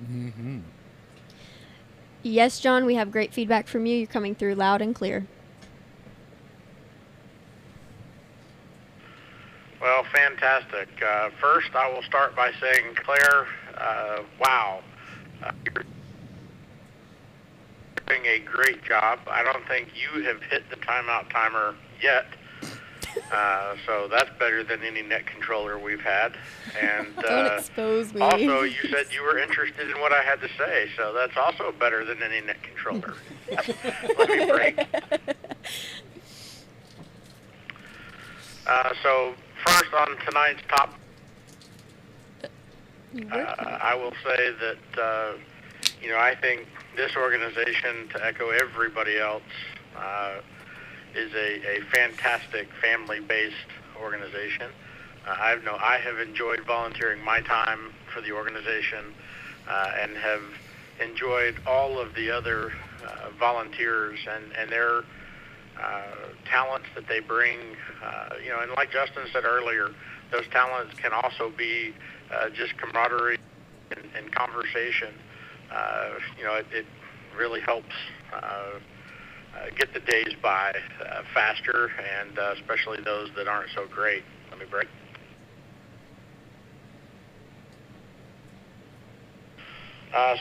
S2: Mm-hmm.
S4: Yes, John, we have great feedback from you. You're coming through loud and clear.
S18: Well, fantastic. First, I will start by saying, Claire, wow. You're doing a great job. I don't think you have hit the timeout timer yet. So that's better than any net controller we've had. And
S4: don't expose me.
S18: Also, you said you were interested in what I had to say, so that's also better than any net controller. Let me break. So first on tonight's top, I will say that I think this organization, to echo everybody else, is a fantastic family-based organization. I have enjoyed volunteering my time for the organization and have enjoyed all of the other volunteers and their talents that they bring. And like Justin said earlier, those talents can also be just camaraderie and conversation. It really helps get the days by faster, and especially those that aren't so great. Let me break.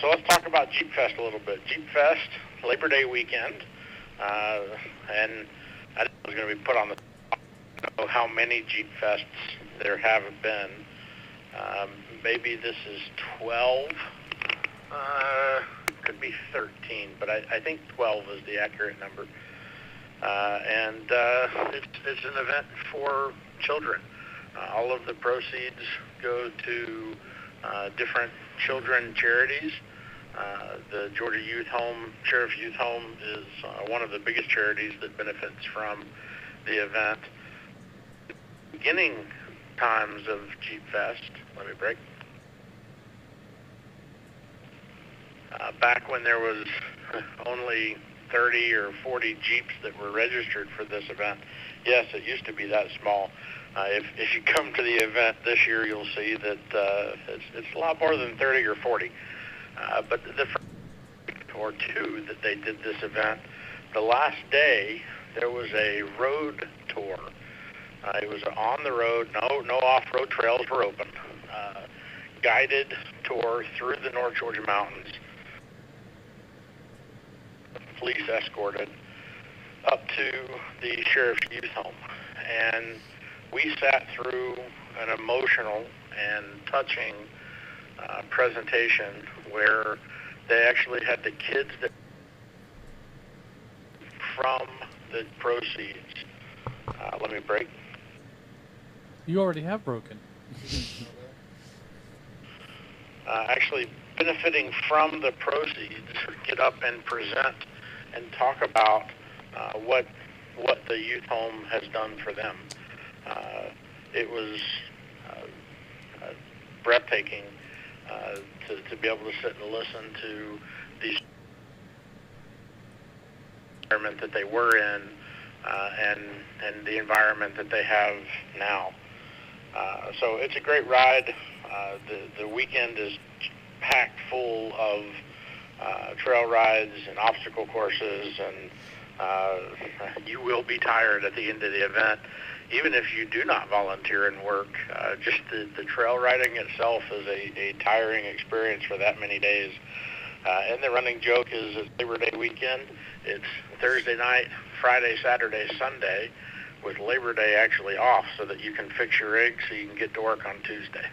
S18: So let's talk about Jeep Fest a little bit. Jeep Fest, Labor Day weekend, and I was going to be put on the know how many Jeep Fests there have been. Maybe this is 12. Could be 13, but I think 12 is the accurate number. And it's an event for children. All of the proceeds go to different children charities. The Georgia Youth Home, Sheriff's Youth Home, is one of the biggest charities that benefits from the event. Beginning times of Jeep Fest, let me break. Back when there was only 30 or 40 Jeeps that were registered for this event, yes, it used to be that small. If you come to the event this year, you'll see that it's a lot more than 30 or 40. But the first or two that they did this event, the last day there was a road tour. It was on the road, no off-road trails were open. Guided tour through the North Georgia mountains. Police escorted up to the Sheriff's Youth Home. And we sat through an emotional and touching presentation where they actually had the kids that from the proceeds. Let me break.
S3: You already have broken.
S18: Actually benefiting from the proceeds, get up and present and talk about what the youth home has done for them. It was breathtaking to be able to sit and listen to the environment that they were in and the environment that they have now. So it's a great ride. The weekend is packed full of trail rides and obstacle courses, and you will be tired at the end of the event. Even if you do not volunteer and work, just the trail riding itself is a tiring experience for that many days. And the running joke is it's Labor Day weekend. It's Thursday night, Friday, Saturday, Sunday, with Labor Day actually off so that you can fix your rig so you can get to work on Tuesday.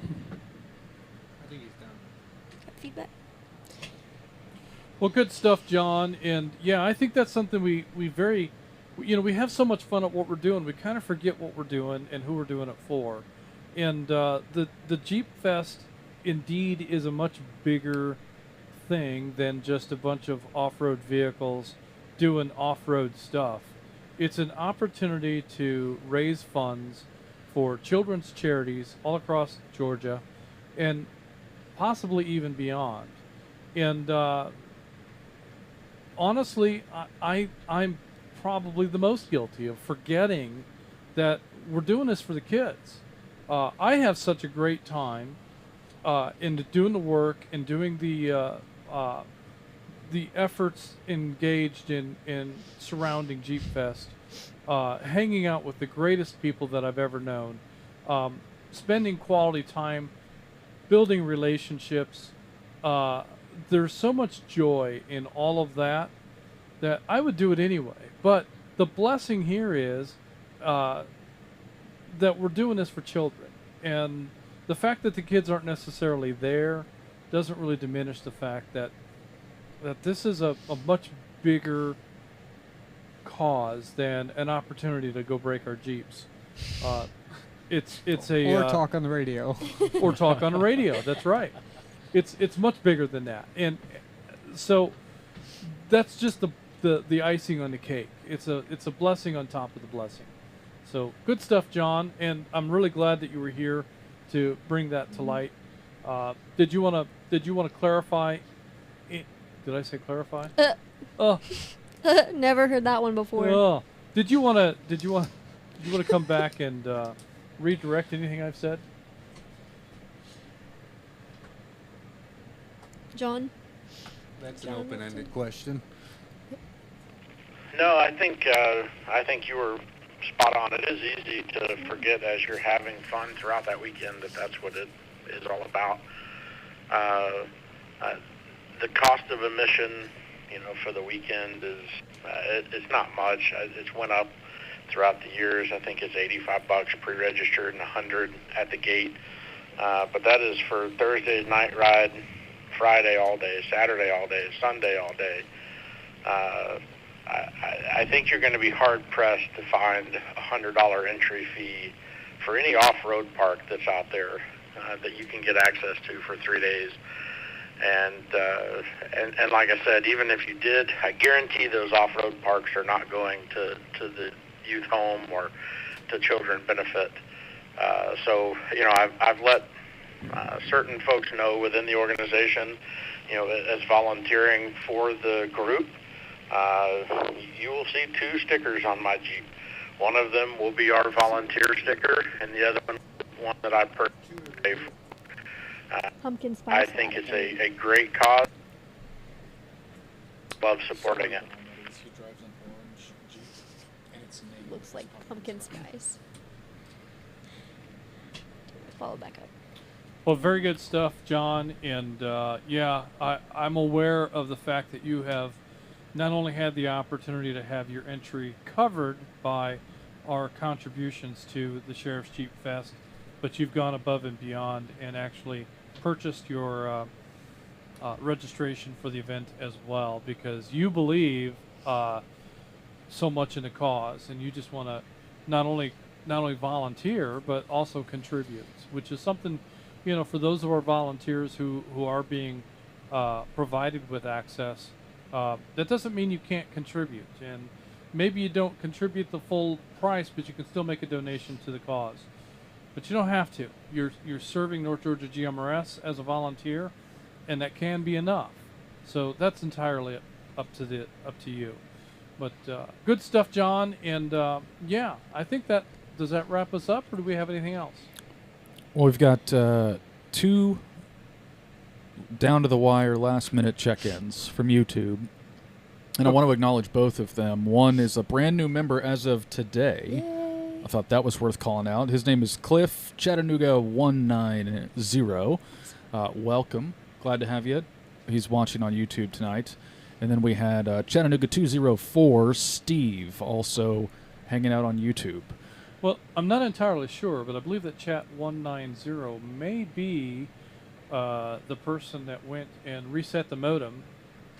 S2: I think he's done.
S4: Feedback.
S3: Well, good stuff, John. And yeah, I think that's something we have so much fun at what we're doing. We kind of forget what we're doing and who we're doing it for. And the Jeep Fest indeed is a much bigger thing than just a bunch of off-road vehicles doing off-road stuff. It's an opportunity to raise funds for children's charities all across Georgia and possibly even beyond. And honestly, I'm probably the most guilty of forgetting that we're doing this for the kids. I have such a great time in doing the work and doing the efforts engaged in surrounding Jeep Fest, hanging out with the greatest people that I've ever known, spending quality time, building relationships. There's so much joy in all of that that I would do it anyway. But the blessing here is that we're doing this for children. And the fact that the kids aren't necessarily there doesn't really diminish the fact that this is a much bigger cause than an opportunity to go break our Jeeps. It's a
S2: or talk on the radio.
S3: Or talk on the radio. That's right. It's much bigger than that, and so that's just the icing on the cake. It's a blessing on top of the blessing. So good stuff, John, and I'm really glad that you were here to bring that to light. Did you want to clarify? Did I say clarify?
S4: Never heard that one before.
S3: Did you want to come back and redirect anything I've said?
S4: John?
S2: That's an open-ended question.
S18: No, I think you were spot on. It is easy to forget as you're having fun throughout that weekend that that's what it is all about. The cost of admission, for the weekend is it's not much. It's went up throughout the years. I think it's $85 pre-registered and $100 at the gate. But that is for Thursday night ride, Friday all day, Saturday all day, Sunday all day. I think you're going to be hard-pressed to find a $100 entry fee for any off-road park that's out there that you can get access to for 3 days. And like I said, even if you did, I guarantee those off-road parks are not going to the youth home or to children benefit. So, I've let certain folks know within the organization, as volunteering for the group, you will see 2 stickers on my Jeep. One of them will be our volunteer sticker, and the other one that I personally pay for.
S4: Pumpkin spice.
S18: I think it's a great cause. Love supporting it.
S4: Looks like pumpkin skies. Follow back up.
S3: Well, very good stuff, John. And I'm aware of the fact that you have not only had the opportunity to have your entry covered by our contributions to the Sheriff's Jeep Fest, but you've gone above and beyond and actually purchased your registration for the event as well, because you believe so much in the cause, and you just want to not only volunteer but also contribute, which is something, for those of our volunteers who are being provided with access. That doesn't mean you can't contribute, and maybe you don't contribute the full price, but you can still make a donation to the cause. But you don't have to. You're serving North Georgia GMRS as a volunteer, and that can be enough. So that's entirely up to you. But good stuff, John. And I think does that wrap us up, or do we have anything else?
S12: Well, we've got 2 down to the wire last minute check-ins from YouTube, and I want to acknowledge both of them. One is a brand new member as of today. Yay. I thought that was worth calling out. His name is Cliff Chattanooga 190. Welcome, glad to have you. He's watching on YouTube tonight. And then we had Chattanooga 204 Steve also hanging out on YouTube.
S3: Well, I'm not entirely sure, but I believe that Chat 190 may be the person that went and reset the modem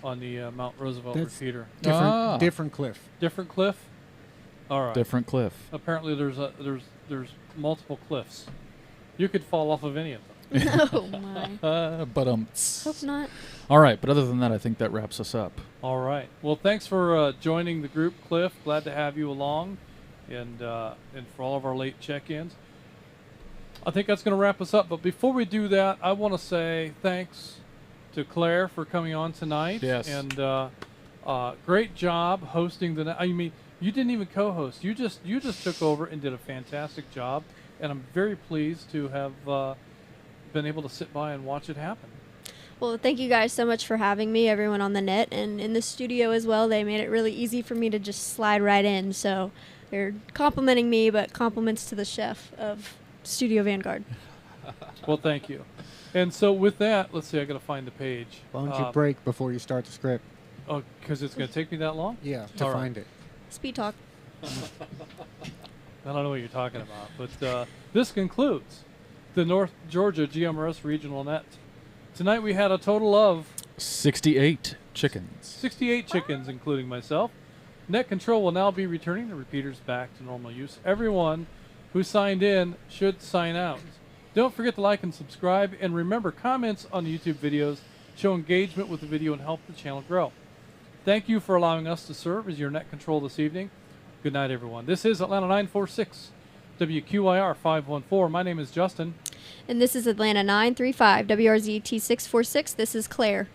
S3: on the Mount Roosevelt repeater.
S2: Different Cliff.
S3: Different Cliff? All right.
S12: Different Cliff.
S3: Apparently there's multiple cliffs. You could fall off of any of them.
S4: Oh, my.
S12: But
S4: Hope not.
S12: All right, but other than that, I think that wraps us up.
S3: All right. Well, thanks for joining the group, Cliff. Glad to have you along, and for all of our late check-ins. I think that's going to wrap us up. But before we do that, I want to say thanks to Claire for coming on tonight.
S12: Yes.
S3: And great job hosting the. I mean, you didn't even co-host. You just took over and did a fantastic job. And I'm very pleased to have been able to sit by and watch it happen.
S4: Well, thank you guys so much for having me, everyone on the net and in the studio as well. They made it really easy for me to just slide right in. So they're complimenting me, but compliments to the chef of Studio Vanguard.
S3: Well, thank you. And so with that, let's see, I got to find the page.
S2: Why don't you break before you start the script?
S3: Oh, because it's going to take me that long?
S2: Yeah, to
S3: All
S2: find it.
S4: Speed talk.
S3: I don't know what you're talking about, but this concludes the North Georgia GMRS Regional Net. Tonight we had a total of
S12: 68 chickens.
S3: 68 chickens, including myself. Net control will now be returning the repeaters back to normal use. Everyone who signed in should sign out. Don't forget to like and subscribe, and remember, comments on the YouTube videos show engagement with the video and help the channel grow. Thank you for allowing us to serve as your net control this evening. Good night, everyone. This is Atlanta 946, WQIR 514. My name is Justin.
S4: And this is Atlanta 935, WRZ T646. This is Claire.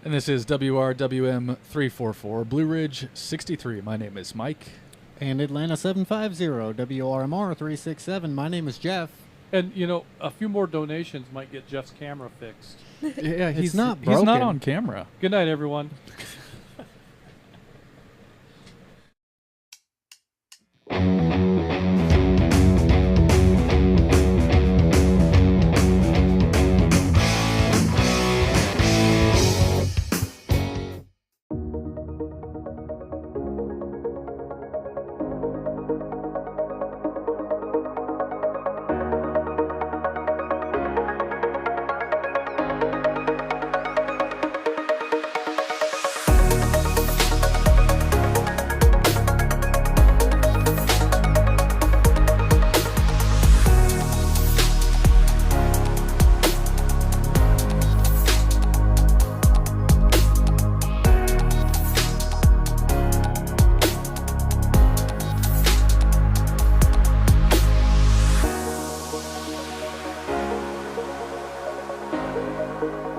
S12: And this is WRWM 344, Blue Ridge 63. My name is Mike.
S2: And Atlanta 750, WRMR 367. My name is Jeff.
S3: And, you know, a few more donations might get Jeff's camera fixed.
S12: Yeah,
S2: It's not broken.
S12: He's not on camera.
S3: Good night, everyone.
S8: Thank you.